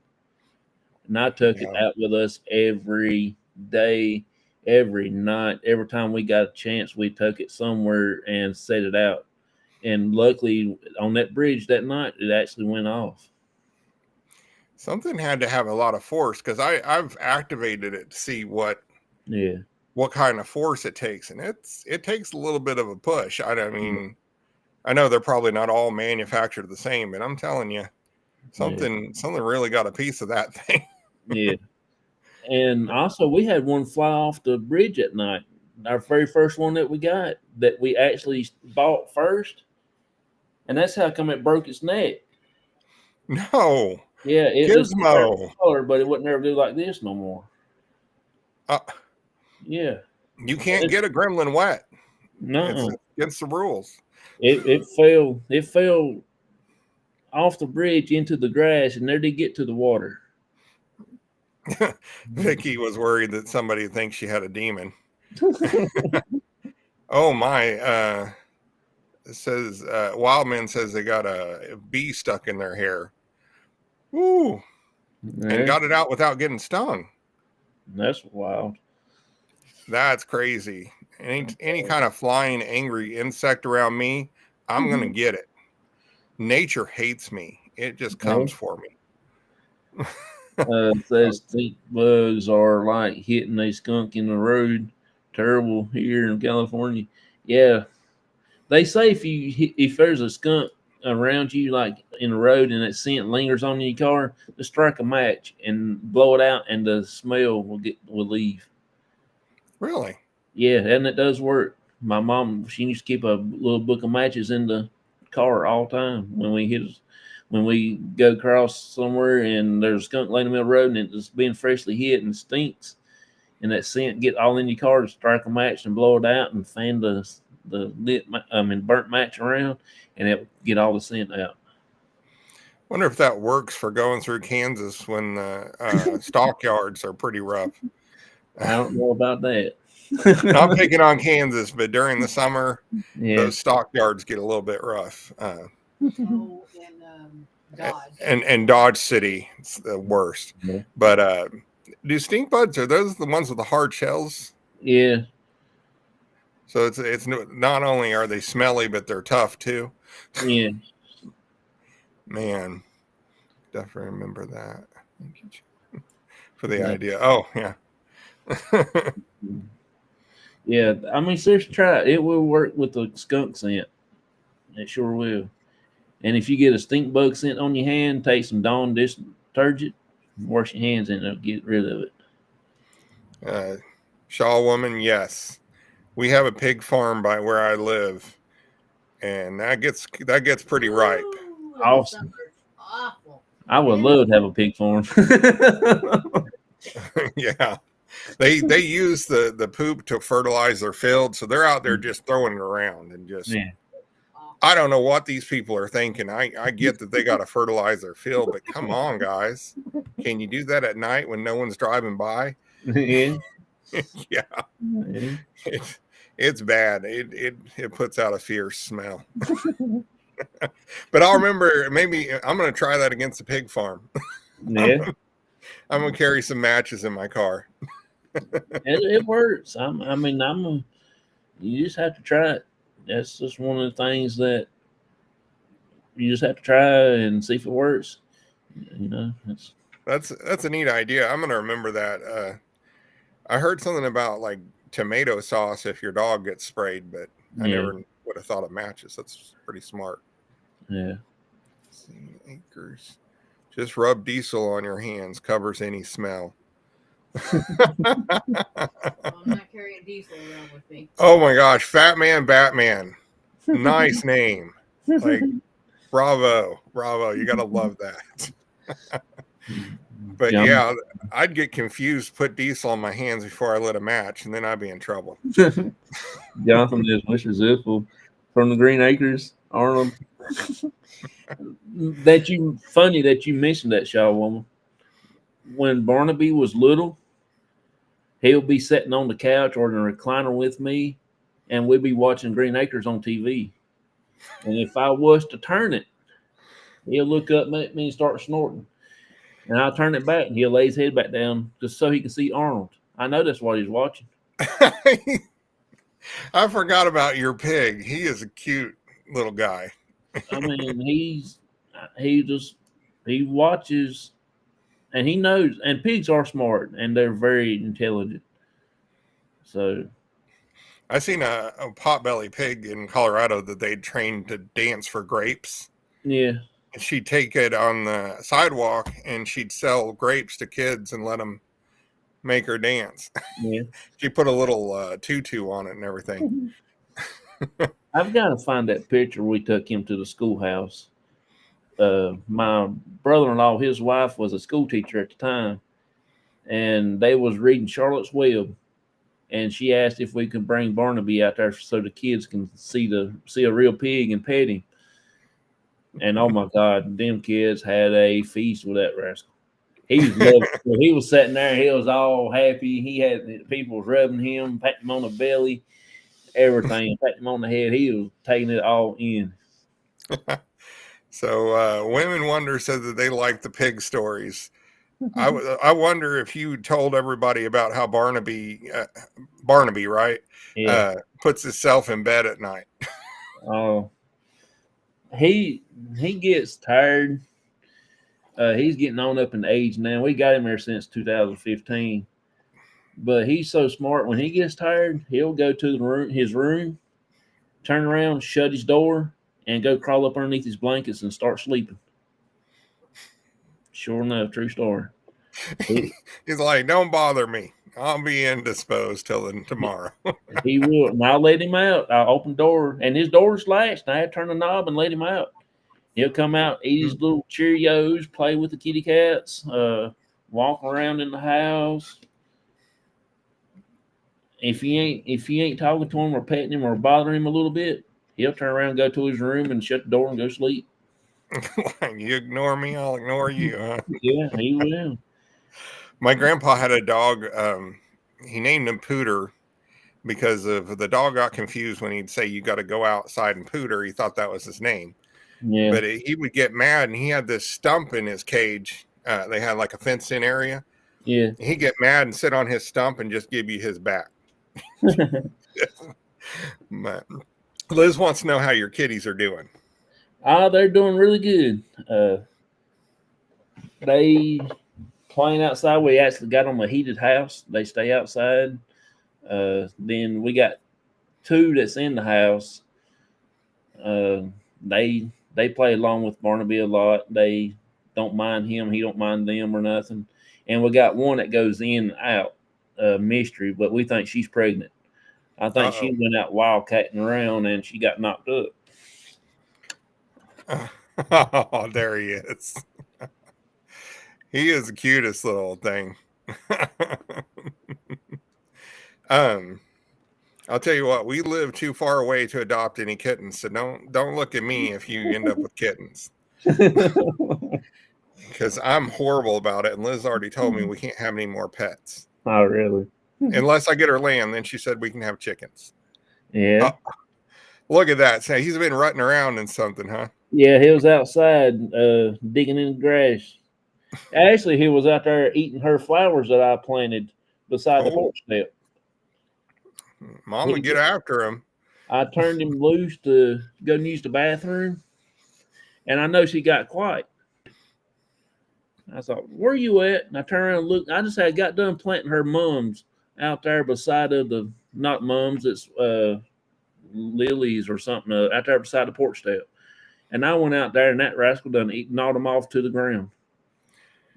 And I took it Yeah. out with us every day, every night. Every time we got a chance, we took it somewhere and set it out. And luckily, on that bridge that night, it actually went off. Something had to have a lot of force because I've activated it to see what Yeah, kind of force it takes, and it takes a little bit of a push. I mean, I know they're probably not all manufactured the same, but I'm telling you, something really got a piece of that thing. yeah. And also, we had one fly off the bridge at night. Our very first one that we got, that we actually bought first, and that's how come it broke its neck. No, Yeah, it's Gizmo. color, but it wouldn't ever do like this no more. Uh, Yeah, you can't get a gremlin wet. It's no, against the rules. it fell off the bridge into the grass, and there did get to the water. Vicky was worried that somebody thinks she had a demon. Oh my! It says Wildman says they got a bee stuck in their hair. Ooh, and Yeah, got it out without getting stung. that's wild. That's crazy. Any kind of flying angry insect around me, I'm gonna get it. Nature hates me. It just comes for me. Says stink bugs are like hitting a skunk in the road. Terrible here in California. Yeah, they say if there's a skunk around you, like in the road, and that scent lingers on your car, just strike a match and blow it out, and the smell will leave. Really? Yeah, and it does work. My mom, she used to keep a little book of matches in the car all the time when we go across somewhere and there's a skunk laying in the middle of the road and it's being freshly hit and stinks, and that scent get all in your car, to strike a match and blow it out and fan the burnt match around, and it get all the scent out. Wonder if that works for going through Kansas when the stockyards are pretty rough. I don't know about that. Not picking on Kansas, but during the summer, Yeah, those stockyards get a little bit rough. Dodge. And Dodge City, it's the worst. yeah, But do stink bugs, are those the ones with the hard shells? yeah. So it's not only are they smelly, but they're tough too. Yeah. Man, definitely remember that. Thank you for the Yeah. idea. Oh yeah. Yeah, I mean, seriously, try it. It will work with the skunk scent. It sure will. And if you get a stink bug scent on your hand, take some Dawn dish detergent, wash your hands in it, it'll get rid of it. Shaw woman, yes. We have a pig farm by where I live, and that gets pretty ripe. Awesome. Awful. I would love to have a pig farm. Yeah. They use the poop to fertilize their field, so they're out there just throwing it around and just Yeah. I don't know what these people are thinking. I get that they got to fertilize their field, but come on, guys. Can you do that at night when no one's driving by? Yeah. Yeah. Yeah. It's bad. It puts out a fierce smell. But I'll remember, maybe I'm going to try that against the pig farm. Yeah. I'm going to carry some matches in my car. It works. You just have to try it. That's just one of the things that you just have to try and see if it works. You know, That's a neat idea. I'm going to remember that. I heard something about like tomato sauce if your dog gets sprayed, but I yeah, never would have thought of matches. That's pretty smart. yeah. Let's see, acres. Just rub diesel on your hands, covers any smell. I'm not carrying diesel around with me. Oh my gosh, Fat Man Batman. Nice name. Like, bravo. You got to love that. But yeah, I'd get confused, put diesel on my hands before I lit a match, and then I'd be in trouble. Jonathan is Mr. Ziffel from the Green Acres, Arnold. Funny that you mentioned that, Shaw woman. When Barnaby was little, he'll be sitting on the couch or in a recliner with me, and we'll be watching Green Acres on TV. And if I was to turn it, he'll look up at me and start snorting. And I'll turn it back, and he'll lay his head back down just so he can see Arnold. I know that's what he's watching. I forgot about your pig. He is a cute little guy. I mean, he watches, and he knows. And pigs are smart, and they're very intelligent. So I seen a potbelly pig in Colorado that they trained to dance for grapes. yeah, And she'd take it on the sidewalk and she'd sell grapes to kids and let them make her dance. yeah. She put a little tutu on it and everything. I've got to find that picture we took him to the schoolhouse. My brother-in-law, his wife was a school teacher at the time, and they was reading Charlotte's Web, and she asked if we could bring Barnaby out there so the kids can see a real pig and pet him. And oh my God, them kids had a feast with that rascal. He was loving. He was sitting there. He was all happy. He had people rubbing him, patting him on the belly, everything, patting him on the head. He was taking it all in. So Women Wonder said that they like the pig stories. I wonder if you told everybody about how Barnaby, right? Yeah. Puts himself in bed at night. Oh, he gets tired. He's getting on up in age now. We got him there since 2015, but he's so smart. When he gets tired, he'll go to his room, turn around, shut his door, and go crawl up underneath his blankets and start sleeping. Sure enough, true story. He's like, "Don't bother me. I'll be indisposed till tomorrow." He will. And I'll let him out. I'll open the door, and his door's latched. I had to turn the knob and let him out. He'll come out, eat his little Cheerios, play with the kitty cats, walk around in the house. If you ain't talking to him or petting him or bothering him a little bit, he'll turn around and go to his room and shut the door and go sleep. Like, you ignore me, I'll ignore you, huh? Yeah, he will. My grandpa had a dog. He named him Pooter because of the dog got confused when he'd say, "You got to go outside and pooter." He thought that was his name. Yeah. But he would get mad, and he had this stump in his cage. They had like a fenced-in area. Yeah. He'd get mad and sit on his stump and just give you his back. Liz wants to know how your kitties are doing. They're doing really good. They playing outside. We actually got them a heated house. They stay outside. Then we got two that's in the house. They play along with Barnaby a lot. They don't mind him. He don't mind them or nothing. And we got one that goes in and out, mystery, but we think she's pregnant. I think she went out wildcatting around and she got knocked up. Oh, there he is. He is the cutest little thing. I'll tell you what, we live too far away to adopt any kittens, so don't look at me if you end up with kittens. Because I'm horrible about it, and Liz already told me we can't have any more pets. Oh, really? Unless I get her lamb, then she said we can have chickens. Yeah. Look at that. Say, he's been rutting around in something, huh? Yeah, he was outside digging in the grass. Actually, he was out there eating her flowers that I planted beside the porch step. Mom would get after him. I turned him loose to go and use the bathroom, and I know she got quiet. I thought, "Where you at?" And I turned around and looked. I just had got done planting her mums out there beside of the, not mums, it's lilies or something out there beside the porch step. And I went out there, and that rascal done gnawed them off to the ground.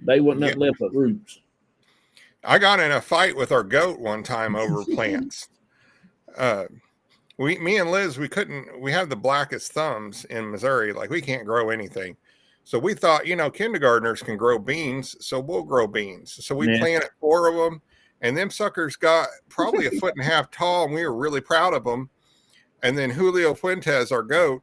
They wasn't Yeah. nothing left but roots. I got in a fight with our goat one time over plants. Me and Liz, we have the blackest thumbs in Missouri. Like, we can't grow anything. So we thought, kindergartners can grow beans, so we'll grow beans. So we Yeah. planted 4 of them, and them suckers got probably a foot and a half tall, and we were really proud of them. And then Julio Fuentes, our goat,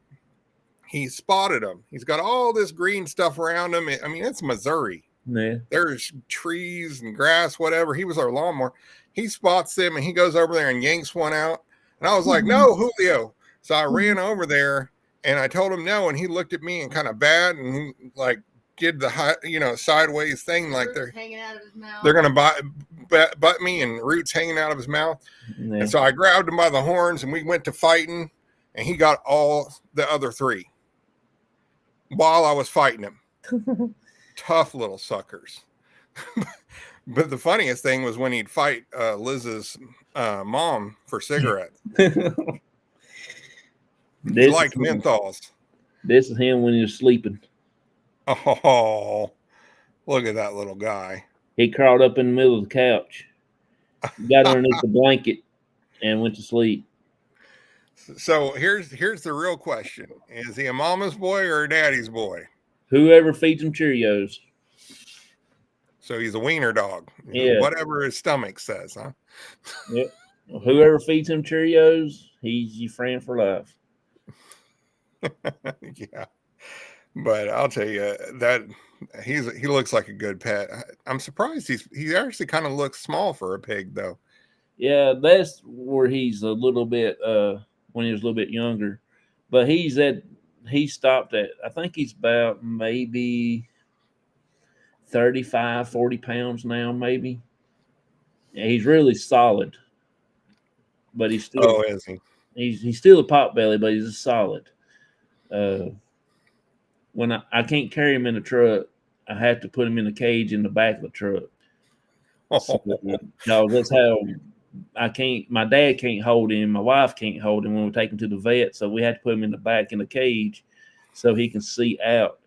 he spotted them. He's got all this green stuff around him. I mean, it's Missouri. Yeah. There's trees and grass, whatever. He was our lawnmower. He spots them, and he goes over there and yanks one out. And I was like, no, Julio. So I ran over there, and I told him no, and he looked at me and kind of bad, and he, like, did the sideways thing, like they're hanging out of his mouth. They're gonna butt me, and roots hanging out of his mouth. Yeah. And so I grabbed him by the horns, and we went to fighting, and he got all the other 3 while I was fighting him. Tough little suckers. But the funniest thing was when he'd fight Liz's mom for cigarettes. He liked menthols. This is him when he was sleeping. Oh, look at that little guy. He crawled up in the middle of the couch, got underneath the blanket, and went to sleep. So here's the real question: is he a mama's boy or a daddy's boy? Whoever feeds him Cheerios. So he's a wiener dog. Yeah. Whatever his stomach says, huh? Yep. Whoever feeds him Cheerios, he's your friend for life. Yeah. But I'll tell you that he looks like a good pet. I'm surprised he actually kind of looks small for a pig, though. Yeah, that's where he's a little bit when he was a little bit younger. But he stopped at, I think he's about maybe 35, 40 pounds now, maybe. Yeah, he's really solid. But he's still is he? He's still a pot belly, but he's solid. When I can't carry him in the truck, I have to put him in a cage in the back of the truck. So, no, that's how I can't. My dad can't hold him. My wife can't hold him when we take him to the vet. So we had to put him in the back in the cage so he can see out.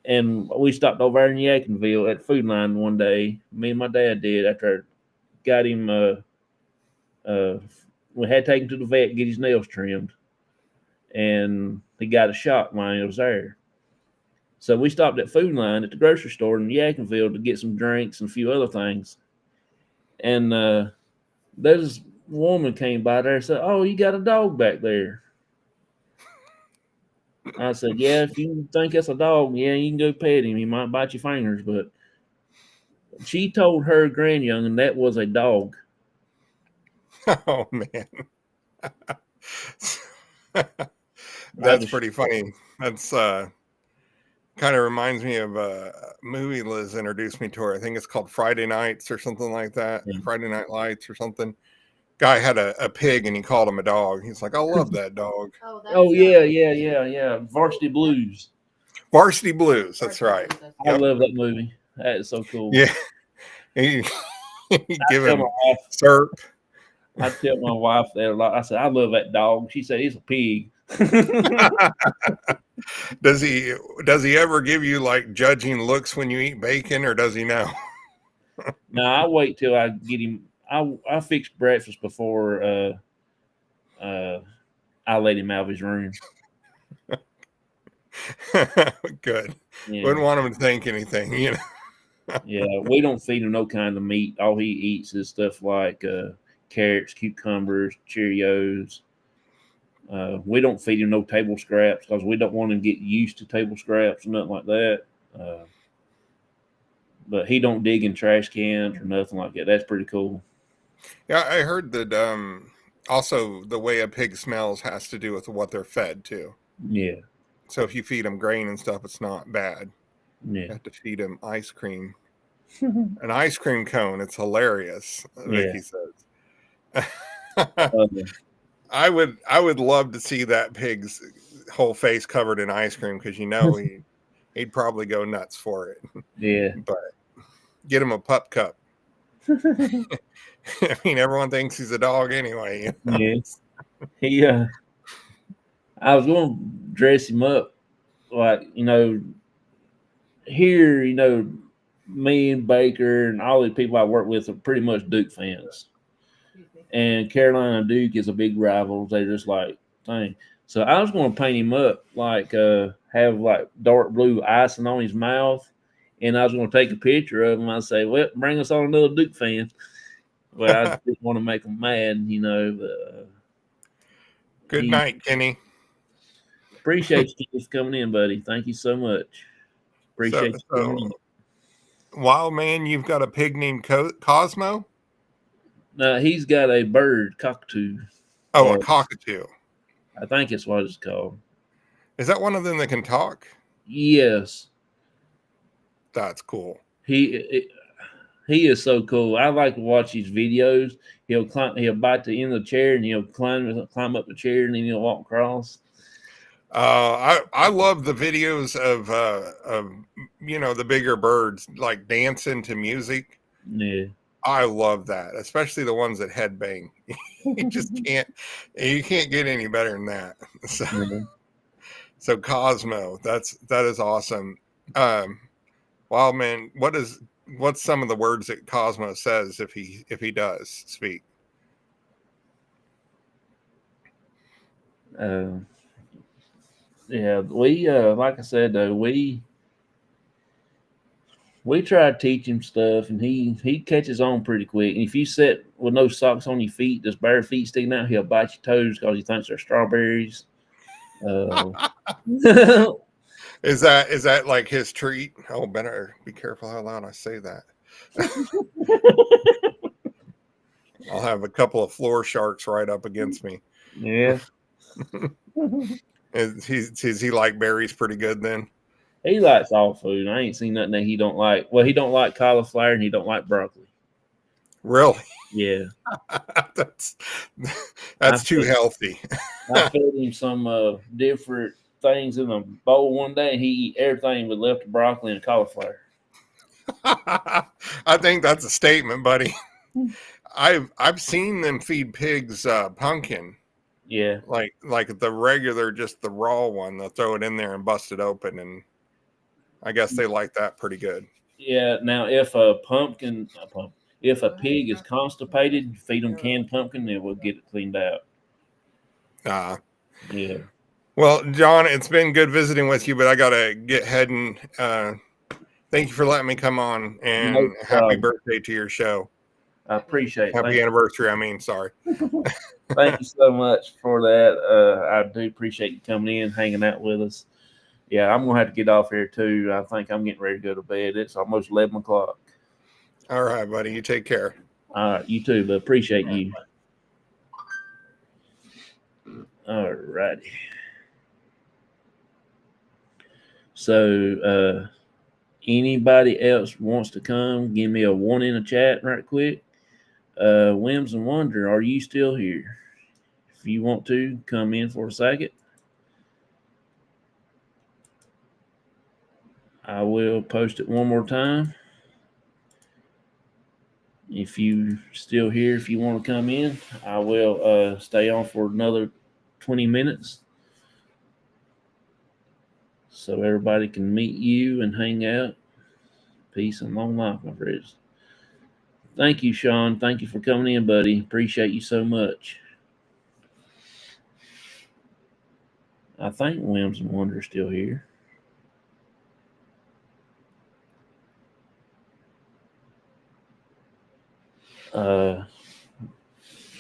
And we stopped over there in Yadkinville at Food Line one day. Me and my dad did after I got him. We had to take him to the vet and get his nails trimmed, and he got a shot while he was there. So we stopped at Food Line at the grocery store in Yadkinville to get some drinks and a few other things. And this woman came by there and said, "Oh, you got a dog back there?" I said, "Yeah, if you think that's a dog, yeah, you can go pet him. He might bite your fingers." But she told her grandyoungin that was a dog. Oh, man. That's pretty funny. That's kind of reminds me of a movie Liz introduced me to her. I think it's called Friday Nights or something like that. Yeah. Friday Night Lights or something. Guy had a pig and he called him a dog. He's like, I love that dog. Oh, yeah. Varsity Blues. Varsity Blues. That's right. I love that movie. That is so cool. Yeah. He give him syrup. I tell my wife that a lot. I said, I love that dog. She said, he's a pig. Does he ever give you like judging looks when you eat bacon, or does he know? No, I wait till I get him. I fix breakfast before I let him out of his room. Good. Yeah. Wouldn't want him to think anything, Yeah, we don't feed him no kind of meat. All he eats is stuff like carrots, cucumbers, Cheerios. We don't feed him no table scraps because we don't want him to get used to table scraps or nothing like that. But he don't dig in trash cans or nothing like that. That's pretty cool. Yeah, I heard that also the way a pig smells has to do with what they're fed too. Yeah. So if you feed them grain and stuff, it's not bad. Yeah. You have to feed them ice cream. An ice cream cone. It's hilarious, Vicky says. I would love to see that pig's whole face covered in ice cream because he'd probably go nuts for it. Yeah. But get him a pup cup. I mean, everyone thinks he's a dog anyway. Yes. He I was going to dress him up like, here, me and Baker and all the people I work with are pretty much Duke fans. And Carolina and Duke is a big rival. They're just like, dang. So I was going to paint him up like have like dark blue icing on his mouth, and I was going to take a picture of him. I say, "Well, bring us on another Duke fan." Well, I didn't want to make them mad, you know. But, Good night, Kenny. Appreciate you for coming in, buddy. Thank you so much. Appreciate you coming in. Wild man, you've got a pig named Cosmo? No, he's got a bird, cockatoo. Oh, a cockatoo. I think it's what it's called. Is that one of them that can talk? Yes. That's cool. He is so cool. I like to watch his videos. He'll bite the end of the chair and he'll climb up the chair and then he'll walk across. I love the videos of the bigger birds like dancing to music. Yeah. I love that, especially the ones that headbang. You can't get any better than that. So Cosmo, that is awesome. Wild man, what's some of the words that Cosmo says if he does speak? Yeah, we like I said though, we try to teach him stuff, and he catches on pretty quick. And if you sit with no socks on your feet, just bare feet sticking out, he'll bite your toes because he thinks they're strawberries. Is that like his treat? Oh, better be careful how loud I say that. I'll have a couple of floor sharks right up against me. Yeah. Is he like berries pretty good then? He likes all food. I ain't seen nothing that he don't like. Well, he don't like cauliflower and he don't like broccoli. Really? Yeah. that's too healthy. I fed him some different things in a bowl one day, and he eat everything but left the broccoli and cauliflower. I think that's a statement, buddy. I've seen them feed pigs pumpkin. Yeah. Like the regular, just the raw one. They'll throw it in there and bust it open, and I guess they like that pretty good. Yeah. Now, if a pig is constipated, feed them canned pumpkin, it will get it cleaned out. Yeah. Well, John, it's been good visiting with you, but I gotta get heading. Thank you for letting me come on, and happy birthday to your show. I appreciate it. Happy anniversary. I mean, sorry. Thank you so much for that. I do appreciate you coming in, hanging out with us. Yeah, I'm going to have to get off here too. I think I'm getting ready to go to bed. It's almost 11 o'clock. All right, buddy. You take care. All right, you too, but appreciate you. All righty. So, anybody else wants to come, give me a one in the chat right quick. Whims and Wonder, are you still here? If you want to, come in for a second. I will post it one more time. If you still here, if you want to come in, I will stay on for another 20 minutes so everybody can meet you and hang out. Peace and long life, my friends. Thank you, Sean. Thank you for coming in, buddy. Appreciate you so much. I think Whims and Wonder are still here.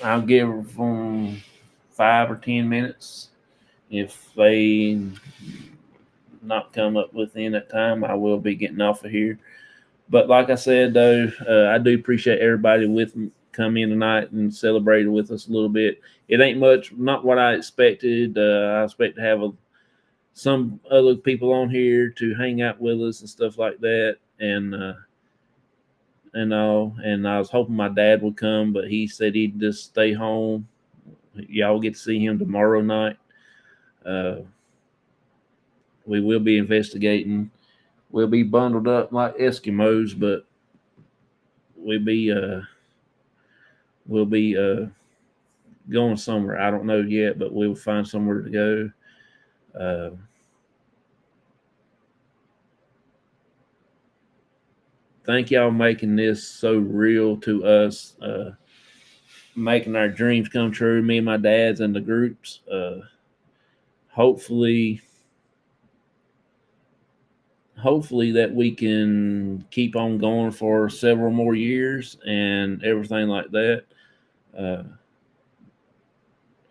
I'll give them 5 or 10 minutes. If they not come up within that time, I will be getting off of here. But like I said, though, I do appreciate everybody with me come in tonight and celebrated with us a little bit. It ain't much, not what I expected. I expect to have some other people on here to hang out with us and stuff like that. And I was hoping my dad would come, but he said he'd just stay home. Y'all get to see him tomorrow night. We will be investigating. We'll be bundled up like Eskimos, but we'll be going somewhere. I don't know yet, but we'll find somewhere to go. thank y'all making this so real to us, making our dreams come true. Me and my dad's and the groups. Hopefully that we can keep on going for several more years and everything like that.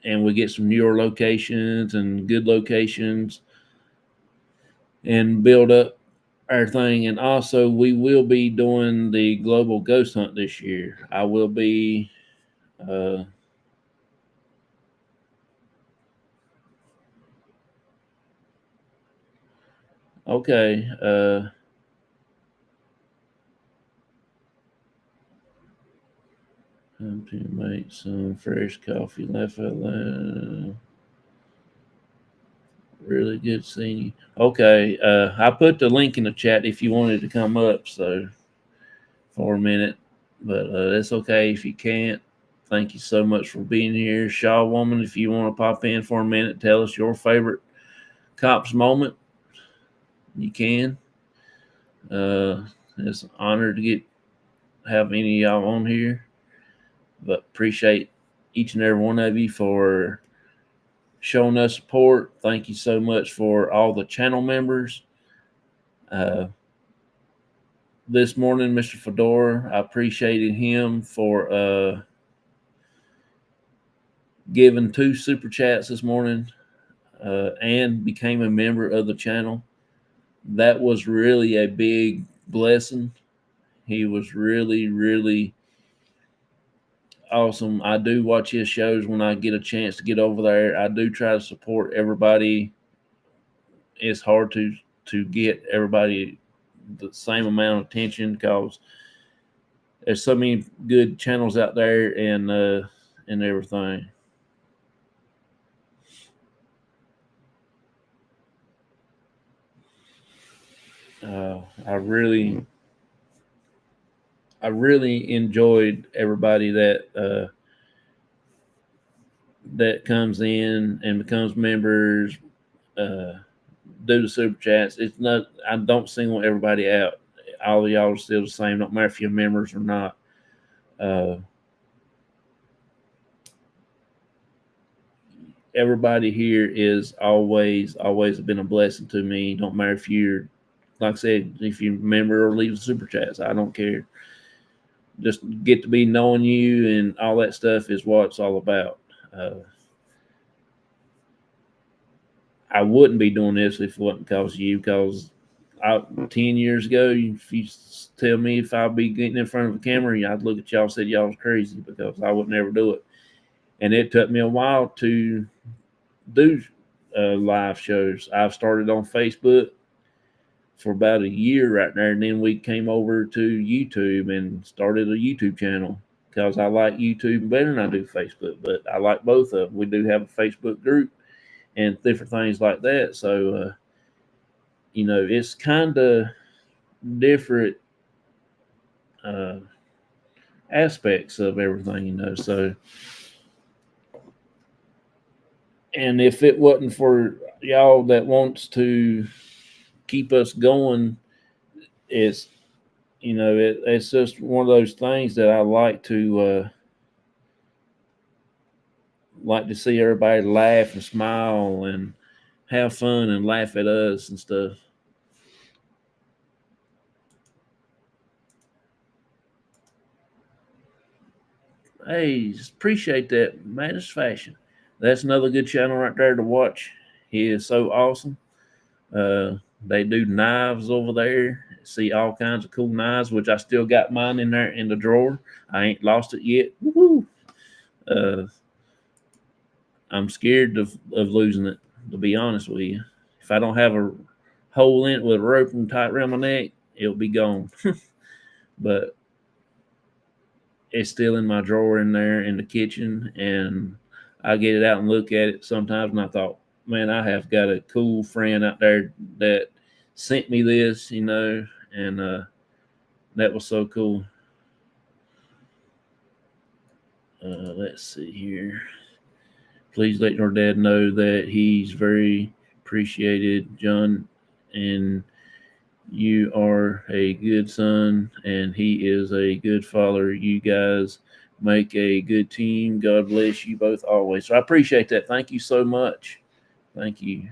And we get some newer locations and good locations and build up our thing. And also, we will be doing the global ghost hunt this year. I will be okay. Time to make some fresh coffee. Laugh out loud. Really good seeing you. Okay, I put the link in the chat if you wanted to come up. So for a minute, but that's okay if you can't. Thank you so much for being here, Shaw Woman. If you want to pop in for a minute, tell us your favorite C.O.P.S moment. You can. It's an honor to have any of y'all on here, but appreciate each and every one of you for showing us support. Thank you so much for all the channel members. This morning, Mr. Fedora, I appreciated him for giving 2 super chats this morning and became a member of the channel. That was really a big blessing. He was really, really awesome. I do watch his shows when I get a chance to get over there. I do try to support everybody. It's hard to get everybody the same amount of attention because there's so many good channels out there and everything. I really enjoyed everybody that comes in and becomes members, do the super chats. It's not, I don't single everybody out. All of y'all are still the same, no matter if you're members or not. Everybody here is always been a blessing to me. Don't matter if you're, like I said, if you remember or leave the super chats, I don't care. Just get to be knowing you and all that stuff is what it's all about. I wouldn't be doing this if it wasn't because of you. Because 10 years ago, if you tell me if I'd be getting in front of a camera, I'd look at y'all and say y'all was crazy because I would never do it. And it took me a while to do live shows. I've started on Facebook for about a year right there, and then we came over to YouTube and started a YouTube channel because I like YouTube better than I do Facebook, but I like both of them. We do have a Facebook group and different things like that. So, it's kind of different aspects of everything, so. And if it wasn't for y'all that wants to keep us going, it's it's just one of those things that I like to see everybody laugh and smile and have fun and laugh at us and stuff. Hey, appreciate that, Madness Fashion. That's another good channel right there to watch. He is so awesome. They do knives over there. See all kinds of cool knives, which I still got mine in there in the drawer. I ain't lost it yet. Woo-hoo. I'm scared of losing it, to be honest with you. If I don't have a hole in it with a rope and tight around my neck, it'll be gone. But it's still in my drawer in there in the kitchen, and I get it out and look at it sometimes, and I thought, man, I have got a cool friend out there that sent me this, and that was so cool. Let's see here. Please let your dad know that he's very appreciated, John, and You are a good son, and he is a good father. You guys make a good team. God bless you both always. So I appreciate that. Thank you so much. Thank you.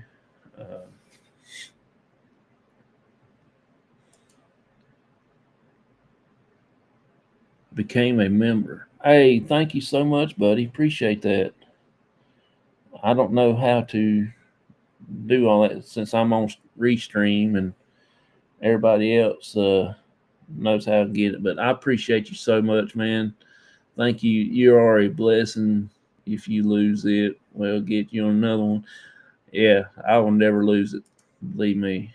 Became a member. Hey, thank you so much, buddy. Appreciate that. I don't know how to do all that since I'm on Restream and everybody else knows how to get it. But I appreciate you so much, man. Thank you. You are a blessing. If you lose it, we'll get you on another one. Yeah, I will never lose it. Believe me.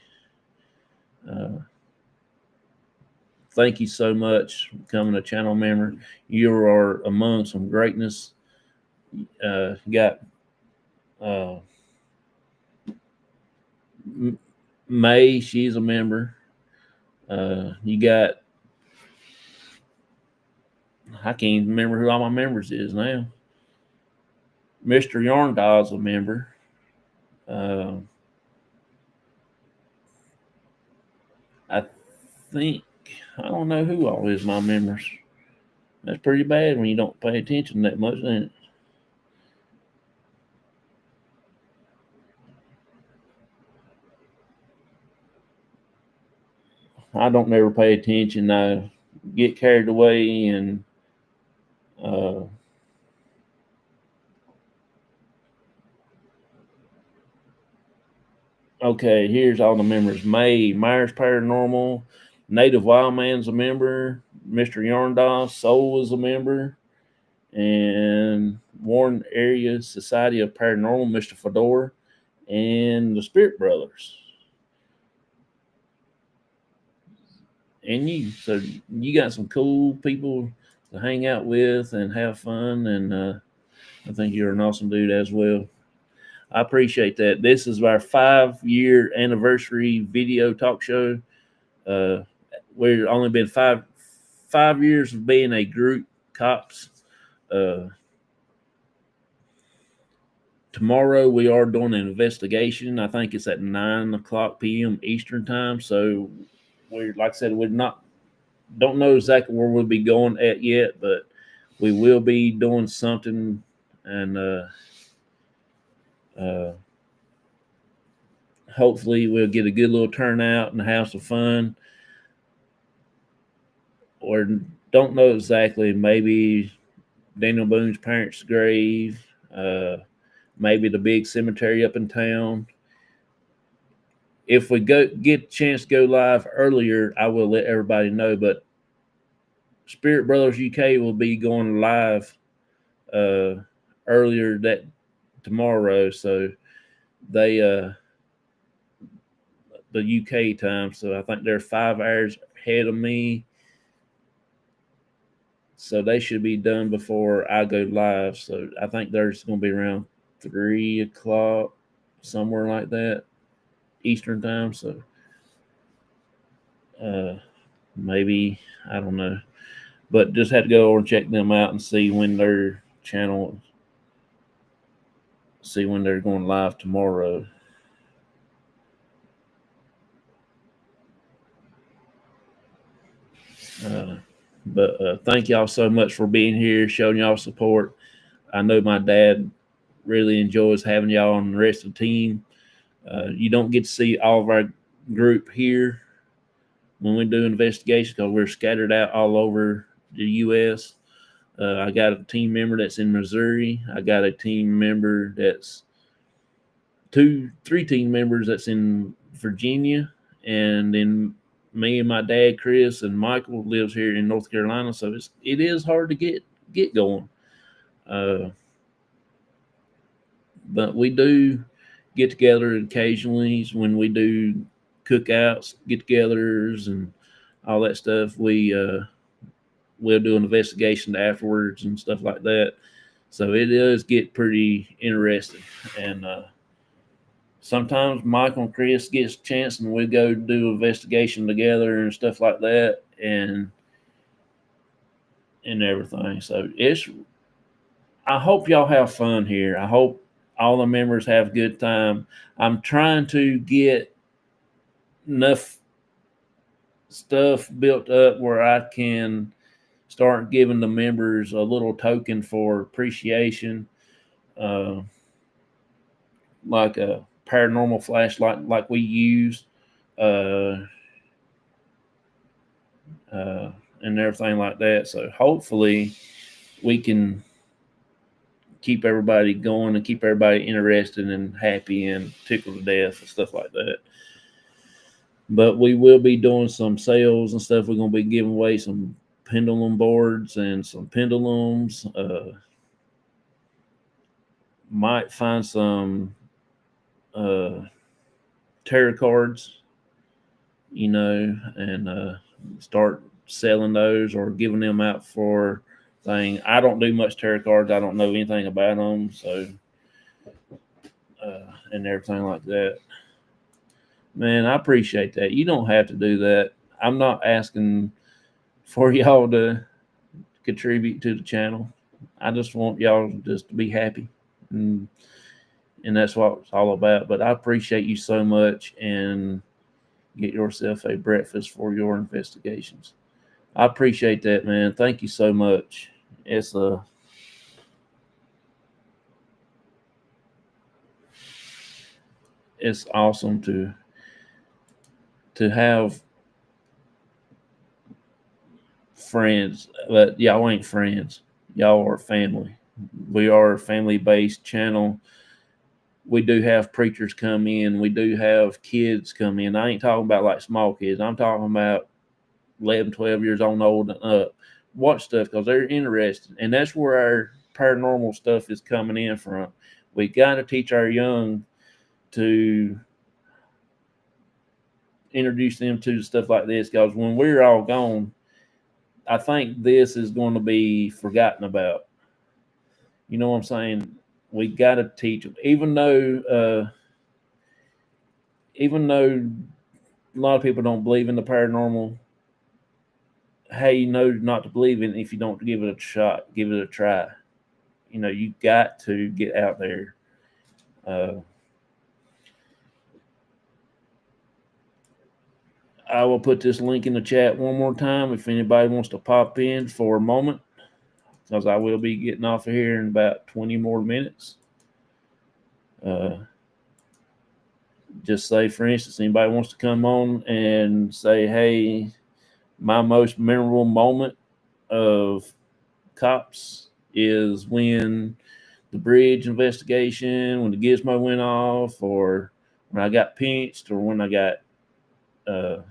Thank you so much for becoming a channel member. You are among some greatness. Got May, she's a member. You got, I can't even remember who all my members is now. Mr. Yarndaw's a member. I think, I don't know who all is my members. That's pretty bad when you don't pay attention that much, ain't it? I don't never pay attention. I get carried away and okay, here's all the members. May, Myers Paranormal, Native Wildman's a member, Mr. Yarndaw, Soul is a member, and Warren Area Society of Paranormal, Mr. Fedora, and the Spirit Brothers. And you. So you got some cool people to hang out with and have fun, and I think you're an awesome dude as well. I appreciate that. This is our 5-year anniversary video talk show. We've only been five years of being a group, C.O.P.S. Tomorrow we are doing an investigation. I think it's at 9:00 p.m. Eastern time. So we're, like I said, don't know exactly where we'll be going at yet, but we will be doing something, and hopefully we'll get a good little turnout and have some fun. Or don't know exactly. Maybe Daniel Boone's parents' grave. Maybe the big cemetery up in town. If we get a chance to go live earlier, I will let everybody know. But Spirit Brothers UK will be going live earlier that tomorrow. So they the UK time. So I think they're 5 hours ahead of me. So they should be done before I go live. So I think there's going to be around 3:00, somewhere like that, Eastern time. So maybe, I don't know. But just had to go over and check them out and see when their channel, see when they're going live tomorrow. But thank y'all so much for being here, showing y'all support. I know my dad really enjoys having y'all and the rest of the team. You don't get to see all of our group here when we do investigations because we're scattered out all over the U.S. I got a team member that's in Missouri. I got a team member that's three team members that's in Virginia, and then me and my dad, Chris, and Michael lives here in North Carolina. So it is hard to get going. But we do get together occasionally when we do cookouts, get-togethers, and all that stuff. We'll do an investigation afterwards and stuff like that. So it does get pretty interesting. And sometimes Michael and Chris gets a chance and we go do investigation together and stuff like that, and everything. So I hope y'all have fun here. I hope all the members have a good time. I'm trying to get enough stuff built up where I can start giving the members a little token for appreciation, like a paranormal flashlight like we use, uh, and everything like that. So hopefully we can keep everybody going and keep everybody interested and happy and tickled to death and stuff like that. But we will be doing some sales and stuff. We're going to be giving away some pendulum boards and some pendulums. Might find some tarot cards, and start selling those or giving them out for thing. I don't do much tarot cards. I don't know anything about them, so and everything like that. Man, I appreciate that. You don't have to do that. I'm not asking for y'all to contribute to the channel. I just want y'all just to be happy, and that's what it's all about. But I appreciate you so much, and get yourself a breakfast for your investigations. I appreciate that, man. Thank you so much. It's awesome to have friends, but y'all ain't friends. Y'all are family. We are a family-based channel. We do have preachers come in. We do have kids come in. I ain't talking about like small kids. I'm talking about 11, 12 years old and up. Watch stuff because they're interested. And that's where our paranormal stuff is coming in from. We got to teach our young to introduce them to stuff like this, because when we're all gone, I think this is going to be forgotten about. You know what I'm saying? We got to teach them, even though a lot of people don't believe in the paranormal. Hey, you know not to believe in it if you don't give it a shot, give it a try. You got to get out there. I will put this link in the chat one more time if anybody wants to pop in for a moment, because I will be getting off of here in about 20 more minutes. Just say, for instance, anybody wants to come on and say, hey, my most memorable moment of C.O.P.S is when the bridge investigation, when the gizmo went off, or when I got pinched, or when I got the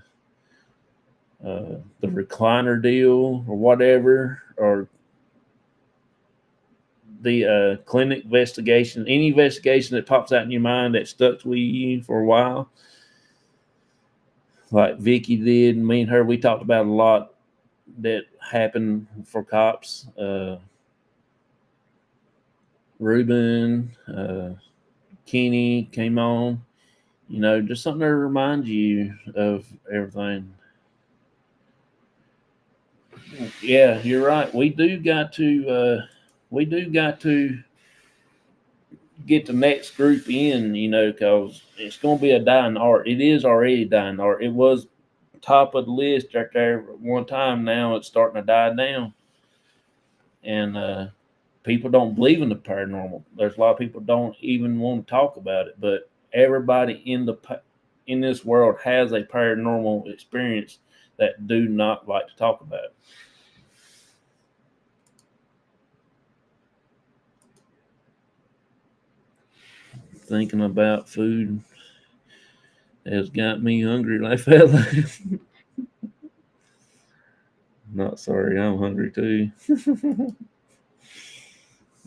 recliner deal, or whatever, or the clinic investigation, any investigation that pops out in your mind that stuck with you for a while, like Vicky did, and me and her, we talked about a lot that happened for C.O.P.S. Ruben, Kenny came on, just something to remind you of everything. Yeah, you're right. We do got to get the next group in, because it's going to be a dying art. It is already dying art. It was top of the list right there at one time. Now it's starting to die down, and people don't believe in the paranormal. There's a lot of people don't even want to talk about it, but everybody in this world has a paranormal experience that do not like to talk about it. Thinking about food has got me hungry, like fella. Not sorry, I'm hungry too.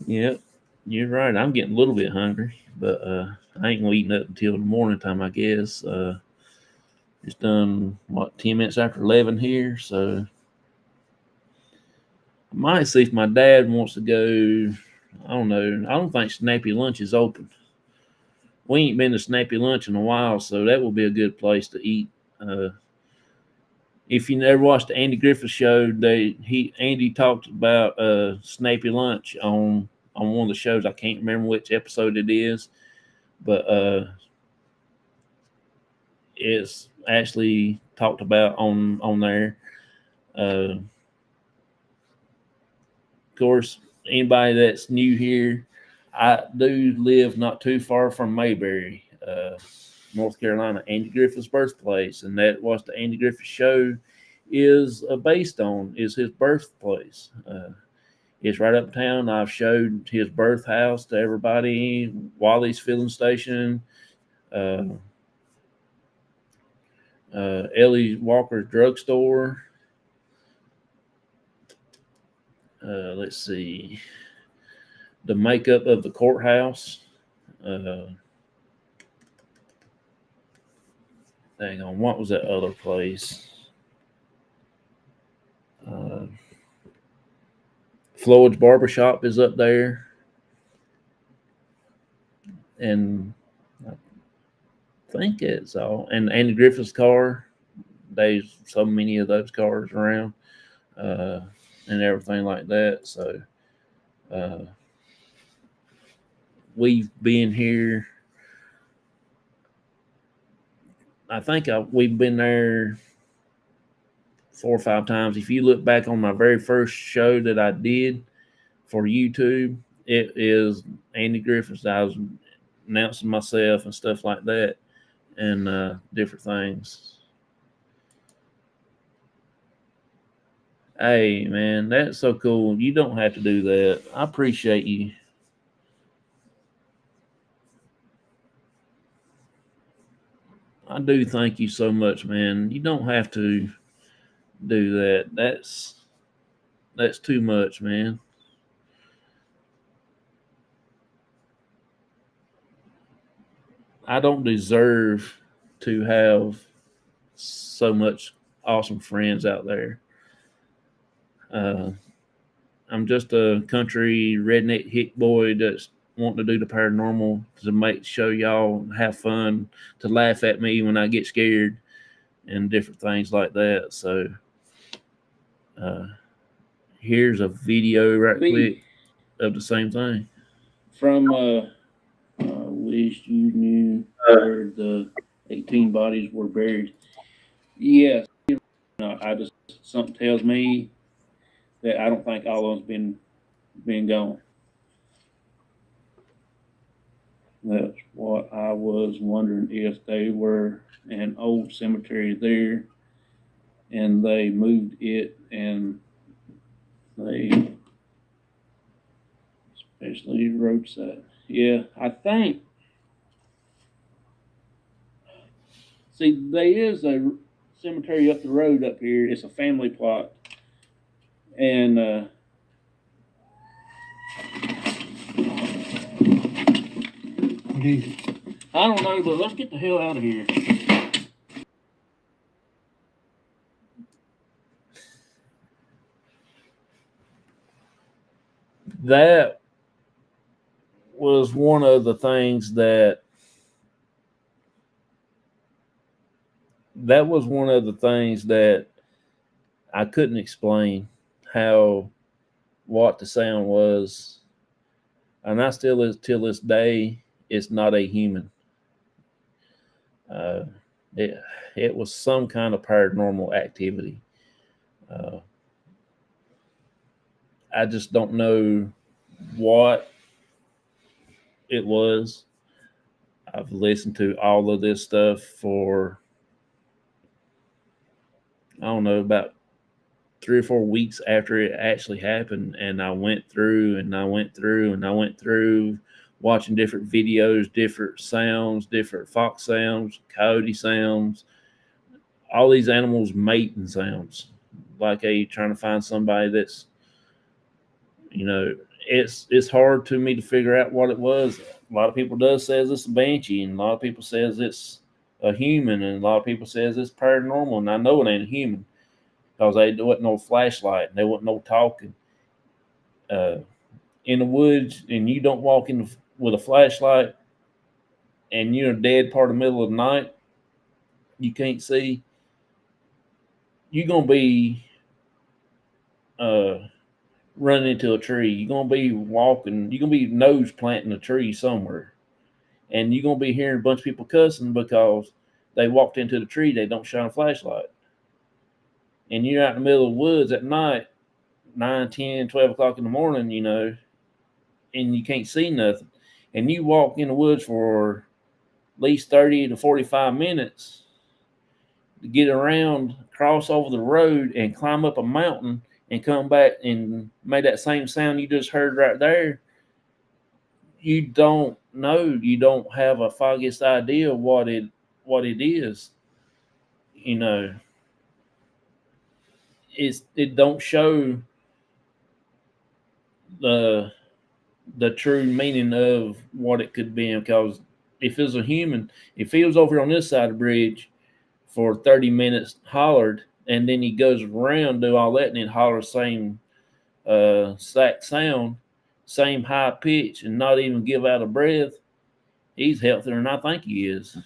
Yep, you're right. I'm getting a little bit hungry, but I ain't gonna eat up until the morning time, I guess. It's done 10 minutes after 11 here, so I might see if my dad wants to go. I don't know. I don't think Snappy Lunch is open. We ain't been to Snappy Lunch in a while, so that will be a good place to eat. If you never watched the Andy Griffith show, Andy talked about Snappy Lunch on one of the shows. I can't remember which episode it is, but actually talked about on there. Of course, anybody that's new here, I do live not too far from Mayberry, North Carolina, Andy Griffith's birthplace, and that was the Andy Griffith show is based on, is his birthplace. It's right uptown. I've showed his birth house to everybody, Wally's filling station, Ellie Walker's drugstore. Let's see, the makeup of the courthouse. Hang on, what was that other place? Floyd's Barbershop is up there. And I think it's all. And Andy Griffith's car. There's so many of those cars around and everything like that. So we've been here. I think we've been there 4 or 5 times. If you look back on my very first show that I did for YouTube, it is Andy Griffith's. I was announcing myself and stuff like that, and different things. Hey, man, that's so cool. You don't have to do that. I appreciate you. I do thank you so much, man. You don't have to do that. That's too much, man. I don't deserve to have so much awesome friends out there. I'm just a country redneck hick boy that's wanting to do the paranormal to show y'all, have fun, to laugh at me when I get scared, and different things like that. So here's a video right quick of the same thing. From wish you knew where the 18 bodies were buried. Yes, I just, something tells me that I don't think all of them's been gone. That's what I was wondering, if they were an old cemetery there and they moved it, and they especially roadside. Yeah, I think. See, there is a cemetery up the road up here. It's a family plot. And I don't know, but let's get the hell out of here. That was one of the things that I couldn't explain, what the sound was. And I still is till this day, it's not a human. It was some kind of paranormal activity. I just don't know what it was. I've listened to all of this stuff for, I don't know, about 3 or 4 weeks after it actually happened. And I went through watching different videos, different sounds, different fox sounds, coyote sounds, all these animals mating sounds, like trying to find somebody that's, it's hard to me to figure out what it was. A lot of people says it's a banshee, and a lot of people says it's a human, and a lot of people says it's paranormal, and I know it ain't a human because there wasn't no flashlight, and there wasn't no talking. In the woods, and you don't walk in with a flashlight, and you're dead part of the middle of the night, you can't see, you're gonna be running into a tree. You're gonna be walking. You're gonna be nose planting a tree somewhere, and you're gonna be hearing a bunch of people cussing because they walked into the tree, they don't shine a flashlight. And you're out in the middle of the woods at night, 9, 10, 12 o'clock in the morning, and you can't see nothing. And you walk in the woods for at least 30 to 45 minutes to get around, cross over the road, and climb up a mountain and come back and make that same sound you just heard right there. You don't know. You don't have a foggiest idea what it is. It don't show the true meaning of what it could be, because if it was a human, if he was over on this side of the bridge for 30 minutes hollered, and then he goes around, do all that, and then holler same sack sound, same high pitch, and not even give out a breath, he's healthier than I think he is,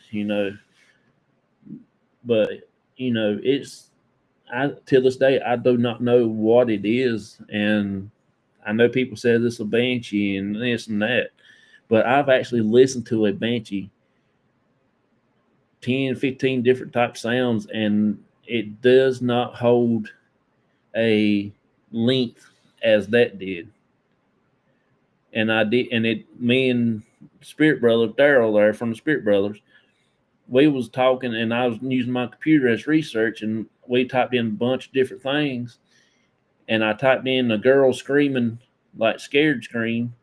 But it's till this day I do not know what it is, and I know people say this is a banshee and this and that, but I've actually listened to a banshee 10, 15 different type sounds, and it does not hold a length as that did. And me and Spirit Brother Daryl there from the Spirit Brothers, we was talking, and I was using my computer as research, and we typed in a bunch of different things, and I typed in a girl screaming, like scared scream,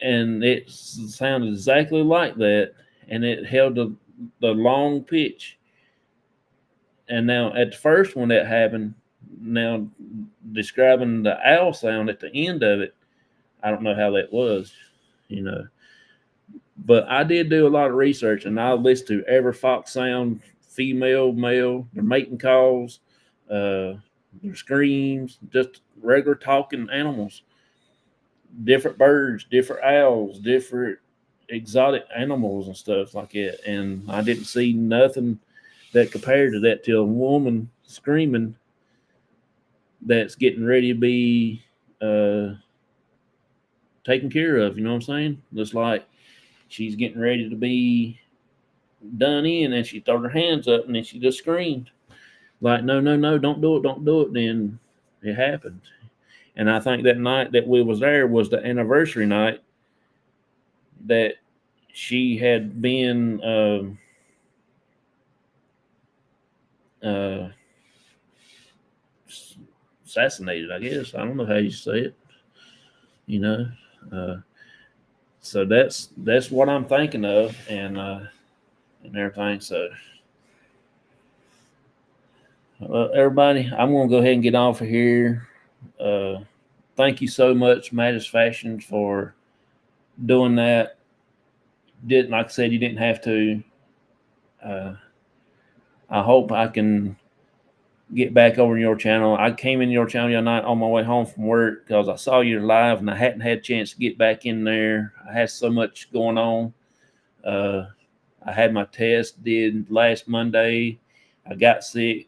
and it sounded exactly like that, and it held the long pitch. And now at the first one that happened, now describing the owl sound at the end of it, I don't know how that was, But I did do a lot of research, and I listened to every fox sound, female, male, their mating calls, their screams, just regular talking animals, different birds, different owls, different exotic animals and stuff like that. And I didn't see nothing that compared to that till a woman screaming that's getting ready to be taken care of. You know what I'm saying? Just like she's getting ready to be done in, and she threw her hands up, and then she just screamed like, no, no, no, don't do it, don't do it. Then it happened. And I think that night that we was there was the anniversary night that she had been assassinated, I guess. I don't know how you say it, so that's what I'm thinking of, and everything. So everybody, I'm gonna go ahead and get off of here. Thank you so much, Mattis Fashions, for doing that. Didn't, like I said, you didn't have to. I hope I can get back over in your channel. I came in your channel the other night on my way home from work because I saw you live, and I hadn't had a chance to get back in there. I had so much going on. I had my test did last Monday. I got sick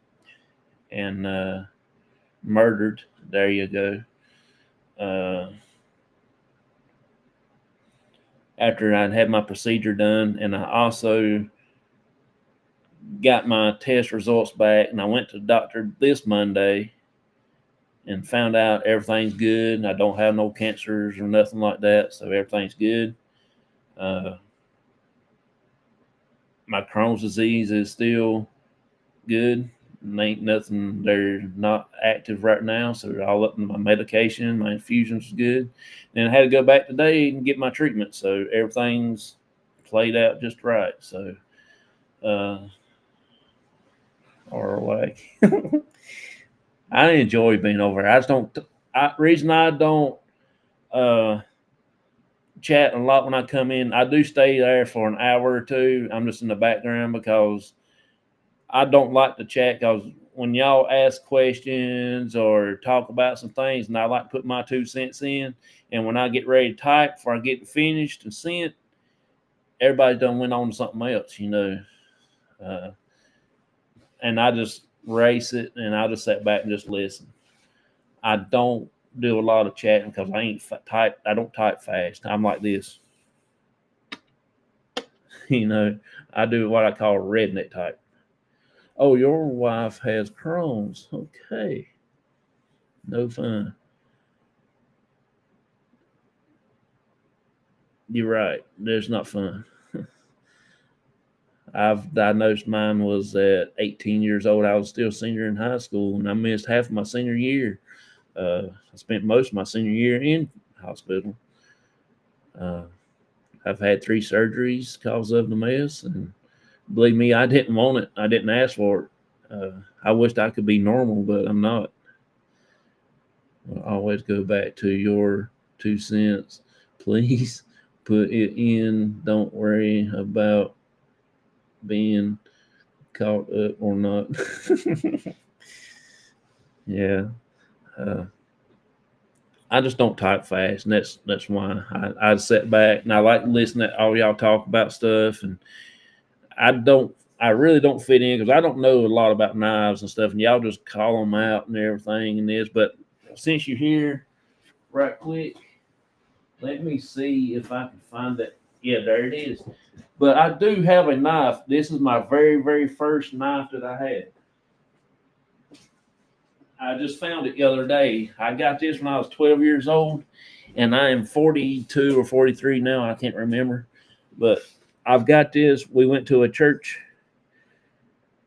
and murdered. There you go. After I'd had my procedure done, and I also got my test results back, and I went to the doctor this Monday and found out everything's good, and I don't have no cancers or nothing like that, so everything's good. My Crohn's disease is still good. Ain't nothing, they're not active right now, so all up in my medication, my infusions is good. And I had to go back today and get my treatment, so everything's played out just right. So or like I enjoy being over there. I just don't reason I don't chat a lot when I come in. I do stay there for an hour or two. I'm just in the background because I don't like to chat, because when y'all ask questions or talk about some things, and I like to put my 2 cents in, and when I get ready to type before I get finished and sent, everybody done went on to something else, and I just race it, and I just sit back and just listen. I don't do a lot of chatting because I don't type fast. I'm like this. You know, I do what I call redneck type. Oh, your wife has Crohn's. Okay. No fun. You're right. There's not fun. I've diagnosed mine was at 18 years old. I was still a senior in high school, and I missed half of my senior year. I spent most of my senior year in hospital. Uh, I've had 3 surgeries because of the mess, and believe me, I didn't want it. I didn't ask for it. I wished I could be normal, but I'm not. I always go back to your 2 cents. Please put it in. Don't worry about being caught up or not. Yeah. I just don't type fast, and that's why I sit back and I like listening to all y'all talk about stuff, and I really don't fit in because I don't know a lot about knives and stuff, and y'all just call them out and everything and this. But since you're here, right quick, let me see if I can find that. Yeah, there it is. But I do have a knife. This is my very, very first knife that I had. I just found it the other day. I got this when I was 12 years old, and I am 42 or 43 now. I can't remember. But I've got this. We went to a church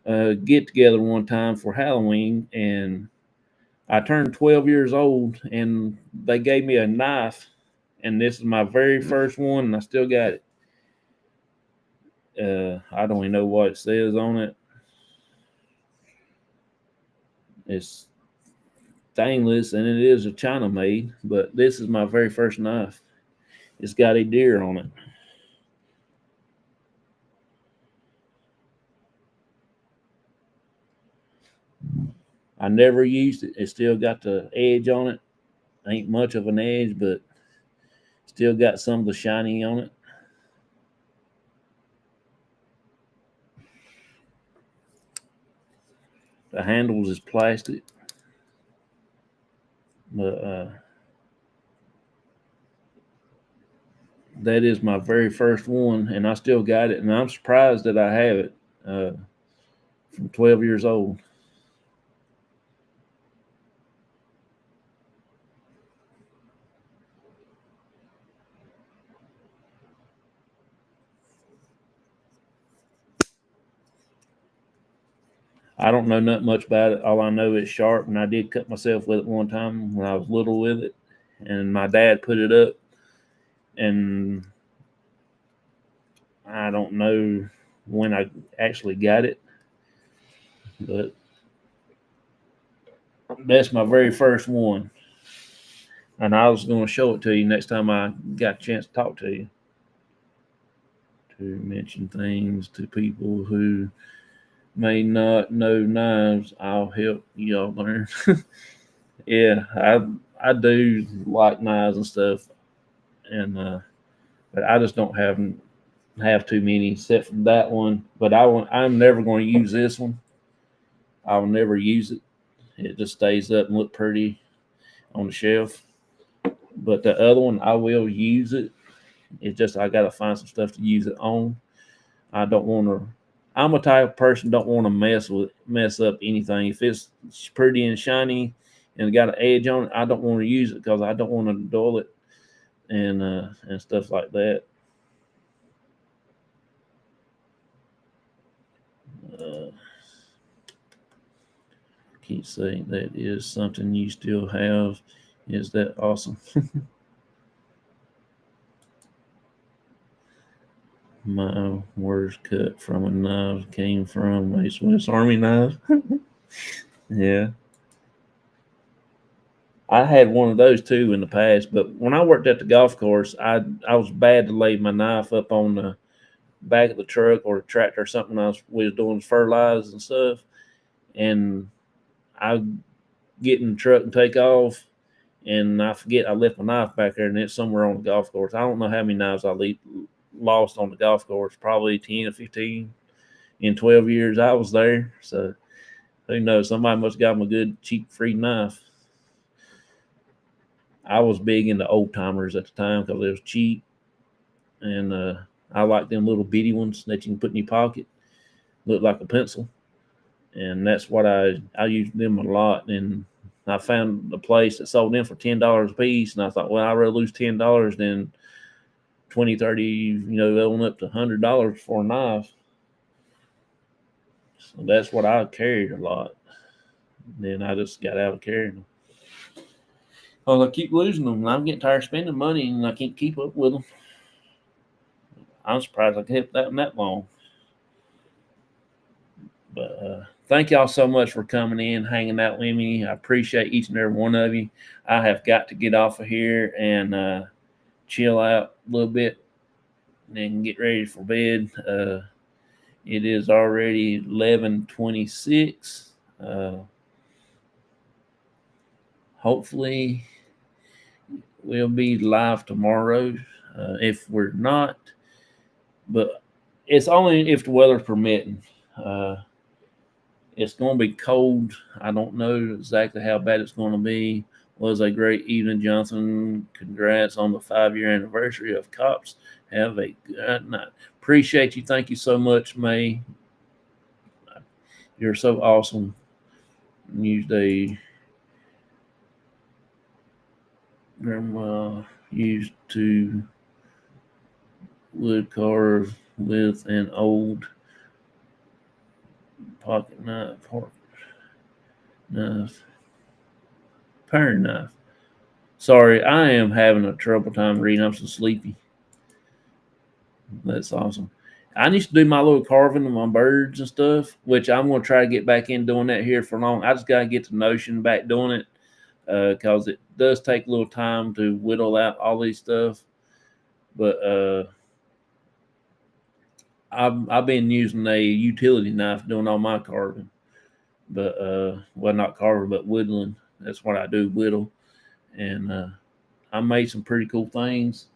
get together one time for Halloween, and I turned 12 years old, and they gave me a knife, and this is my very first one, and I still got it. I don't even know what it says on it. It's stainless, and it is a China made, but this is my very first knife. It's got a deer on it. I never used it. It still got the edge on it. Ain't much of an edge, but still got some of the shiny on it. The handles is plastic, but that is my very first one, and I still got it, and I'm surprised that I have it from 12 years old. I don't know not much about it. All I know it's sharp, and I did cut myself with it one time when I was little with it, and my dad put it up, and I don't know when I actually got it, but that's my very first one. And I was going to show it to you next time I got a chance to talk to you. To mention things to people who may not know knives, I'll help y'all learn. Yeah, I do like knives and stuff, and but I just don't have too many except for that one. But I'm never going to use this one. I'll never use it. It just stays up and look pretty on the shelf. But the other one, I will use it. It's just I got to find some stuff to use it on. I don't want to. I'm a type of person don't want to mess up anything. If it's pretty and shiny and got an edge on it, I don't want to use it because I don't want to dull it and stuff like that. Keep saying that is something you still have. Is that awesome? My worst cut from a knife came from a Swiss Army knife. Yeah. I had one of those too in the past, but when I worked at the golf course, I was bad to lay my knife up on the back of the truck or the tractor or something. We was doing fertilizer and stuff, and I get in the truck and take off, and I forget I left my knife back there, and it's somewhere on the golf course. I don't know how many knives I lost on the golf course, probably 10 or 15 in 12 years I was there. So who knows? Somebody must have got them a good, cheap, free knife. I was big into old timers at the time because it was cheap, and I like them little bitty ones that you can put in your pocket, look like a pencil, and that's what I use them a lot. And I found a place that sold them for $10 a piece, and I thought, well, I'd rather lose $10 than 20, 30, going up to $100 for a knife. So that's what I carried a lot. Then I just got out of carrying them. Well, I keep losing them, and I'm getting tired of spending money, and I can't keep up with them. I'm surprised I kept that long. But thank y'all so much for coming in, hanging out with me. I appreciate each and every one of you. I have got to get off of here and chill out a little bit and then get ready for bed. It is already 11:26. Hopefully, we'll be live tomorrow. If we're not, but it's only if the weather's permitting. It's going to be cold. I don't know exactly how bad it's going to be. Was a great evening, Johnson. Congrats on the 5-year anniversary of C.O.P.S. Have a good night. Appreciate you. Thank you so much, May. You're so awesome. Used a grandma used to wood carve with an old pocket knife, paring knife. Sorry, I am having a trouble time reading. I'm so sleepy. That's awesome. I used to do my little carving of my birds and stuff, which I'm going to try to get back in doing that here for long. I just got to get the notion back doing it because it does take a little time to whittle out all these stuff. But I've been using a utility knife doing all my carving. But well, not carving, but whittling. That's what I do, whittle. And I made some pretty cool things.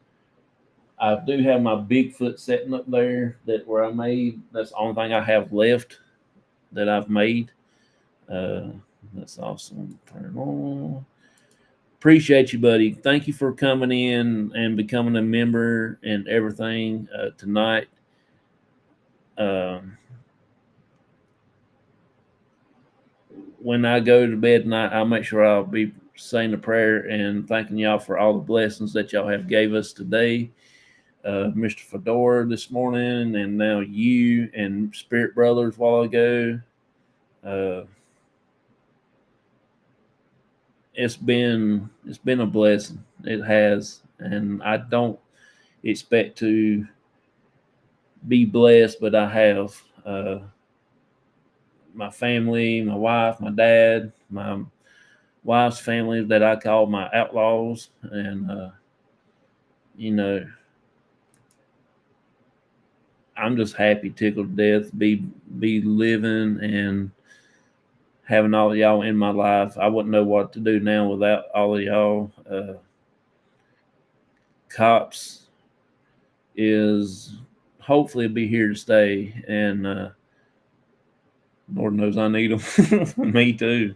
I do have my Bigfoot sitting up there that where I made. That's the only thing I have left that I've made. That's awesome. Turn on. Appreciate you, buddy. Thank you for coming in and becoming a member and everything tonight. When I go to bed tonight, I'll make sure I'll be saying a prayer and thanking y'all for all the blessings that y'all have gave us today. Mr. Fedora this morning, and now you and Spirit Brothers a while ago. It's been a blessing. It has, and I don't expect to be blessed, but I have. My family, my wife, my dad, my wife's family that I call my outlaws, and I'm just happy, tickled to death, be living and having all of y'all in my life. I wouldn't know what to do now without all of y'all. C.O.P.S is hopefully be here to stay, and Lord knows I need them. Me too.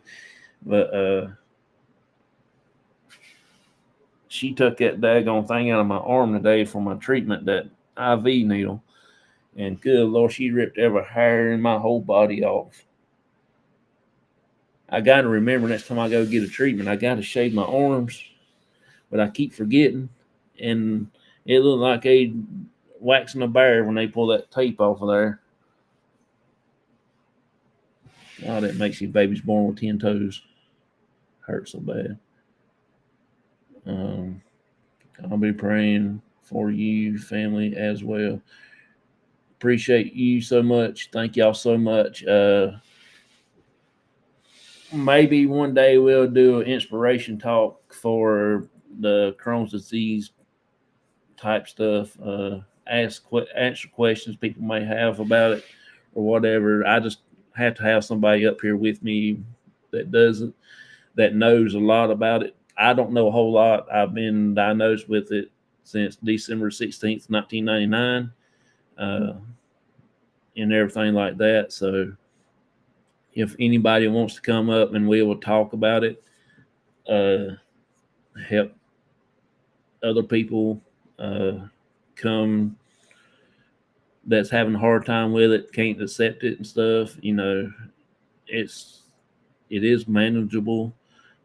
But she took that daggone thing out of my arm today for my treatment, that IV needle. And good Lord, she ripped every hair in my whole body off. I got to remember next time I go get a treatment, I got to shave my arms. But I keep forgetting. And it looked like they waxing a bear when they pull that tape off of there. God, that makes you babies born with 10 toes. Hurts so bad. I'll be praying for you, family, as well. Appreciate you so much. Thank y'all so much. Maybe one day we'll do an inspiration talk for the Crohn's disease type stuff. Answer questions people may have about it or whatever. I just have to have somebody up here with me that knows a lot about it. I don't know a whole lot. I've been diagnosed with it since December 16th, 1999, and everything like that. So if anybody wants to come up and we will talk about it, help other people come that's having a hard time with it, can't accept it and stuff, you know, it is manageable,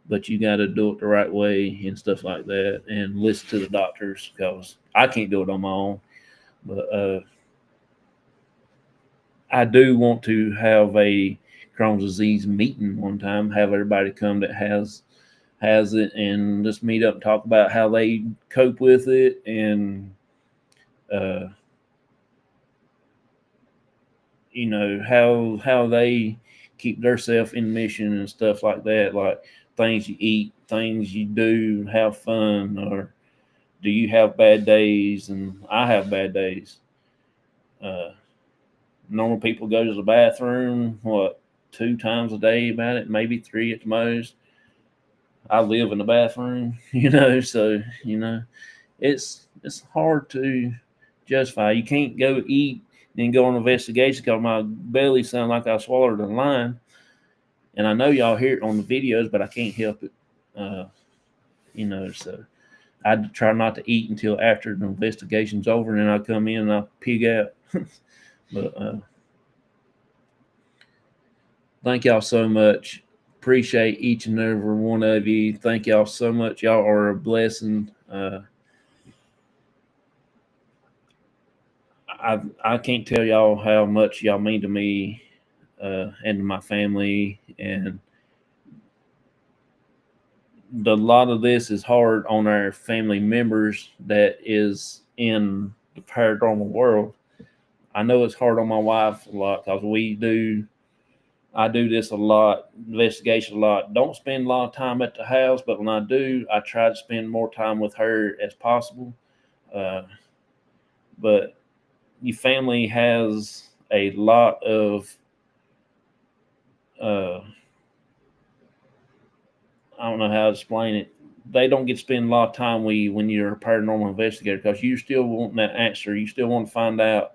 but you got to do it the right way and stuff like that, and listen to the doctors, because I can't do it on my own. But I do want to have a Crohn's disease meeting one time, have everybody come that has it, and just meet up and talk about how they cope with it, and you know, how they keep themselves in mission and stuff like that, like things you eat, things you do, have fun, or do you have bad days? And I have bad days. Normal people go to the bathroom, 2 times a day, about it, maybe 3 at the most. I live in the bathroom, you know, so, you know, it's hard to justify. You can't go eat and go on an investigation because my belly sounds like I swallowed a line. And I know y'all hear it on the videos, but I can't help it. You know, so I try not to eat until after the investigation's over, and then I come in and I pig out. But thank y'all so much. Appreciate each and every one of you. Thank y'all so much. Y'all are a blessing. I can't tell y'all how much y'all mean to me and to my family. And a lot of this is hard on our family members that is in the paranormal world. I know it's hard on my wife a lot because I do this a lot, investigation a lot. Don't spend a lot of time at the house, but when I do, I try to spend more time with her as possible. But your family has a lot of, I don't know how to explain it. They don't get to spend a lot of time with you when you're a paranormal investigator, because you still want that answer. You still want to find out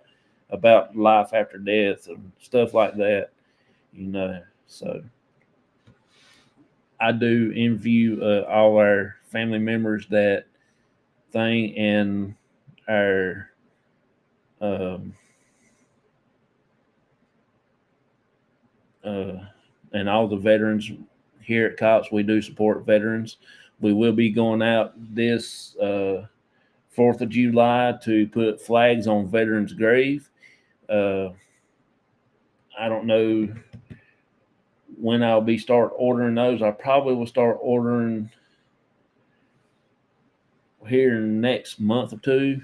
about life after death and stuff like that, you know. So I do interview all our family members that thing, and our and all the veterans here at C.O.P.S. We do support veterans. We will be going out this 4th of July to put flags on veterans' grave. I don't know when I'll be start ordering those. I probably will start ordering here next month or two,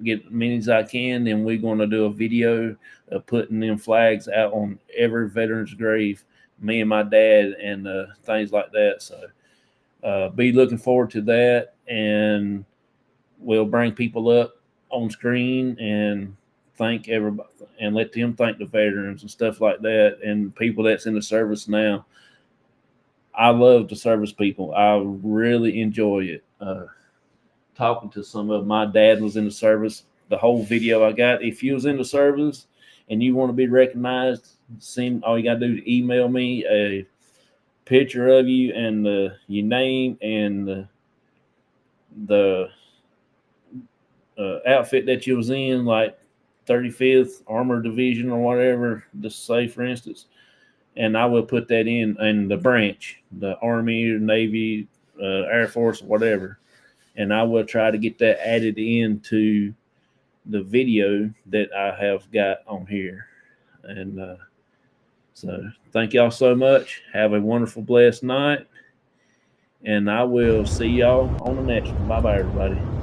get as many as I can. Then we're going to do a video of putting them flags out on every veteran's grave, me and my dad, and things like that. So be looking forward to that, and we'll bring people up on screen and thank everybody and let them thank the veterans and stuff like that, and people that's in the service now. I love the service people. I really enjoy it. Talking to some of my dad was in the service. The whole video I got. If you was in the service and you want to be recognized, all you got to do is email me a picture of you and your name and the outfit that you was in, like 35th Armored Division or whatever, just say for instance, and I will put that in the branch, the Army, Navy, Air Force, whatever, and I will try to get that added into the video that I have got on here. And so thank y'all so much. Have a wonderful, blessed night, and I will see y'all on the next one. Bye-bye, everybody.